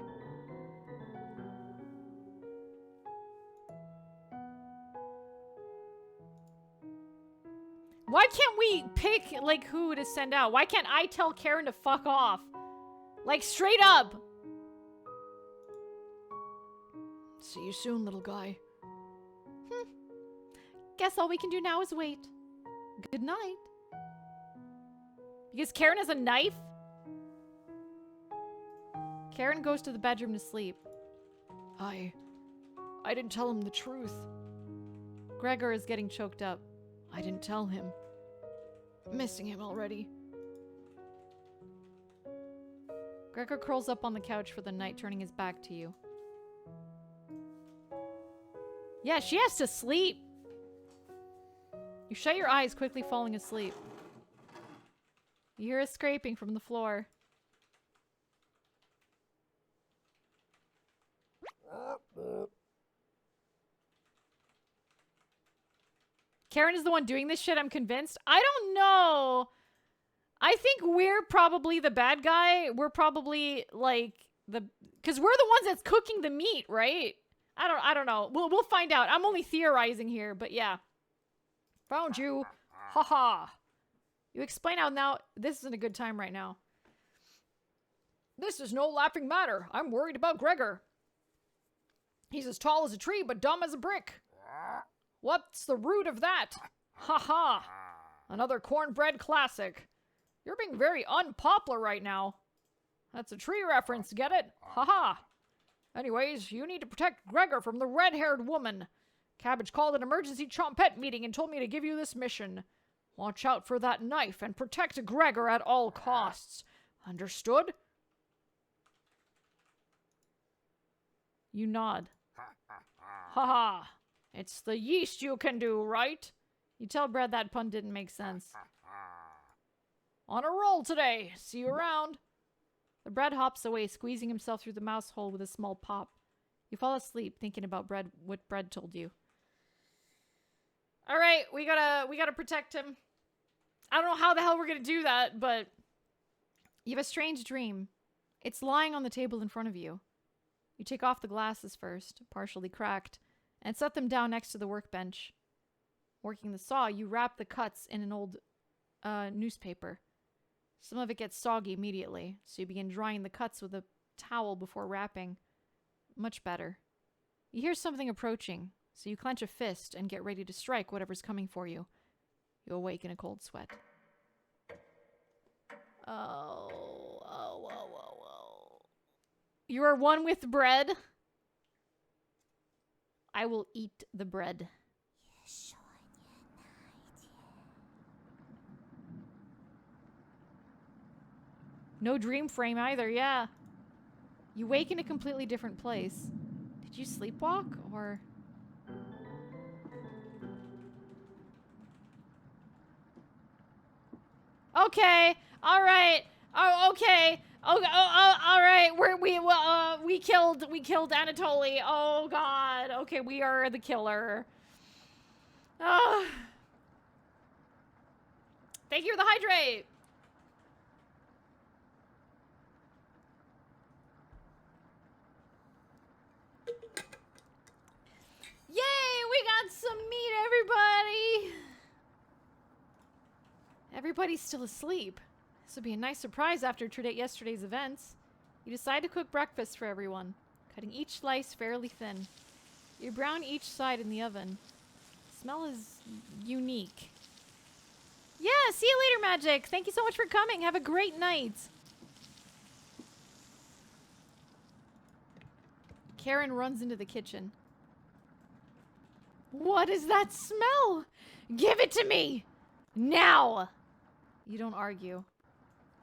Why can't we pick, like, who to send out? Why can't I tell Karen to fuck off? Like, straight up! See you soon, little guy. Guess all we can do now is wait. Good night. Because Karen has a knife? Karen goes to the bedroom to sleep. I didn't tell him the truth. Gregor is getting choked up. I didn't tell him. Missing him already. Gregor curls up on the couch for the night, turning his back to you. Yeah, she has to sleep. You shut your eyes, quickly falling asleep. You hear a scraping from the floor. Karen is the one doing this shit, I'm convinced. I don't know. I think we're probably the bad guy. We're probably like because we're the ones that's cooking the meat, right? I don't know. We'll find out. I'm only theorizing here, but yeah. Found you. Haha. You explain how now this isn't a good time right now. This is no laughing matter. I'm worried about Gregor. He's as tall as a tree, but dumb as a brick. What's the root of that? Haha. Another cornbread classic. You're being very unpopular right now. That's a tree reference, get it? Haha. Anyways, you need to protect Gregor from the red-haired woman. Cabbage called an emergency chompette meeting and told me to give you this mission. Watch out for that knife and protect Gregor at all costs. Understood? You nod. Haha. It's the yeast you can do, right? You tell Brad that pun didn't make sense. On a roll today. See you around. The bread hops away, squeezing himself through the mouse hole with a small pop. You fall asleep, thinking about what Bread told you. All right, we gotta protect him. I don't know how the hell we're gonna do that, but you have a strange dream. It's lying on the table in front of you. You take off the glasses first, partially cracked, and set them down next to the workbench. Working the saw, you wrap the cuts in an old newspaper. Some of it gets soggy immediately, so you begin drying the cuts with a towel before wrapping. Much better. You hear something approaching, so you clench a fist and get ready to strike whatever's coming for you. You awake in a cold sweat. Oh. You are one with bread. I will eat the bread. No dream frame either, yeah. You wake in a completely different place. Did you sleepwalk, or... Okay. All right. Oh, okay. All right. We killed Anatoly. Oh God. Okay, we are the killer. Oh. Thank you for the hydrate. Yay! We got some meat, everybody. Everybody's still asleep. This would be a nice surprise after yesterday's events. You decide to cook breakfast for everyone, cutting each slice fairly thin. You brown each side in the oven. Smell is unique. Yeah, see you later, Magic. Thank you so much for coming. Have a great night. Karen runs into the kitchen. What is that smell? Give it to me! Now! You don't argue.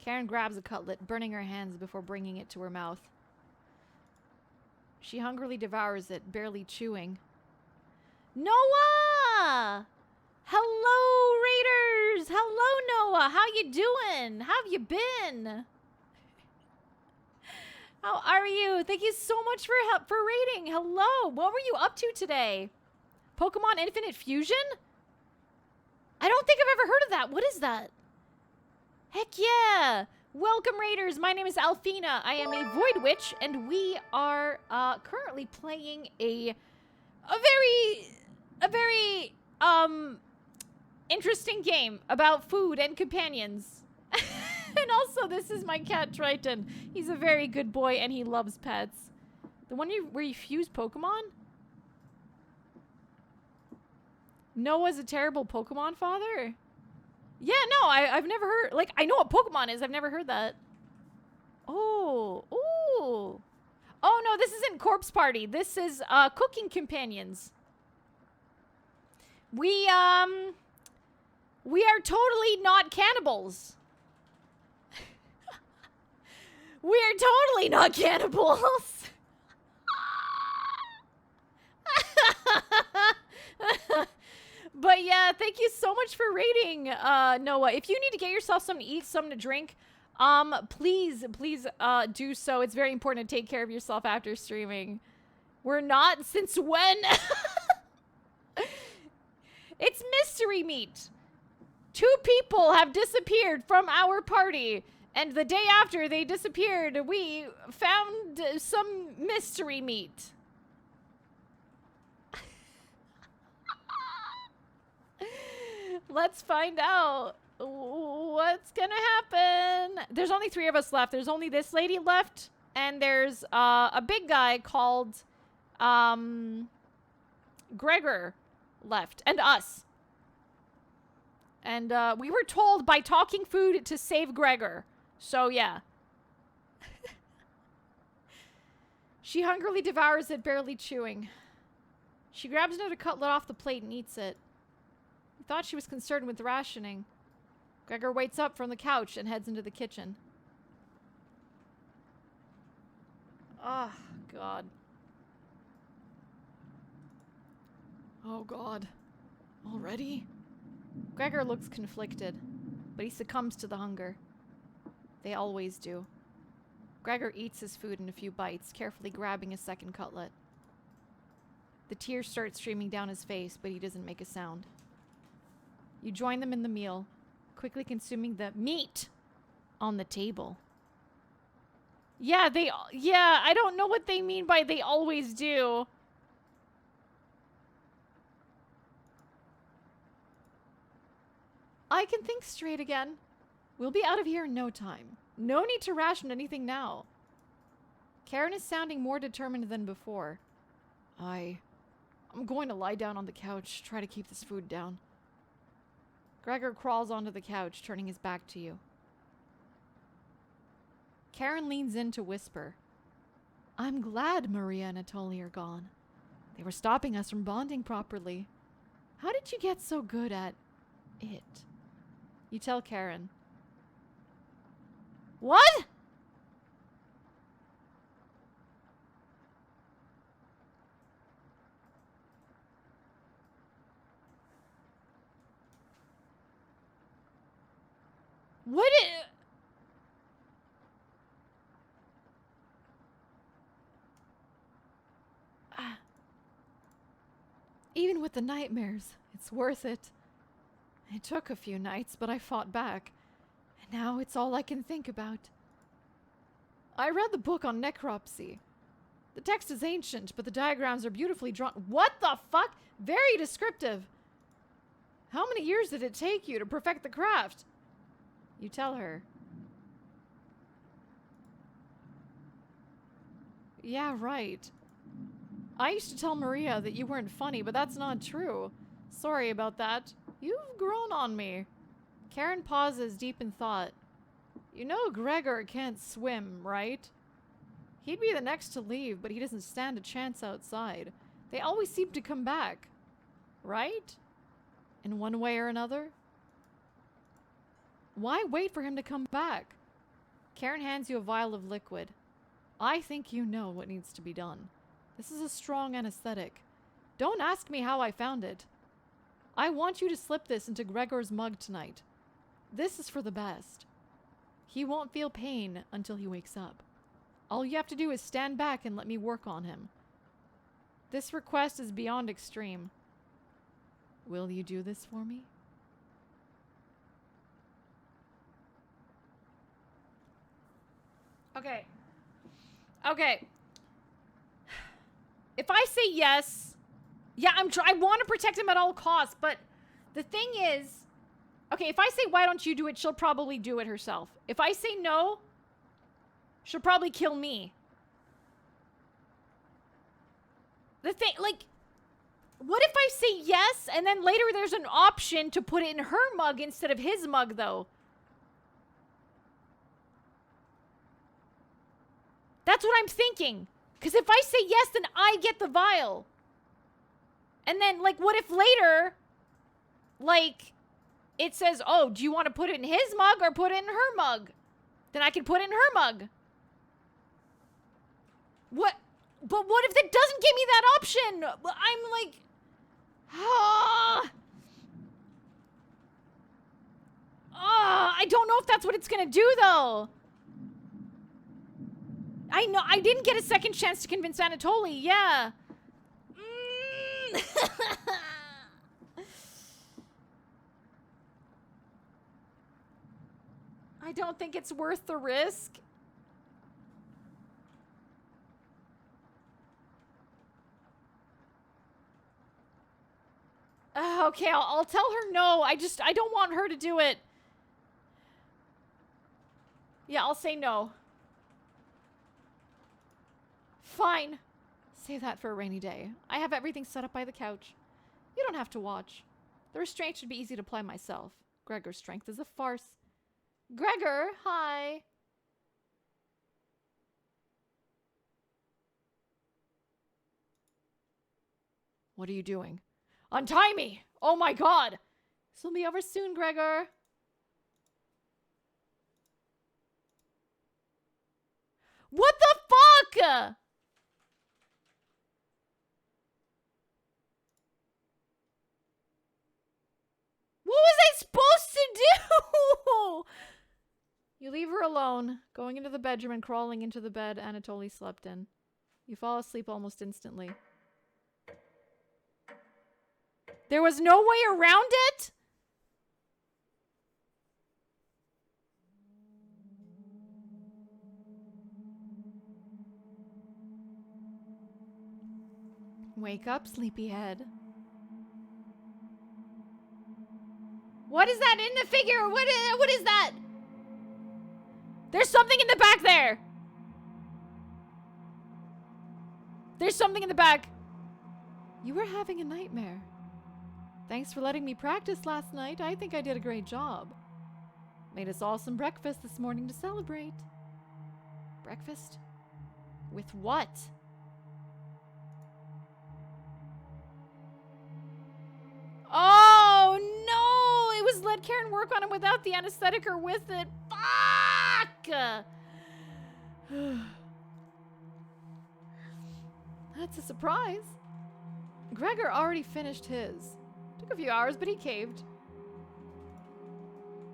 Karen grabs a cutlet, burning her hands before bringing it to her mouth. She hungrily devours it, barely chewing. Noah! Hello, Raiders! Hello, Noah! How you doing? How have you been? How are you? Thank you so much for raiding. Hello! What were you up to today? Pokemon Infinite Fusion? I don't think I've ever heard of that. What is that? Heck yeah! Welcome, Raiders. My name is Alphena. I am a Void Witch, and we are currently playing a very interesting game about food and companions. And also, this is my cat Triton. He's a very good boy, and he loves pets. The one where you fuse Pokemon? Noah's a terrible Pokemon father? Yeah, no, I've never heard... Like, I know what Pokemon is. I've never heard that. Oh. Ooh. Oh, no, this isn't Corpse Party. This is, Cooking Companions. We are totally not cannibals. We are totally not cannibals. But yeah, thank you so much for raiding, Noah. If you need to get yourself something to eat, something to drink, please do so. It's very important to take care of yourself after streaming. We're not, since when? It's mystery meat. 2 people have disappeared from our party, and the day after they disappeared, we found some mystery meat. Let's find out what's gonna happen. There's only 3 of us left. There's only this lady left, and there's a big guy called Gregor left, and us. And we were told by talking food to save Gregor. So yeah. She hungrily devours it, barely chewing. She grabs another cutlet off the plate and eats it. We thought she was concerned with rationing. Gregor waits up from the couch and heads into the kitchen. Oh, God. Oh, God. Already? Gregor looks conflicted, but he succumbs to the hunger. They always do. Gregor eats his food in a few bites, carefully grabbing a second cutlet. The tears start streaming down his face, but he doesn't make a sound. You join them in the meal, quickly consuming the meat on the table. Yeah, I don't know what they mean by they always do. I can think straight again. We'll be out of here in no time. No need to ration anything now. Karen is sounding more determined than before. I'm going to lie down on the couch, try to keep this food down. Gregor crawls onto the couch, turning his back to you. Karen leans in to whisper. I'm glad Maria and Anatoly are gone. They were stopping us from bonding properly. How did you get so good at it? You tell Karen. What? What even with the nightmares, it's worth it. It took a few nights, but I fought back. And now it's all I can think about. I read the book on necropsy. The text is ancient, but the diagrams are beautifully drawn. What the fuck? Very descriptive. How many years did it take you to perfect the craft? You tell her. Yeah, right. I used to tell Maria that you weren't funny, but that's not true. Sorry about that. You've grown on me. Karen pauses, deep in thought. You know Gregor can't swim, right? He'd be the next to leave, but he doesn't stand a chance outside. They always seem to come back. Right? In one way or another? Why wait for him to come back? Karen hands you a vial of liquid. I think you know what needs to be done. This is a strong anesthetic. Don't ask me how I found it. I want you to slip this into Gregor's mug tonight. This is for the best. He won't feel pain until he wakes up. All you have to do is stand back and let me work on him. This request is beyond extreme. Will you do this for me? Okay. Okay. If I say yes, yeah, I want to protect him at all costs, but the thing is, okay, if I say why don't you do it, she'll probably do it herself. If I say no, she'll probably kill me. The thing, like, what if I say yes, and then later there's an option to put it in her mug instead of his mug, though? That's what I'm thinking. Because if I say yes, then I get the vial. And then, like, what if later, like, it says, oh, do you want to put it in his mug or put it in her mug? Then I can put it in her mug. What? But what if it doesn't give me that option? I'm like, I don't know if that's what it's gonna do, though. I know, I didn't get a second chance to convince Anatoly, yeah. I don't think it's worth the risk. Okay, I'll tell her no. I don't want her to do it. Yeah, I'll say no. Fine. Save that for a rainy day. I have everything set up by the couch. You don't have to watch. The restraint should be easy to apply myself. Gregor's strength is a farce. Gregor, hi. What are you doing? Untie me! Oh my god! This'll be over soon, Gregor. What the fuck?! What was I supposed to do? You leave her alone, going into the bedroom and crawling into the bed Anatoly slept in. You fall asleep almost instantly. There was no way around it? Wake up, sleepyhead. What is that in the figure? What is that? There's something in the back there. There's something in the back. You were having a nightmare. Thanks for letting me practice last night. I think I did a great job. Made us all some breakfast this morning to celebrate. Breakfast? With what? Oh, no! It was let Karen work on him without the anesthetic or with it. Fuck! That's a surprise. Gregor already finished his. Took a few hours, but he caved.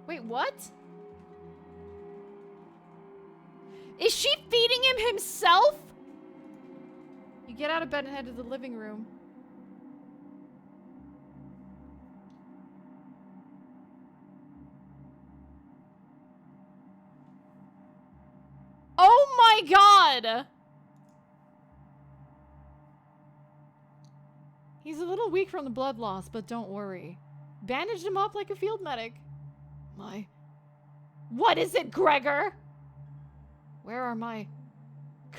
Wait, what? himself? You get out of bed and head to the living room. Oh my god! He's a little weak from the blood loss, but don't worry. Bandaged him up like a field medic. My... What is it, Gregor? Where are my...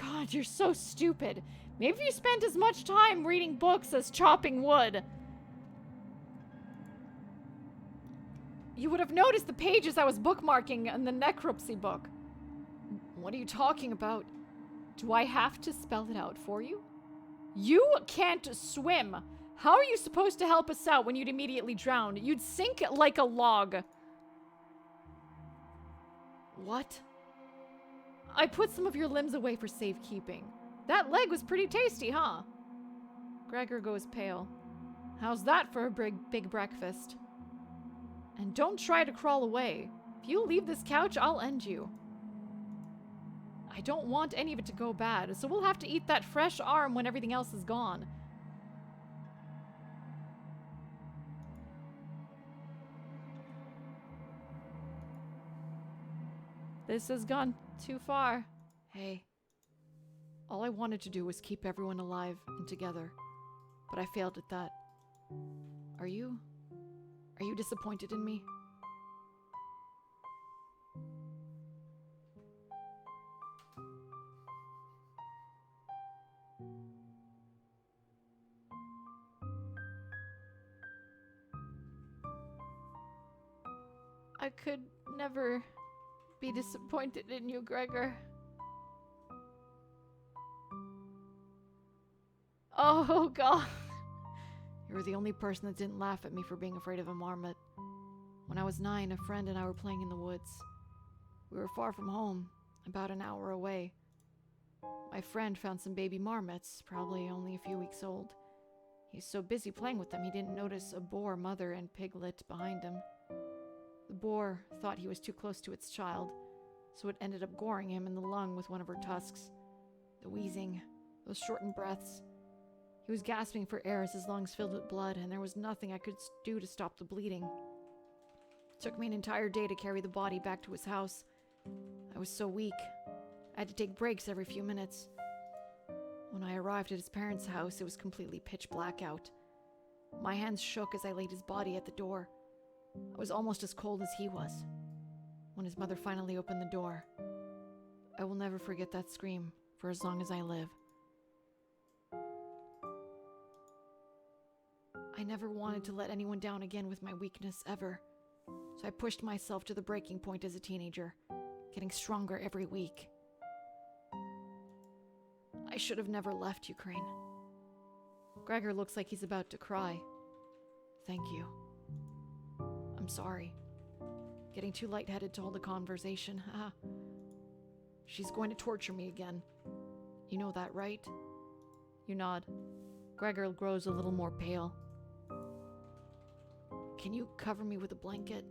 God, you're so stupid. Maybe you spent as much time reading books as chopping wood. You would have noticed the pages I was bookmarking in the necropsy book. What are you talking about? Do I have to spell it out for you? You can't swim. How are you supposed to help us out when you'd immediately drown? You'd sink like a log. What? I put some of your limbs away for safekeeping. That leg was pretty tasty, huh? Gregor goes pale. How's that for a big breakfast? And don't try to crawl away. If you leave this couch, I'll end you. I don't want any of it to go bad, so we'll have to eat that fresh arm when everything else is gone. This has gone too far. Hey, all I wanted to do was keep everyone alive and together, but I failed at that. Are you disappointed in me? I could never be disappointed in you, Gregor. Oh, God. You were the only person that didn't laugh at me for being afraid of a marmot. When I was 9, a friend and I were playing in the woods. We were far from home, about an hour away. My friend found some baby marmots, probably only a few weeks old. He was so busy playing with them he didn't notice a boar mother and piglet behind him. The boar thought he was too close to its child, so it ended up goring him in the lung with one of her tusks. The wheezing, those shortened breaths. He was gasping for air as his lungs filled with blood, and there was nothing I could do to stop the bleeding. It took me an entire day to carry the body back to his house. I was so weak. I had to take breaks every few minutes. When I arrived at his parents' house, it was completely pitch black out. My hands shook as I laid his body at the door. I was almost as cold as he was. When his mother finally opened the door, I will never forget that scream for as long as I live. I never wanted to let anyone down again with my weakness ever, so I pushed myself to the breaking point as a teenager, getting stronger every week. I should have never left Ukraine. Gregor looks like he's about to cry. Thank you. I'm sorry. Getting too lightheaded to hold a conversation. She's going to torture me again. You know that, right? You nod. Gregor grows a little more pale. Can you cover me with a blanket?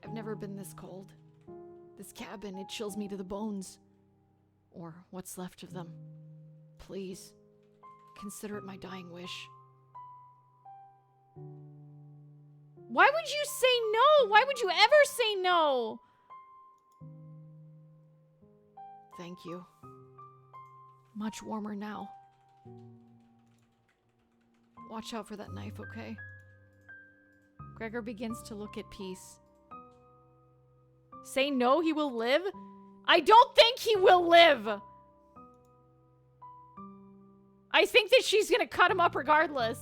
I've never been this cold. This cabin, it chills me to the bones. Or what's left of them. Please, consider it my dying wish. Why would you say no? Why would you ever say no? Thank you. Much warmer now. Watch out for that knife, okay? Gregor begins to look at peace. Say no, he will live? I don't think he will live! I think that she's gonna cut him up regardless.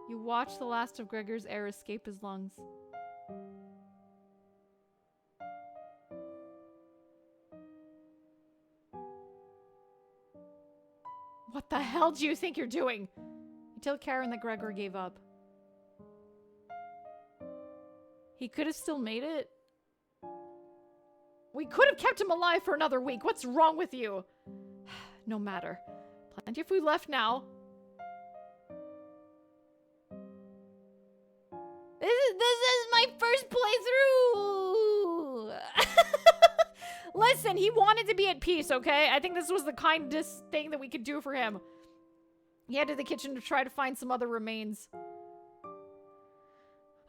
You watch the last of Gregor's air escape his lungs. What the hell do you think you're doing? You tell Karen that Gregor gave up. He could have still made it. We could have kept him alive for another week. What's wrong with you? No matter. Plenty of food left now. This is my first playthrough. Listen, he wanted to be at peace, okay? I think this was the kindest thing that we could do for him. He headed to the kitchen to try to find some other remains.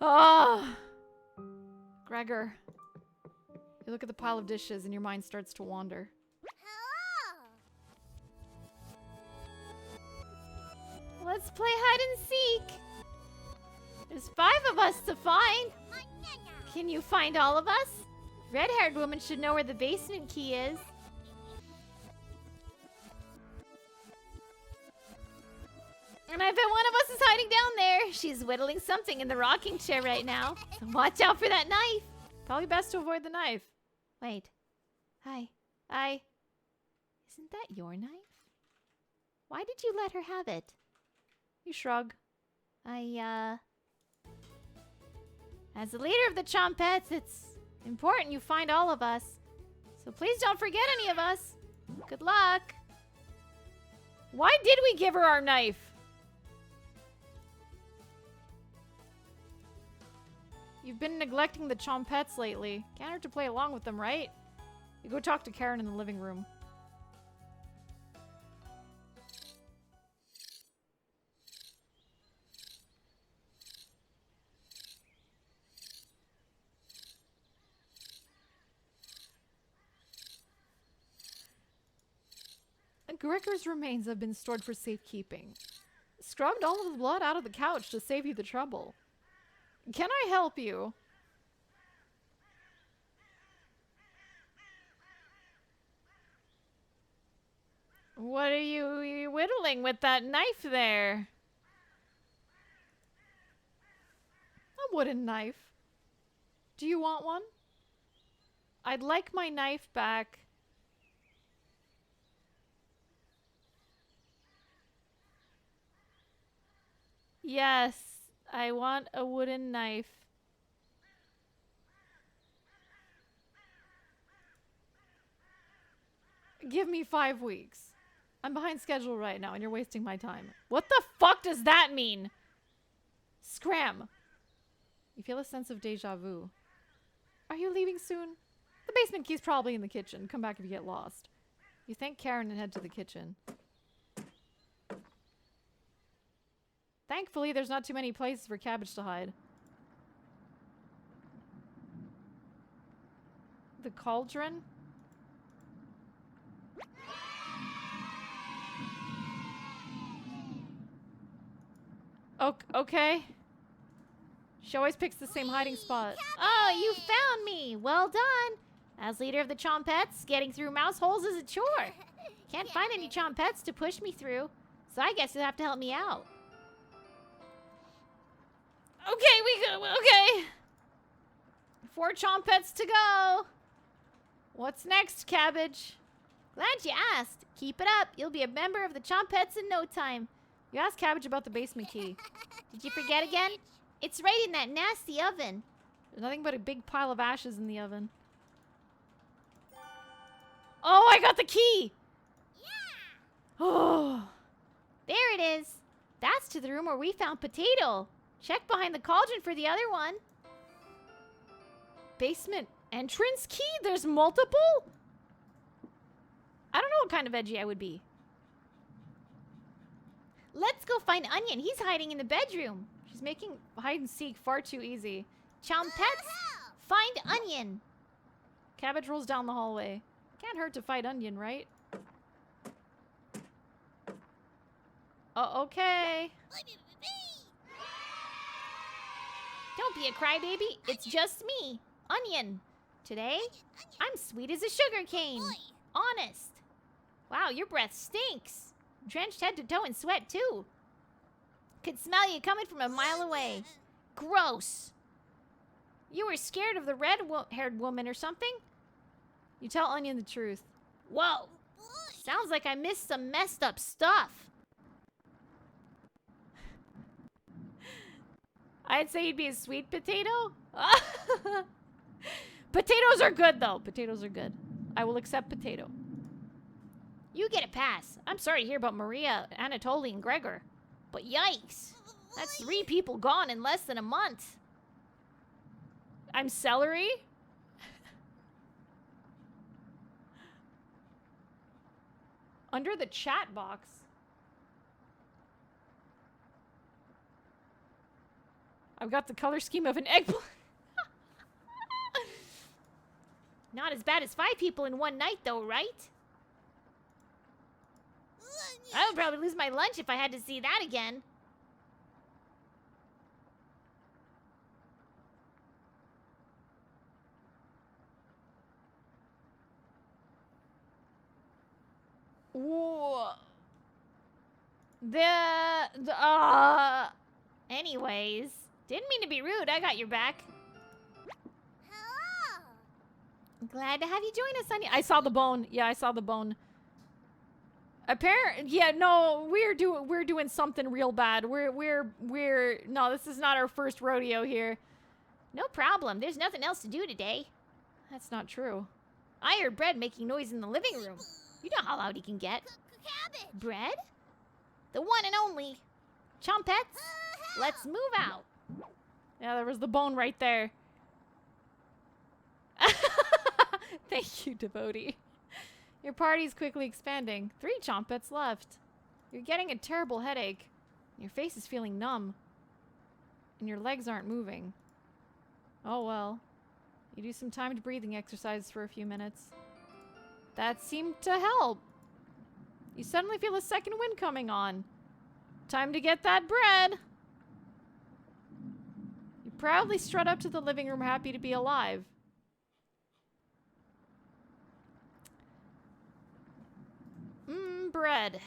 Ah! Gregor. You look at the pile of dishes and your mind starts to wander. Let's play hide and seek. There's 5 of us to find. Can you find all of us? Red-haired woman should know where the basement key is. And I bet one of us is hiding down there. She's whittling something in the rocking chair right now. So watch out for that knife. Probably best to avoid the knife. Wait. Hi. Isn't that your knife? Why did you let her have it? You shrug. As the leader of the Chompettes, it's important you find all of us. So please don't forget any of us. Good luck. Why did we give her our knife? You've been neglecting the Chompettes lately. Can't hurt to play along with them, right? You go talk to Karen in the living room. Gregor's remains have been stored for safekeeping. Scrubbed all of the blood out of the couch to save you the trouble. Can I help you? What are you whittling with that knife there? A wooden knife. Do you want one? I'd like my knife back. Yes, I want a wooden knife. Give me 5 weeks. I'm behind schedule right now and you're wasting my time. What the fuck does that mean? Scram. You feel a sense of deja vu. Are you leaving soon? The basement key's probably in the kitchen. Come back if you get lost. You thank Karen and head to the kitchen. Thankfully, there's not too many places for Cabbage to hide. The cauldron? Okay. She always picks the same hiding spot. Oh, you found me. Well done. As leader of the Chompettes, getting through mouse holes is a chore. Can't find any Chompettes to push me through, so I guess you'll have to help me out. Okay. 4 Chompettes to go. What's next, Cabbage? Glad you asked. Keep it up. You'll be a member of the Chompettes in no time. You asked Cabbage about the basement key. Did you forget again? It's right in that nasty oven. There's nothing but a big pile of ashes in the oven. Oh, I got the key! Oh. There it is. That's to the room where we found Potato. Check behind the cauldron for the other one. Basement entrance key? There's multiple? I don't know what kind of edgy I would be. Let's go find Onion. He's hiding in the bedroom. She's making hide and seek far too easy. Chompettes, find Onion. Cabbage rolls down the hallway. Can't hurt to fight Onion, right? Okay. Don't be a crybaby. It's just me, Onion. Today, I'm sweet as a sugar cane. Honest. Wow, your breath stinks. Drenched head to toe in sweat, too. Could smell you coming from a mile away. Gross. You were scared of the red-haired woman or something? You tell Onion the truth. Whoa. Sounds like I missed some messed up stuff. I'd say he'd be a sweet potato. Potatoes are good, though. Potatoes are good. I will accept potato. You get a pass. I'm sorry to hear about Maria, Anatoly, and Gregor. But yikes. That's 3 people gone in less than a month. I'm celery? Under the chat box. I've got the color scheme of an eggplant. Not as bad as 5 people in one night, though, right? I would probably lose my lunch if I had to see that again. Whoa. Anyways, didn't mean to be rude. I got your back. Glad to have you join us, Anya. I saw the bone. Yeah, I saw the bone. Yeah, no, we're doing something real bad. No, this is not our first rodeo here. No problem. There's nothing else to do today. That's not true. I heard Bread making noise in the living room. You know how loud he can get. Bread? The one and only. Chompets, let's move out. Yeah, there was the bone right there. Thank you, devotee. Your party's quickly expanding. 3 chompets left. You're getting a terrible headache. Your face is feeling numb. And your legs aren't moving. Oh well. You do some timed breathing exercises for a few minutes. That seemed to help. You suddenly feel a second wind coming on. Time to get that bread. You proudly strut up to the living room, happy to be alive. Bread.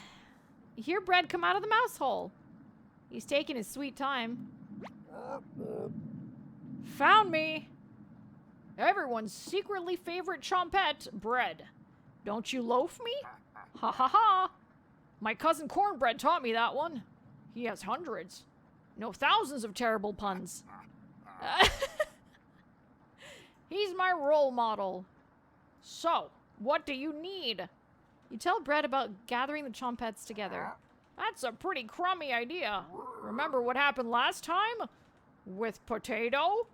You hear Bread come out of the mouse hole. He's taking his sweet time. Found me. Everyone's secretly favorite chompette, Bread. Don't you loaf me? Ha ha ha. My cousin Cornbread taught me that one. He has hundreds. No, thousands of terrible puns. He's my role model. So, what do you need? You tell Bread about gathering the chompettes together. That's a pretty crummy idea. Remember what happened last time? With Potato?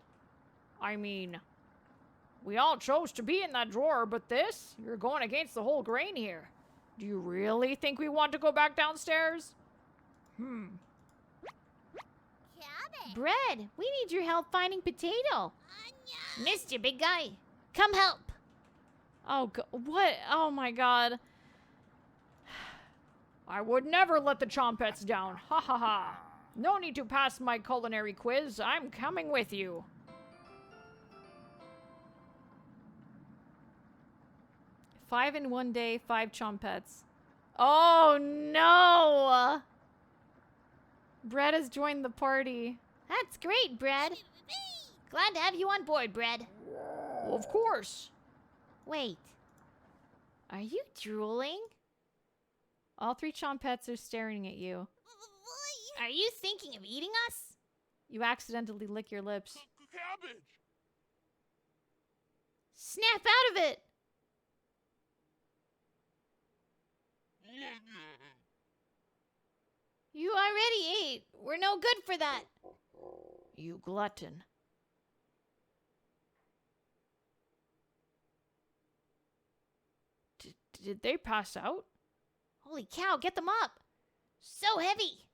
I mean, we all chose to be in that drawer, but this? You're going against the whole grain here. Do you really think we want to go back downstairs? Bread, we need your help finding Potato. Missed you, big guy. Come help. Oh, what? Oh my god. I would never let the chompettes down. Ha ha ha. No need to pass my culinary quiz. I'm coming with you. Five in one day, 5 chompettes. Oh no! Bread has joined the party. That's great, Bread. Glad to have you on board, Bread. Well, of course. Wait. Are you drooling? All 3 chompettes are staring at you. Are you thinking of eating us? You accidentally lick your lips. Cabbage! Snap out of it! You already ate. We're no good for that. You glutton. Did they pass out? Holy cow, get them up. So heavy.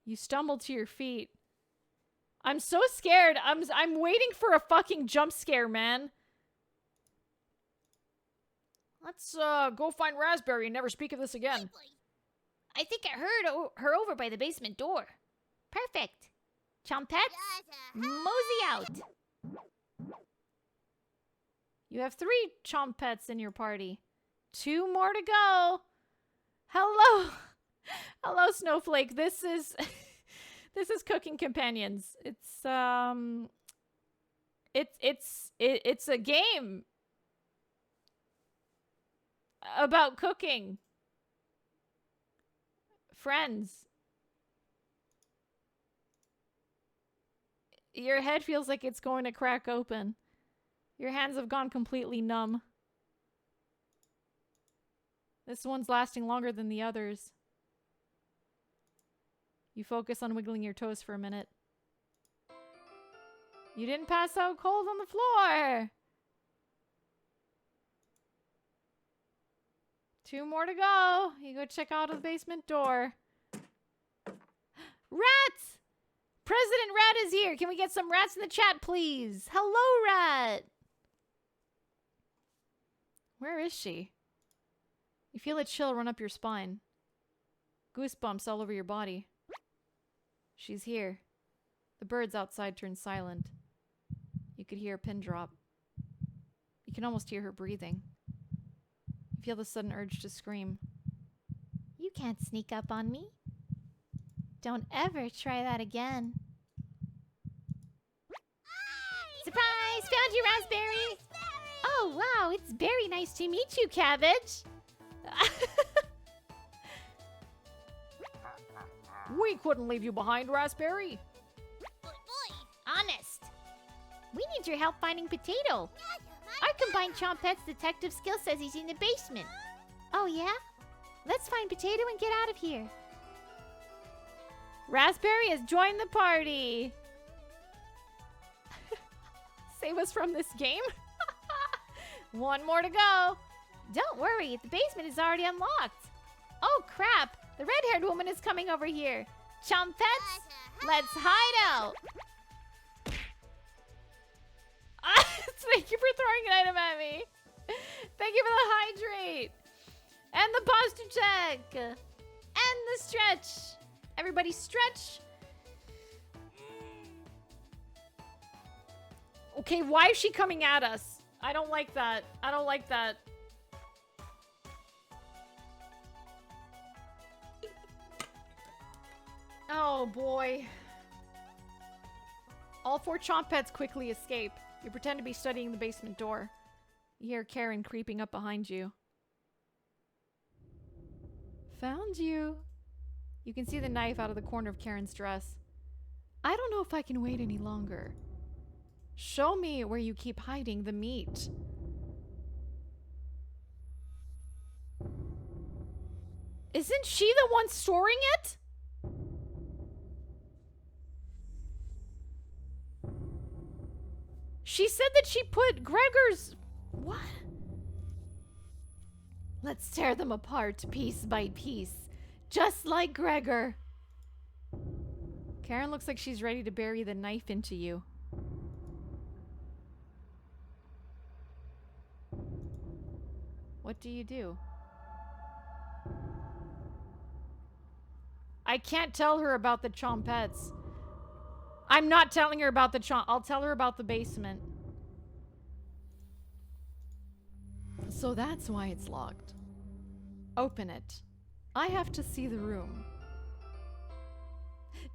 You stumble to your feet. I'm so scared. I'm waiting for a fucking jump scare, man. Let's go find Raspberry and never speak of this again. I think I heard her over by the basement door. Perfect. Chompettes, mosey out. You have 3 chompettes in your party. 2 more to go. Hello. Hello, Snowflake. This is this is Cooking Companions. It's a game about cooking. Friends. Your head feels like it's going to crack open. Your hands have gone completely numb. This one's lasting longer than the others. You focus on wiggling your toes for a minute. You didn't pass out cold on the floor. 2 more to go. You go check out the basement door. Rats! President Rat is here. Can we get some rats in the chat, please? Hello, Rat. Where is she? You feel a chill run up your spine. Goosebumps all over your body. She's here. The birds outside turn silent. You could hear a pin drop. You can almost hear her breathing. You feel the sudden urge to scream. You can't sneak up on me. Don't ever try that again. Surprise! Found your raspberry! Oh, wow, it's very nice to meet you, Cabbage. We couldn't leave you behind, Raspberry. Honest. We need your help finding Potato. Our combined Chompette's detective skill says he's in the basement. Oh, yeah? Let's find Potato and get out of here. Raspberry has joined the party. Save us from this game. 1 more to go. Don't worry, the basement is already unlocked. Oh, crap. The red-haired woman is coming over here. Chompettes, let's hide out. Thank you for throwing an item at me. Thank you for the hydrate. And the posture check. And the stretch. Everybody stretch. Okay, why is she coming at us? I don't like that. I don't like that. Oh boy. All 4 Chompets quickly escape. You pretend to be studying the basement door. You hear Karen creeping up behind you. Found you. You can see the knife out of the corner of Karen's dress. I don't know if I can wait any longer. Show me where you keep hiding the meat. Isn't she the one storing it? She said that she put Gregor's... What? Let's tear them apart piece by piece. Just like Gregor. Karen looks like she's ready to bury the knife into you. What do you do? I can't tell her about the Chompets. I'm not telling her about the Chomp. I'll tell her about the basement. So that's why it's locked. Open it. I have to see the room.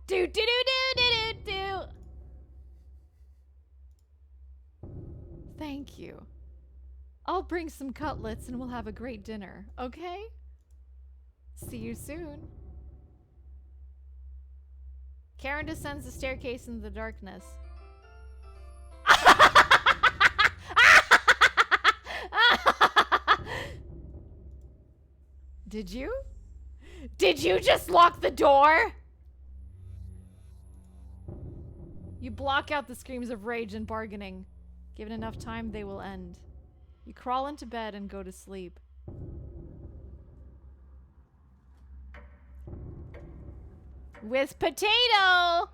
Do do do do do do do. Thank you. I'll bring some cutlets and we'll have a great dinner, okay? See you soon. Karen descends the staircase into the darkness. Did you? Did you just lock the door? You block out the screams of rage and bargaining. Given enough time, they will end. You crawl into bed and go to sleep. With Potato!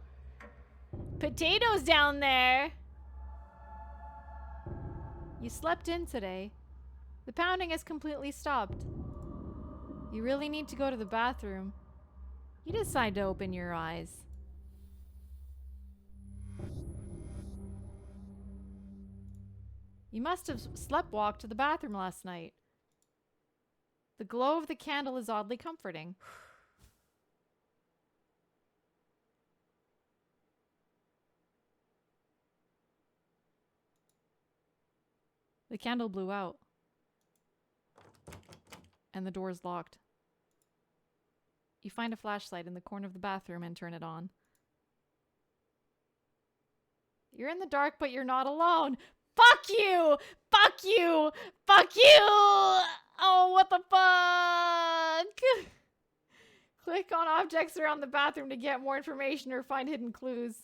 Potato's down there! You slept in today. The pounding has completely stopped. You really need to go to the bathroom. You decide to open your eyes. You must have sleptwalked to the bathroom last night. The glow of the candle is oddly comforting. The candle blew out. And the door is locked. You find a flashlight in the corner of the bathroom and turn it on. You're in the dark, but you're not alone. Fuck you! Fuck you! Fuck you! Oh, what the fuck? Click on objects around the bathroom to get more information or find hidden clues.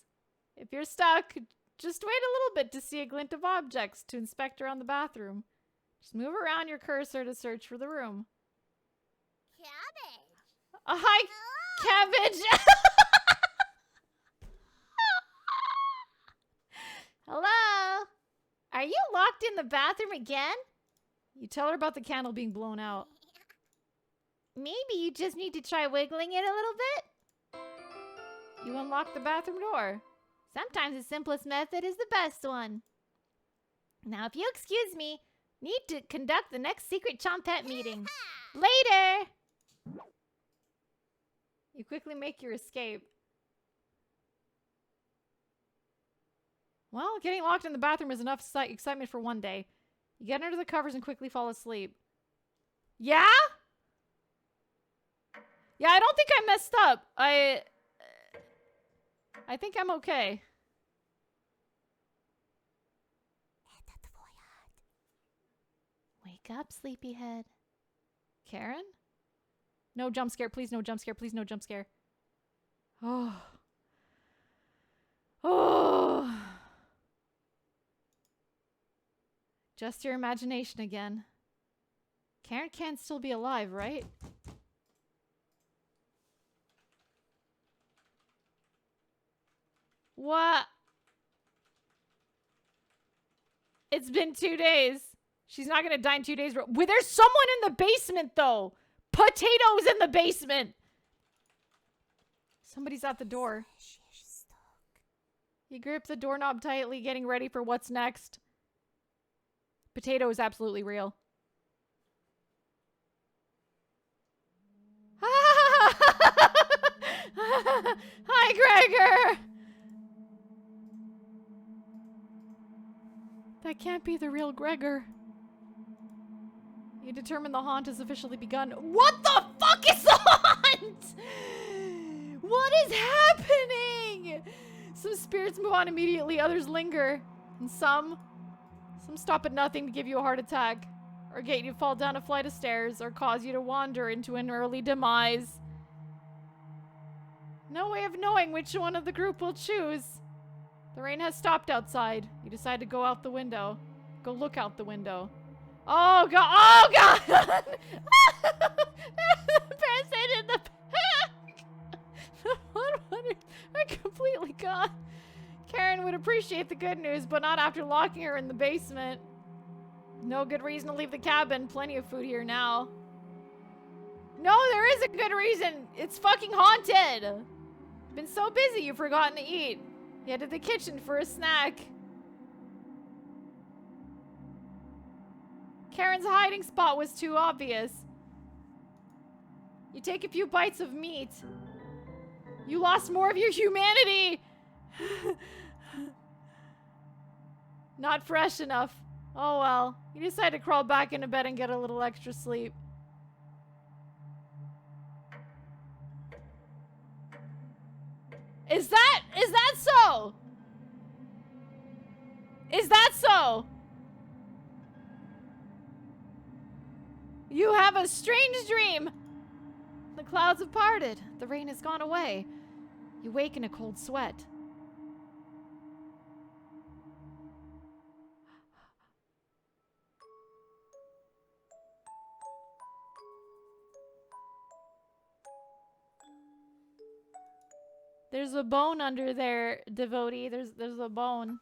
If you're stuck, just wait a little bit to see a glint of objects to inspect around the bathroom. Just move around your cursor to search for the room. Cabbage. Hi, cabbage! Hello? Are you locked in the bathroom again? You tell her about the candle being blown out. Maybe you just need to try wiggling it a little bit? You unlock the bathroom door. Sometimes the simplest method is the best one. Now, if you'll excuse me, need to conduct the next secret chompette meeting. Later! You quickly make your escape. Well, getting locked in the bathroom is enough excitement for one day. You get under the covers and quickly fall asleep. Yeah? Yeah, I don't think I messed up. I think I'm okay. Wake up, sleepyhead. Karen? No jump scare, please no jump scare, please no jump scare. Oh. Oh. Just your imagination again. Karen can't still be alive, right? What? It's been 2 days. She's not gonna die in 2 days. Well, there's someone in the basement, though. Potatoes in the basement. Somebody's at the door. You grip the doorknob tightly, getting ready for what's next. Potato is absolutely real. Hi, Gregor! That can't be the real Gregor. You determine the haunt has officially begun. What the fuck is the haunt? What is happening? Some spirits move on immediately, others linger. And some stop at nothing to give you a heart attack, or get you to fall down a flight of stairs, or cause you to wander into an early demise. No way of knowing which one of the group will choose. The rain has stopped outside. You decide to go out the window. Go look out the window. Oh god! Oh god! The parasite in the back! The one are completely gone. Karen would appreciate the good news, but not after locking her in the basement. No good reason to leave the cabin. Plenty of food here now. No, there is a good reason. It's fucking haunted. Been so busy you've forgotten to eat. You head to the kitchen for a snack. Karen's hiding spot was too obvious. You take a few bites of meat. You lost more of your humanity. Not fresh enough. Oh well. You decide to crawl back into bed and get a little extra sleep. Is that so? Is that so? You have a strange dream. The clouds have parted. The rain has gone away. You wake in a cold sweat. There's a bone under there, devotee. There's a bone.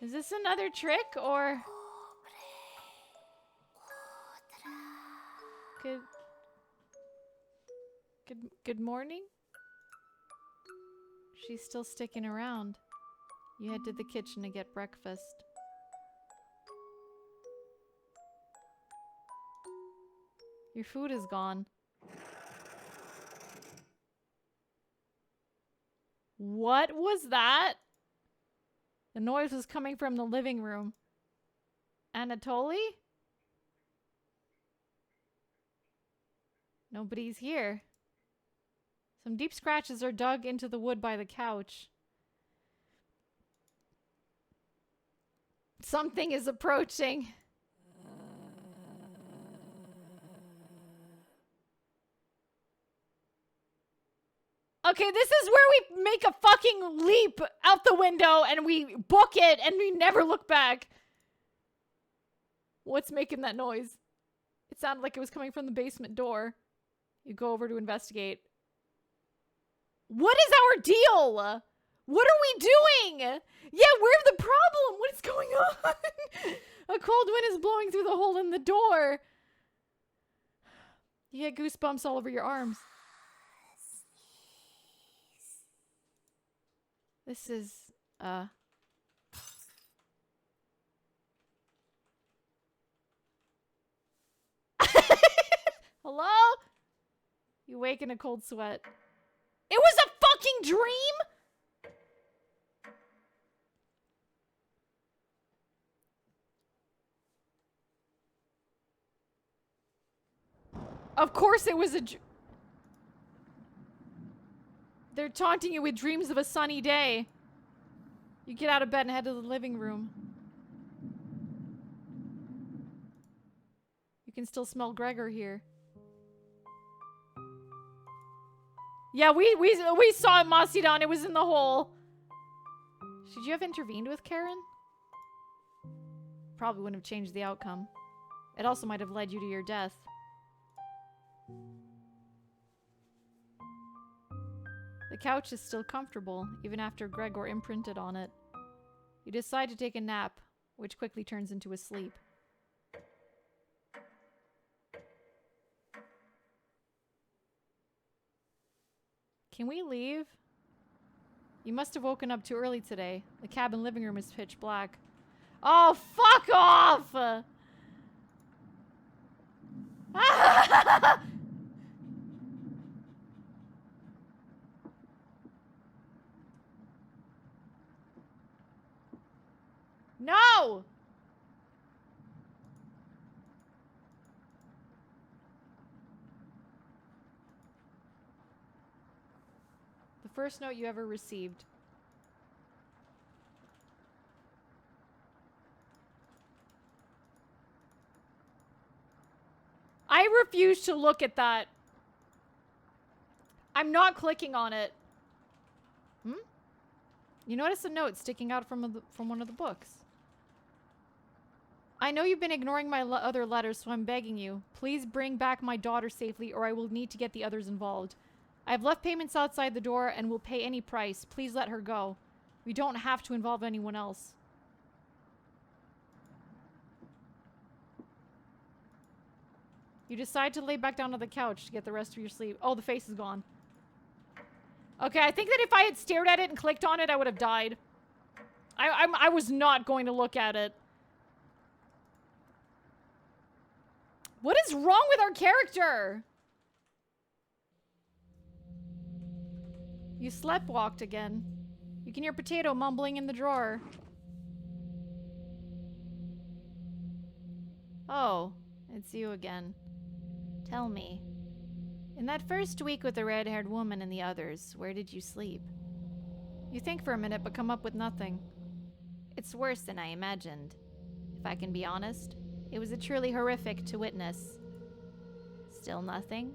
Is this another trick or? Good morning? She's still sticking around. You head to the kitchen to get breakfast. Your food is gone. What was that? The noise was coming from the living room. Anatoly? Nobody's here. Some deep scratches are dug into the wood by the couch. Something is approaching. Okay, this is where we make a fucking leap out the window and we book it and we never look back. What's making that noise? It sounded like it was coming from the basement door. You go over to investigate. What is our deal? What are we doing? Yeah, we're the problem. What is going on? A cold wind is blowing through the hole in the door. You get goosebumps all over your arms. This is, Hello? You wake in a cold sweat. It was a fucking dream? Of course it was a They're taunting you with dreams of a sunny day. You get out of bed and head to the living room. You can still smell Gregor here. Yeah, we saw it, Masidan. It was in the hole. Should you have intervened with Karen? Probably wouldn't have changed the outcome. It also might have led you to your death. The couch is still comfortable, even after Gregor imprinted on it. You decide to take a nap, which quickly turns into a sleep. Can we leave? You must have woken up too early today. The cabin living room is pitch black. Oh, fuck off! No! The first note you ever received. I refuse to look at that. I'm not clicking on it. You notice a note sticking out from one of the books. I know you've been ignoring my other letters, so I'm begging you. Please bring back my daughter safely, or I will need to get the others involved. I have left payments outside the door and will pay any price. Please let her go. We don't have to involve anyone else. You decide to lay back down on the couch to get the rest of your sleep. Oh, the face is gone. Okay, I think that if I had stared at it and clicked on it, I would have died. I was not going to look at it. What is wrong with our character? You sleptwalked again. You can hear Potato mumbling in the drawer. Oh, it's you again. Tell me. In that first week with the red-haired woman and the others, where did you sleep? You think for a minute, but come up with nothing. It's worse than I imagined. If I can be honest, it was truly horrific to witness. Still nothing?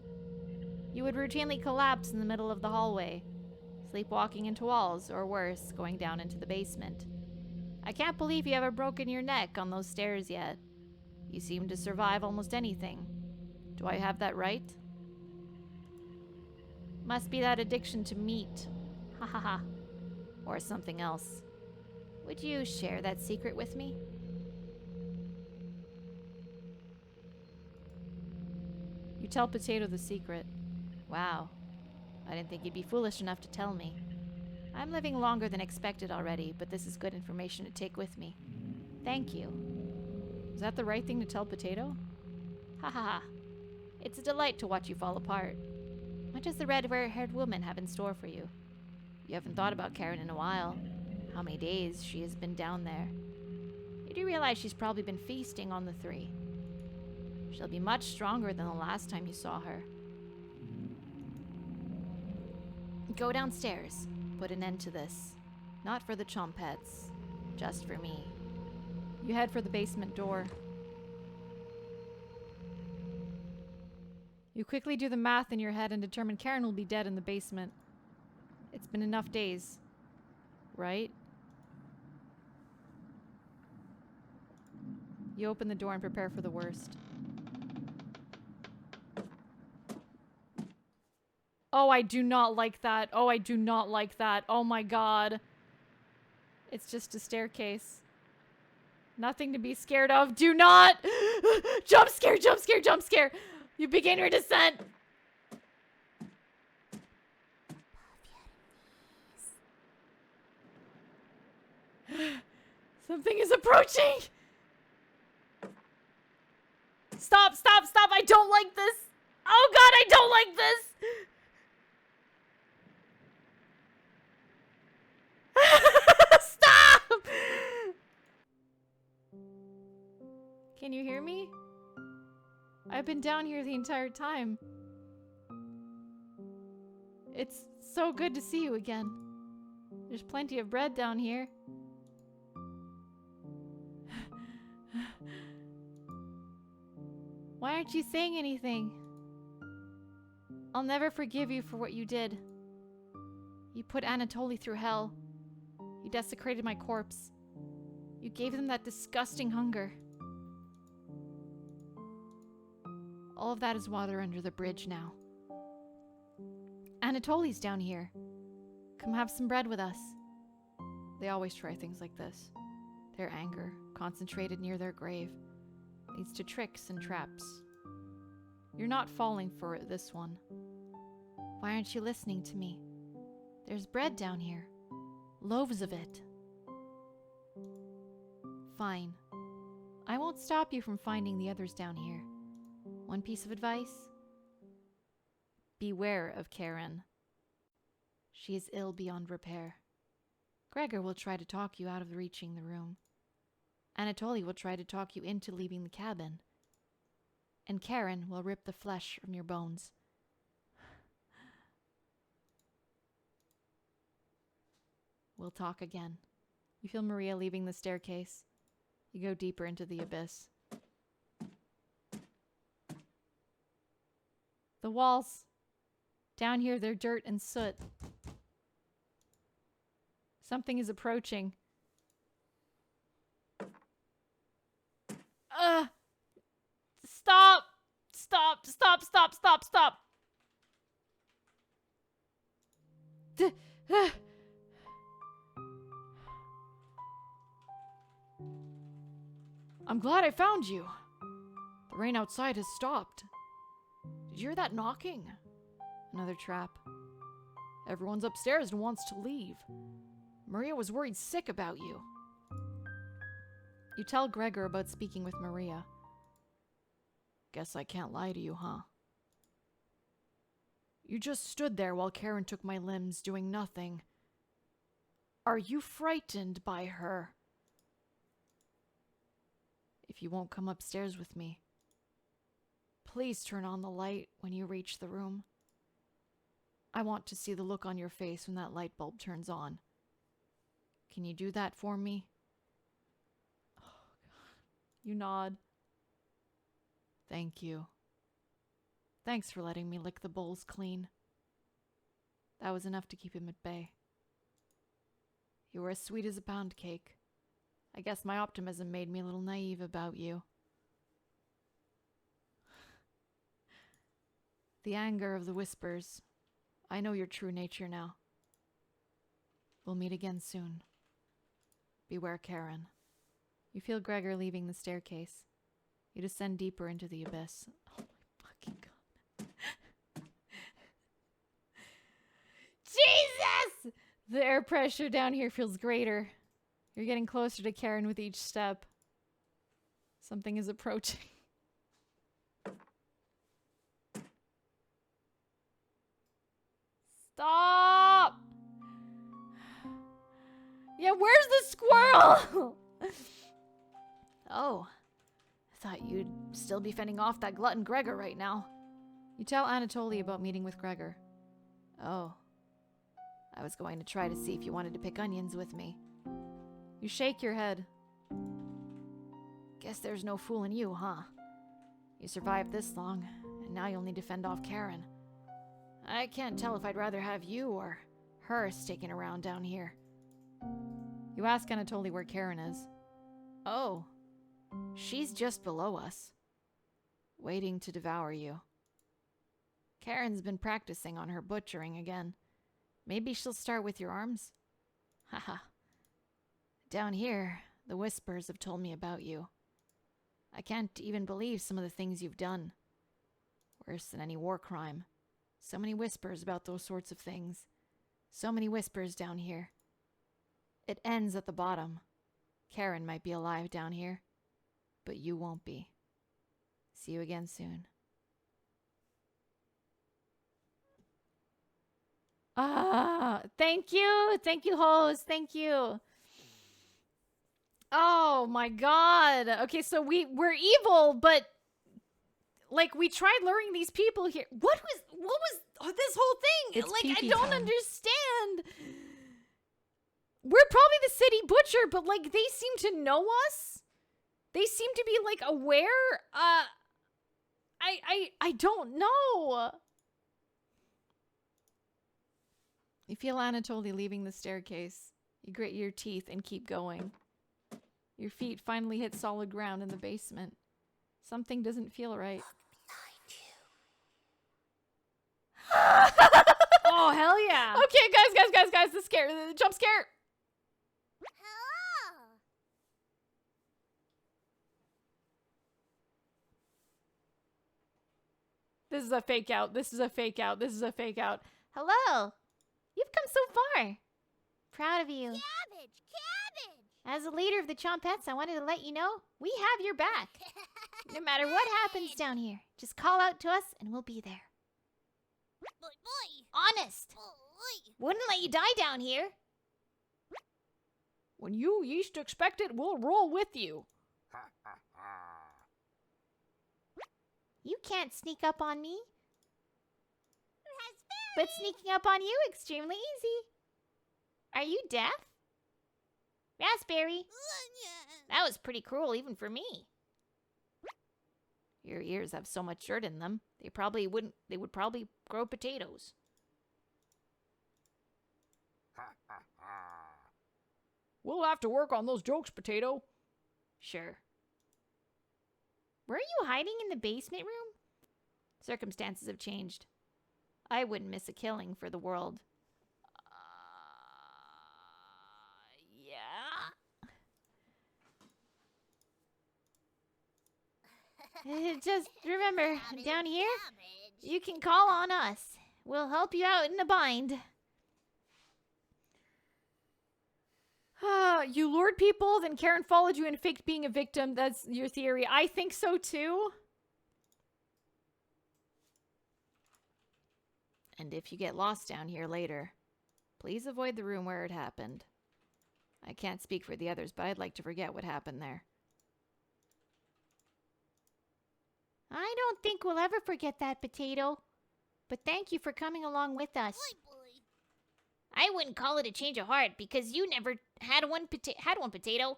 You would routinely collapse in the middle of the hallway, sleepwalking into walls, or worse, going down into the basement. I can't believe you haven't broken your neck on those stairs yet. You seem to survive almost anything. Do I have that right? Must be that addiction to meat. Ha ha ha. Or something else. Would you share that secret with me? You tell Potato the secret. Wow. I didn't think you'd be foolish enough to tell me. I'm living longer than expected already, but this is good information to take with me. Thank you. Is that the right thing to tell Potato? Ha ha ha. It's a delight to watch you fall apart. What does the red-haired woman have in store for you? You haven't thought about Karen in a while. How many days she has been down there. You do realize she's probably been feasting on the three. She'll be much stronger than the last time you saw her. Go downstairs. Put an end to this. Not for the Chompets. Just for me. You head for the basement door. You quickly do the math in your head and determine Karen will be dead in the basement. It's been enough days, right? You open the door and prepare for the worst. Oh, I do not like that. Oh, I do not like that. Oh my god. It's just a staircase. Nothing to be scared of. Do not! Jump scare, jump scare, jump scare! You begin your descent! Something is approaching! Stop, stop, stop! I don't like this! Oh god, I don't like this! Stop! Can you hear me? I've been down here the entire time. It's so good to see you again. There's plenty of bread down here. Why aren't you saying anything? I'll never forgive you for what you did. You put Anatoly through hell. You desecrated my corpse. You gave them that disgusting hunger. All of that is water under the bridge now. Anatoly's down here. Come have some bread with us. They always try things like this. Their anger, concentrated near their grave, leads to tricks and traps. You're not falling for it this one. Why aren't you listening to me? There's bread down here. Loaves of it. Fine. I won't stop you from finding the others down here. One piece of advice? Beware of Karen. She is ill beyond repair. Gregor will try to talk you out of reaching the room. Anatoly will try to talk you into leaving the cabin. And Karen will rip the flesh from your bones. We'll talk again. You feel Maria leaving the staircase. You go deeper into the abyss. The walls. Down here, they're dirt and soot. Something is approaching. Stop! Stop! Stop! Stop! Stop! Stop! I'm glad I found you. The rain outside has stopped. Did you hear that knocking? Another trap. Everyone's upstairs and wants to leave. Maria was worried sick about you. You tell Gregor about speaking with Maria. Guess I can't lie to you, huh? You just stood there while Karen took my limbs, doing nothing. Are you frightened by her? If you won't come upstairs with me, please turn on the light when you reach the room. I want to see the look on your face when that light bulb turns on. Can you do that for me? Oh, God. You nod. Thank you. Thanks for letting me lick the bowls clean. That was enough to keep him at bay. You were as sweet as a pound cake. I guess my optimism made me a little naive about you. The anger of the whispers. I know your true nature now. We'll meet again soon. Beware, Karen. You feel Gregor leaving the staircase. You descend deeper into the abyss. Oh my fucking god. Jesus! The air pressure down here feels greater. You're getting closer to Karen with each step. Something is approaching. Stop! Yeah, where's the squirrel? Oh, I thought you'd still be fending off that glutton Gregor right now. You tell Anatoly about meeting with Gregor. Oh, I was going to try to see if you wanted to pick onions with me. You shake your head. Guess there's no fooling you, huh? You survived this long, and now you'll need to fend off Karen. I can't tell if I'd rather have you or her sticking around down here. You ask Anatoly where Karen is. Oh, she's just below us, waiting to devour you. Karen's been practicing on her butchering again. Maybe she'll start with your arms? Haha. Down here, the whispers have told me about you. I can't even believe some of the things you've done. Worse than any war crime. So many whispers about those sorts of things. So many whispers down here. It ends at the bottom. Karen might be alive down here, but you won't be. See you again soon. Thank you. Thank you, host. Thank you. Oh my god. Okay, so we're evil, but like we tried luring these people here. What was this whole thing? It's like I pee-pee don't time. understand. We're probably the city butcher, but like they seem to know us. They seem to be like aware. I don't know. You feel Anatoly leaving the staircase. You grit your teeth and keep going. Your feet finally hit solid ground in the basement. Something doesn't feel right. Oh, hell yeah. Okay, guys, the jump scare. This is a fake out. This is a fake out. This is a fake out. Hello. You've come so far. Proud of you. Cabbage! As a leader of the Chompettes, I wanted to let you know we have your back. No matter what happens down here, just call out to us and we'll be there. Honest. Wouldn't let you die down here. When you least expect it, we'll roll with you. You can't sneak up on me. But sneaking up on you, extremely easy. Are you deaf? Raspberry. That was pretty cruel even for me. Your ears have so much dirt in them, they would probably grow potatoes. We'll have to work on those jokes, Potato. Sure. Were you hiding in the basement room? Circumstances have changed. I wouldn't miss a killing for the world. Yeah. Just remember, down here, you can call on us. We'll help you out in a bind. You lured people, then Karen followed you and faked being a victim. That's your theory. I think so too. And if you get lost down here later, please avoid the room where it happened. I can't speak for the others, but I'd like to forget what happened there. I don't think we'll ever forget that, Potato. But thank you for coming along with us. I wouldn't call it a change of heart because you never had one, Potato.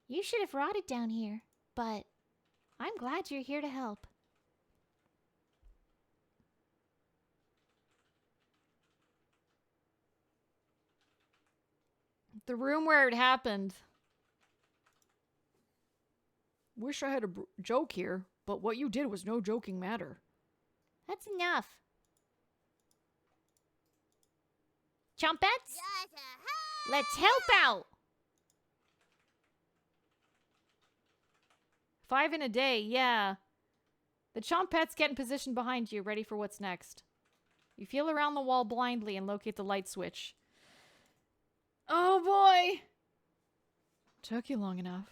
You should have rotted down here, but I'm glad you're here to help. The room where it happened. Wish I had a joke here, but what you did was no joking matter. That's enough. Chompettes? Let's help out! 5 in a day, yeah. The Chompettes get in position behind you, ready for what's next. You feel around the wall blindly and locate the light switch. Oh boy! Took you long enough.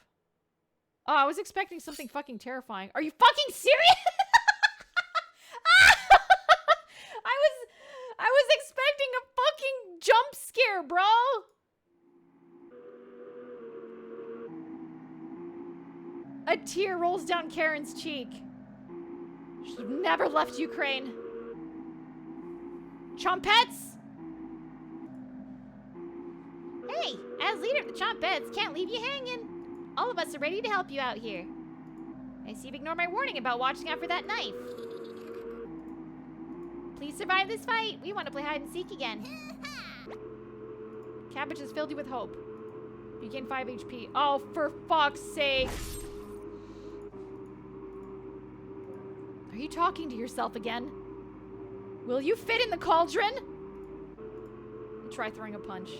Oh, I was expecting something fucking terrifying. Are you fucking serious? I was expecting a fucking jump scare, bro! A tear rolls down Karen's cheek. Should have never left Ukraine. Chompettes! Hey, as leader of the Chompettes, can't leave you hanging. All of us are ready to help you out here. I see you've ignored my warning about watching out for that knife. Please survive this fight. We want to play hide and seek again. Cabbage has filled you with hope. You gain 5 HP. Oh, for fuck's sake. Are you talking to yourself again? Will you fit in the cauldron? Try throwing a punch.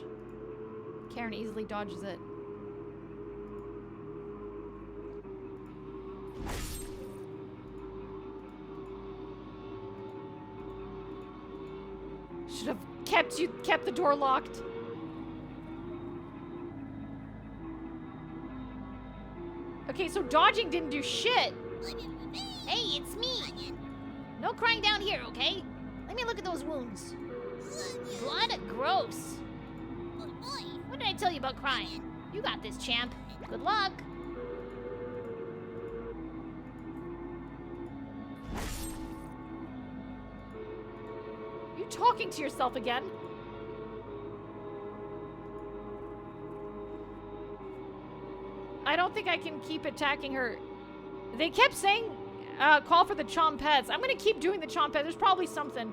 Karen easily dodges it. Should have kept the door locked. Okay, so dodging didn't do shit. Hey, it's me. No crying down here, okay? Let me look at those wounds. Blood? Gross. What did I tell you about crying? You got this, champ. Good luck. You talking to yourself again? I don't think I can keep attacking her. They kept saying, call for the chompettes. I'm gonna keep doing the chompette. There's probably something.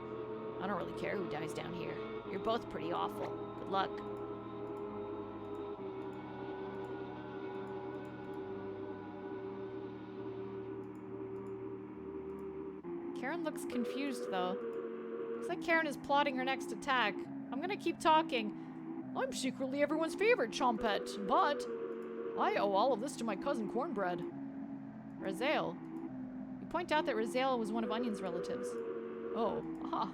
I don't really care who dies down here. You're both pretty awful. Good luck. Karen looks confused, though. Looks like Karen is plotting her next attack. I'm gonna keep talking. I'm secretly everyone's favorite chompette, but I owe all of this to my cousin Cornbread. Raziel. You point out that Raziel was one of Onion's relatives. Oh, aha.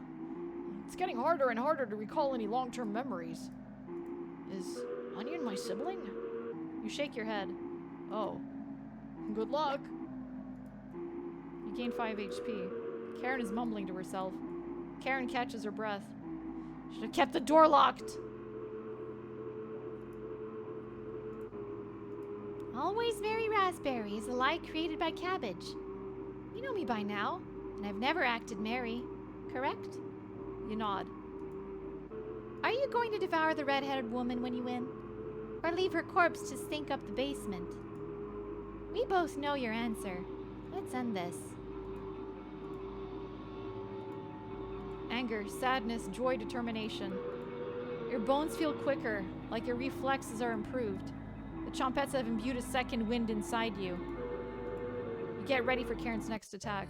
It's getting harder and harder to recall any long-term memories. Is Onion my sibling? You shake your head. Oh. Good luck. You gain 5 HP. Karen is mumbling to herself. Karen catches her breath. Should have kept the door locked. Always very raspberry is a lie created by Cabbage. You know me by now, and I've never acted merry, correct? You nod. Are you going to devour the red-headed woman when you win? Or leave her corpse to stink up the basement? We both know your answer. Let's end this. Anger, sadness, joy, determination. Your bones feel quicker, like your reflexes are improved. The chompettes have imbued a second wind inside you. You get ready for Karen's next attack.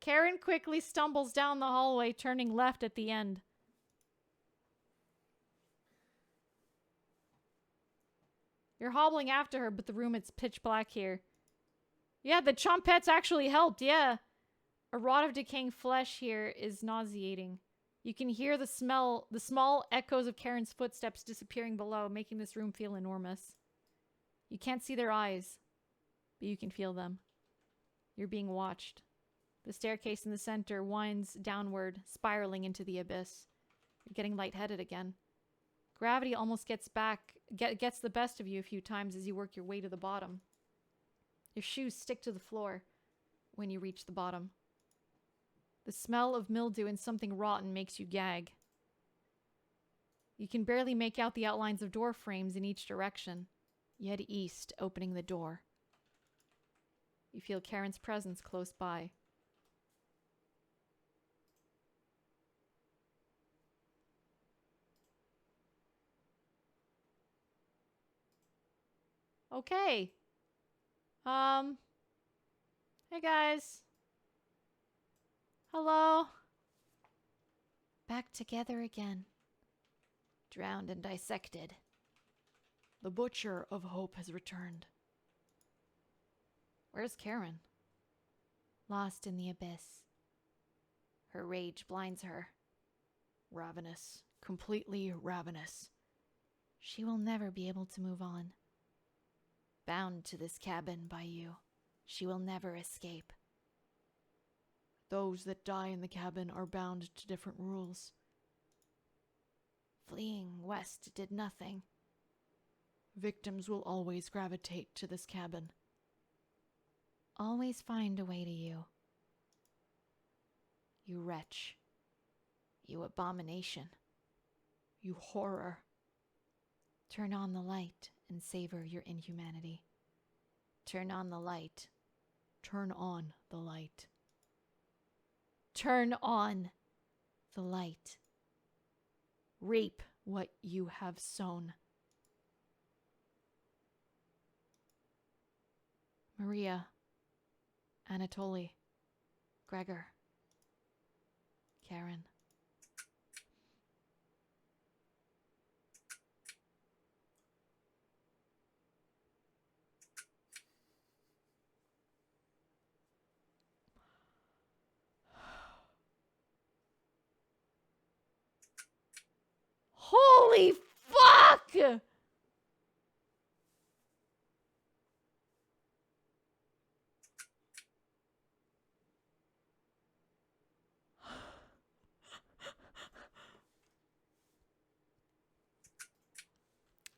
Karen quickly stumbles down the hallway, turning left at the end. You're hobbling after her, but the room, it's pitch black here. Yeah, the chompettes actually helped, yeah. A rot of decaying flesh here is nauseating. You can hear the smell, the small echoes of Karen's footsteps disappearing below, making this room feel enormous. You can't see their eyes, but you can feel them. You're being watched. The staircase in the center winds downward, spiraling into the abyss. You're getting lightheaded again. Gravity almost gets the best of you a few times as you work your way to the bottom. Your shoes stick to the floor when you reach the bottom. The smell of mildew and something rotten makes you gag. You can barely make out the outlines of door frames in each direction. You head east, opening the door. You feel Karen's presence close by. Okay. Hey guys. Hello. Back together again. Drowned and dissected. The Butcher of Hope has returned. Where's Karen? Lost in the abyss. Her rage blinds her. Ravenous. Completely ravenous. She will never be able to move on. Bound to this cabin by you. She will never escape. Those that die in the cabin are bound to different rules. Fleeing west did nothing. Victims will always gravitate to this cabin. Always find a way to you. You wretch. You abomination. You horror. Turn on the light and savor your inhumanity. Turn on the light. Turn on the light. Turn on the light. Reap what you have sown. Maria, Anatoly, Gregor, Karen. Holy fuck!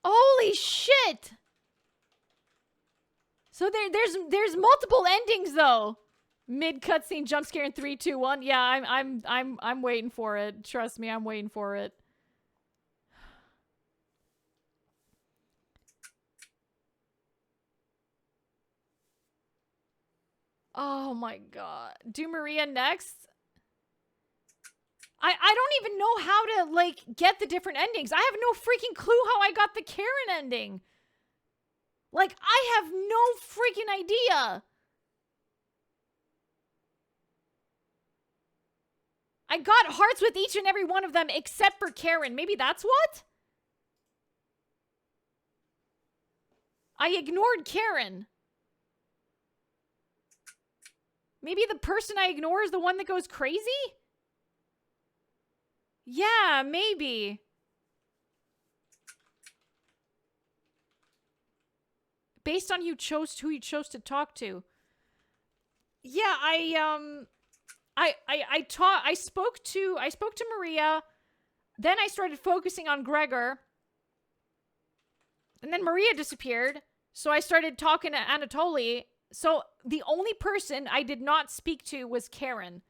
Holy shit! So there's multiple endings though. Mid cutscene jump scare in 3, 2, 1. Yeah, I'm waiting for it. Trust me, I'm waiting for it. Oh my god. Do Maria next? I don't even know how to, like, get the different endings. I have no freaking clue how I got the Karen ending. Like, I have no freaking idea. I got hearts with each and every one of them except for Karen. Maybe that's what? I ignored Karen. Maybe the person I ignore is the one that goes crazy? Yeah, maybe. Based on who you chose to talk to. Yeah, I spoke to Maria, then I started focusing on Gregor. And then Maria disappeared, so I started talking to Anatoly. So the only person I did not speak to was Karen.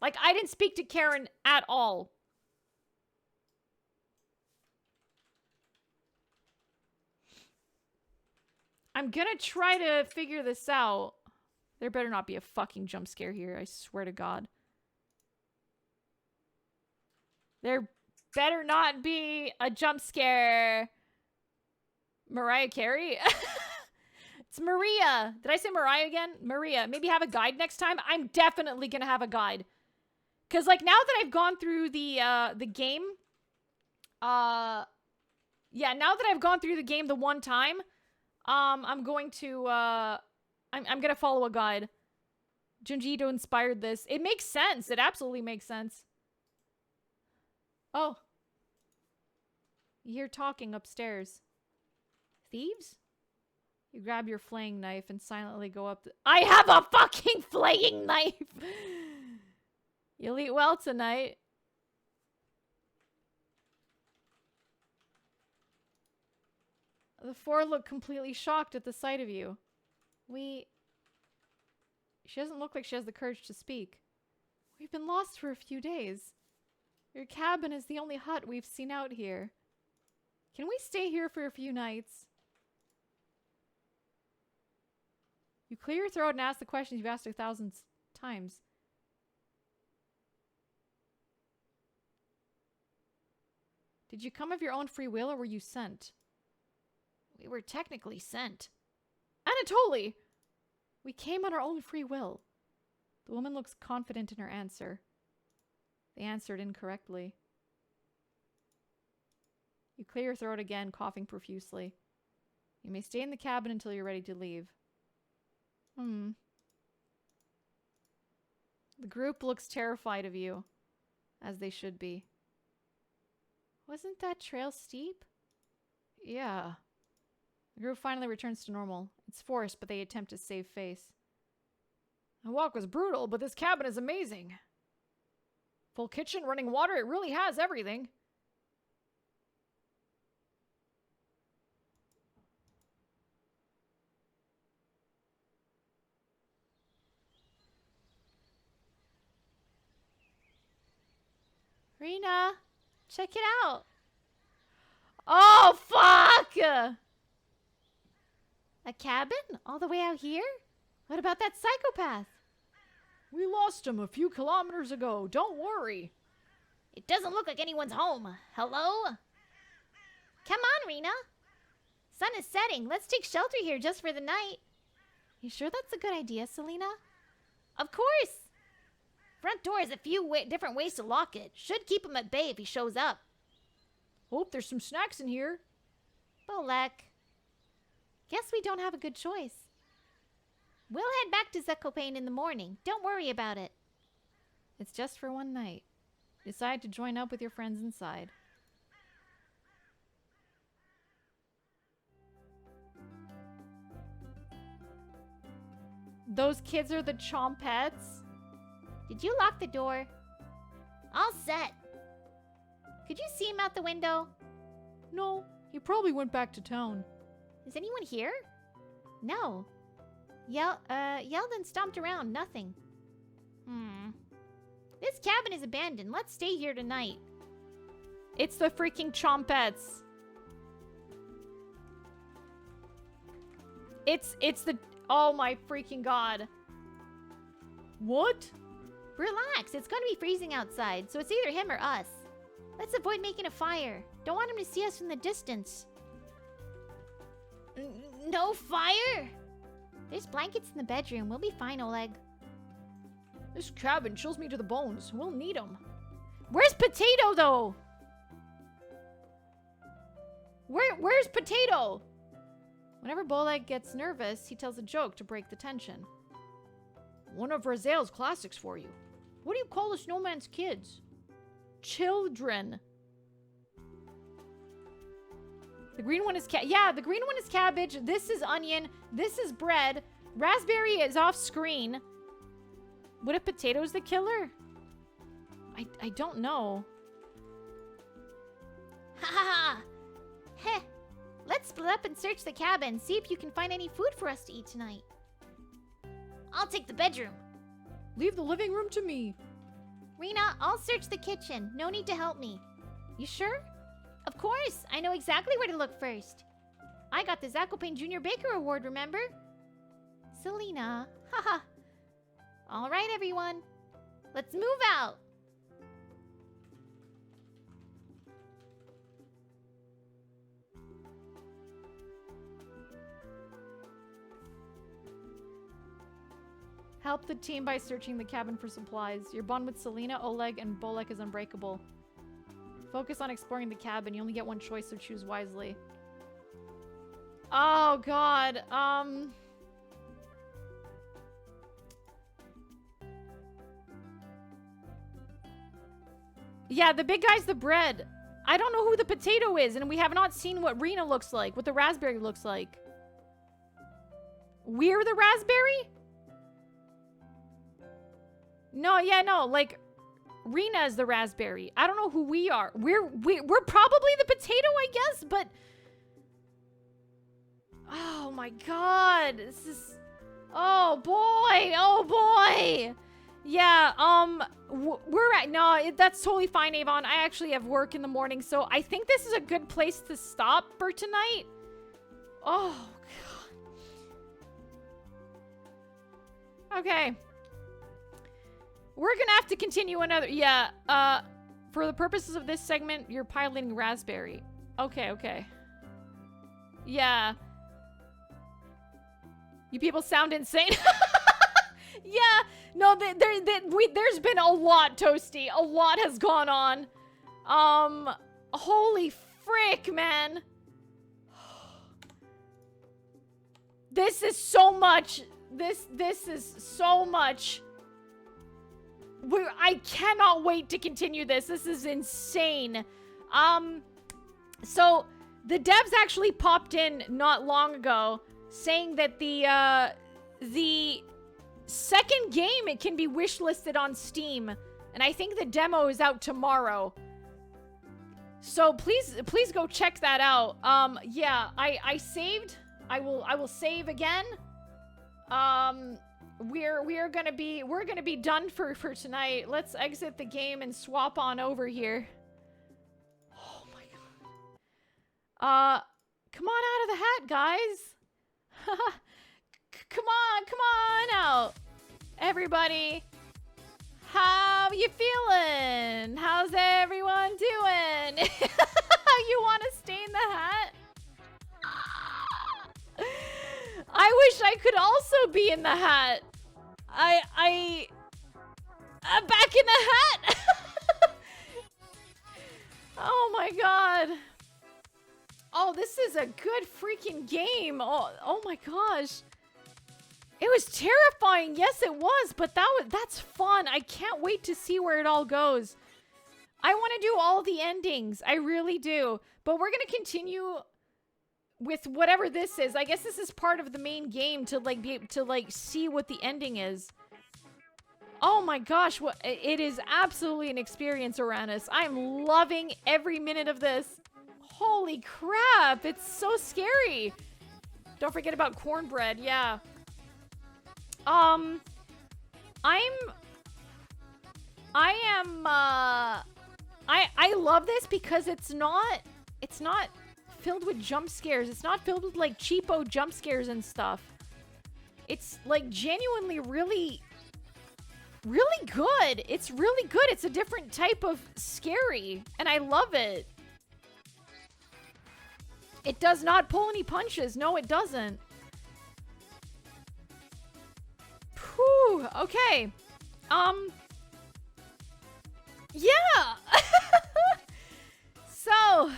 Like, I didn't speak to Karen at all. I'm gonna try to figure this out. There better not be a fucking jump scare here, I swear to God. There better not be a jump scare. Mariah Carey? It's Maria. Did I say Mariah again? Maria. Maybe have a guide next time? I'm definitely gonna have a guide. Because, like, now that I've gone through the game, yeah, now that I've gone through the game the one time, I'm going to, I'm gonna follow a guide. Junji Ito inspired this. It makes sense. It absolutely makes sense. Oh. You hear talking upstairs. Thieves? You grab your flaying knife and silently go up I have a fucking flaying knife! You'll eat well tonight. The four look completely shocked at the sight of you. She doesn't look like she has the courage to speak. We've been lost for a few days. Your cabin is the only hut we've seen out here. Can we stay here for a few nights? You clear your throat and ask the questions you've asked 1,000 times. Did you come of your own free will or were you sent? We were technically sent. Anatoly! We came on our own free will. The woman looks confident in her answer. They answered incorrectly. You clear your throat again, coughing profusely. You may stay in the cabin until you're ready to leave. The group looks terrified of you, as they should be. Wasn't that trail steep? Yeah. The group finally returns to normal. It's forced, but they attempt to save face. The walk was brutal, but this cabin is amazing. Full kitchen, running water, it really has everything. Rena, check it out. Oh, fuck! A cabin? All the way out here? What about that psychopath? We lost him a few kilometers ago. Don't worry. It doesn't look like anyone's home. Hello? Come on, Rena. Sun is setting. Let's take shelter here just for the night. You sure that's a good idea, Selena? Of course. Front door has a few different ways to lock it. Should keep him at bay if he shows up. Hope there's some snacks in here. Bolek. Guess we don't have a good choice. We'll head back to Zekopane in the morning. Don't worry about it. It's just for one night. Decide to join up with your friends inside. Those kids are the Chompettes. Did you lock the door? All set. Could you see him out the window? No, he probably went back to town. Is anyone here? No. Yelled and stomped around. Nothing. This cabin is abandoned. Let's stay here tonight. It's the freaking Chompettes. It's the... Oh my freaking god. What? Relax. It's going to be freezing outside, so it's either him or us. Let's avoid making a fire. Don't want him to see us from the distance. No fire? There's blankets in the bedroom. We'll be fine, Oleg. This cabin chills me to the bones. We'll need them. Where's Potato, though? Where's Potato? Whenever Bolek gets nervous, he tells a joke to break the tension. One of Razel's classics for you. What do you call the snowman's kids? Children. The green one is the green one is cabbage. This is onion. This is bread. Raspberry is off screen. What if Potato's the killer? I don't know. Ha ha ha! Heh! Let's split up and search the cabin. See if you can find any food for us to eat tonight. I'll take the bedroom. Leave the living room to me. Rena, I'll search the kitchen. No need to help me. You sure? Of course. I know exactly where to look first. I got the Zakopane Junior Baker Award, remember? Selena. Haha. All right, everyone. Let's move out. Help the team by searching the cabin for supplies. Your bond with Selena, Oleg, and Bolek is unbreakable. Focus on exploring the cabin. You only get one choice, so choose wisely. Oh, God. Yeah, the big guy's the bread. I don't know who the potato is, and we have not seen what Rena looks like, what the raspberry looks like. We're the raspberry? No, yeah, no, like, Rena is the raspberry. I don't know who we are. We're probably the potato, I guess, but... Oh my god, this is... Oh boy, oh boy! Yeah, we're at... No, that's totally fine, Avon. I actually have work in the morning, so I think this is a good place to stop for tonight. Oh, god. Okay. We're gonna have to continue another... Yeah, for the purposes of this segment, you're piloting Raspberry. Okay, okay. Yeah. You people sound insane. Yeah, no, there's been a lot, Toasty. A lot has gone on. Holy frick, man. This is so much. This is so much. I cannot wait to continue this. This is insane. So the devs actually popped in not long ago saying that the second game, it can be wishlisted on Steam, and I think the demo is out tomorrow. So please go check that out. Yeah, I saved. I will save again. we're gonna be done for tonight. Let's exit the game and swap on over here. Oh my god. Come on out of the hat, guys. Come on out. Everybody. How you feeling? How's everyone doing? You want to stay in the hat? I wish I could also be in the hat. I'm back in the hat. Oh my god. Oh, this is a good freaking game. Oh my gosh. It was terrifying. Yes, it was, but that's fun. I can't wait to see where it all goes. I want to do all the endings. I really do. But we're going to continue with whatever this is. I guess this is part of the main game to like be able to like see what the ending is. Oh my gosh, it is absolutely an experience, Uranus. I'm loving every minute of this. Holy crap, it's so scary. Don't forget about cornbread, yeah. I love this because it's not filled with jump scares. It's not filled with like cheapo jump scares and stuff. It's like genuinely really good. It's really good. It's a different type of scary and I love it. It does not pull any punches. No, it doesn't. Whew, okay. Yeah. So,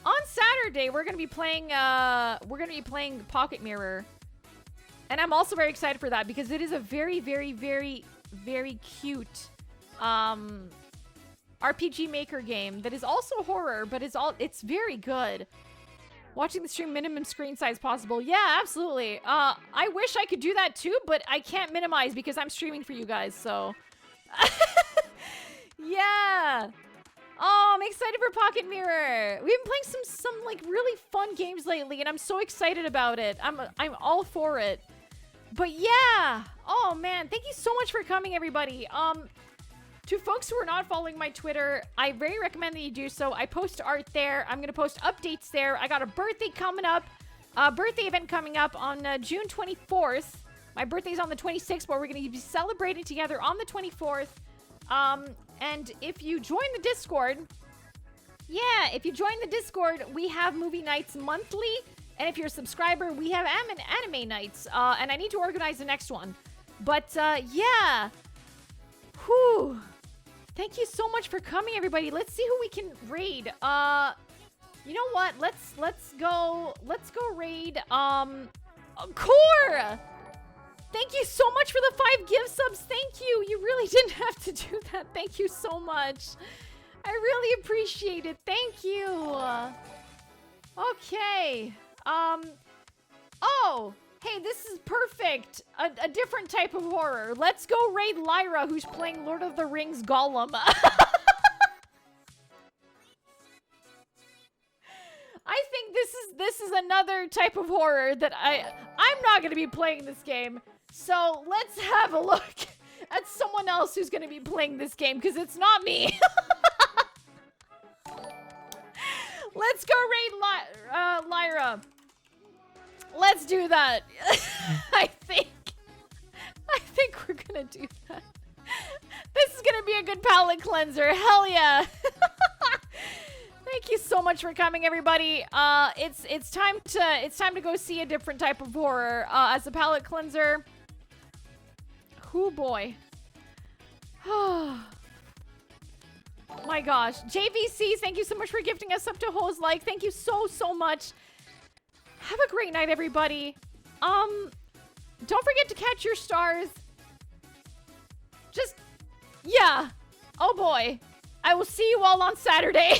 on Saturday we're going to be playing Pocket Mirror. And I'm also very excited for that because it is a very, very, very, very cute RPG Maker game that is also horror, but it's very good. Watching the stream, minimum screen size possible. Yeah, absolutely. I wish I could do that too, but I can't minimize because I'm streaming for you guys, so. Yeah. Oh, I'm excited for Pocket Mirror. We've been playing some like really fun games lately, and I'm so excited about it. I'm all for it. But yeah. Oh man, thank you so much for coming, everybody. To folks who are not following my Twitter, I very recommend that you do so. I post art there. I'm going to post updates there. I got a birthday coming up, birthday event coming up on June 24th. My birthday's on the 26th, but we're going to be celebrating together on the 24th. And if you join the Discord, we have movie nights monthly. And if you're a subscriber, we have anime nights. And I need to organize the next one. But, yeah. Whew. Thank you so much for coming, everybody. Let's see who we can raid. You know what? Let's go raid, Core! Thank you so much for the 5 gift subs. Thank you. You really didn't have to do that. Thank you so much. I really appreciate it. Thank you. Okay. Oh, hey, this is perfect. A different type of horror. Let's go raid Lyra, who's playing Lord of the Rings Gollum. I think this is another type of horror that I'm not going to be playing this game. So let's have a look at someone else who's going to be playing this game, because it's not me. Let's go raid Lyra. Let's do that. I think we're going to do that. This is going to be a good palate cleanser. Hell yeah. Thank you so much for coming, everybody. It's time to go see a different type of horror as a palate cleanser. Oh boy. My gosh. JVC, thank you so much for gifting us up to Hose Like. Thank you so much. Have a great night, everybody. Don't forget to catch your stars. Just, yeah. Oh boy. I will see you all on Saturday.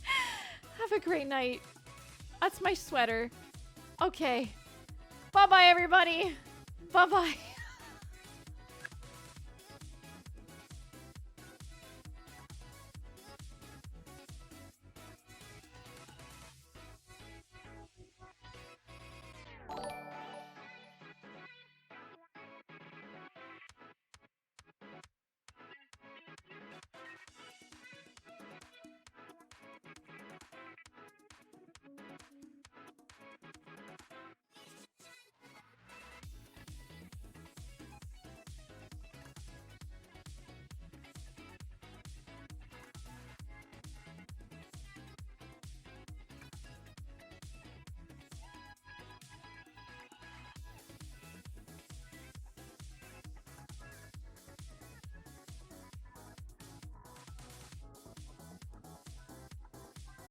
Have a great night. That's my sweater. Okay. Bye-bye, everybody. Bye-bye.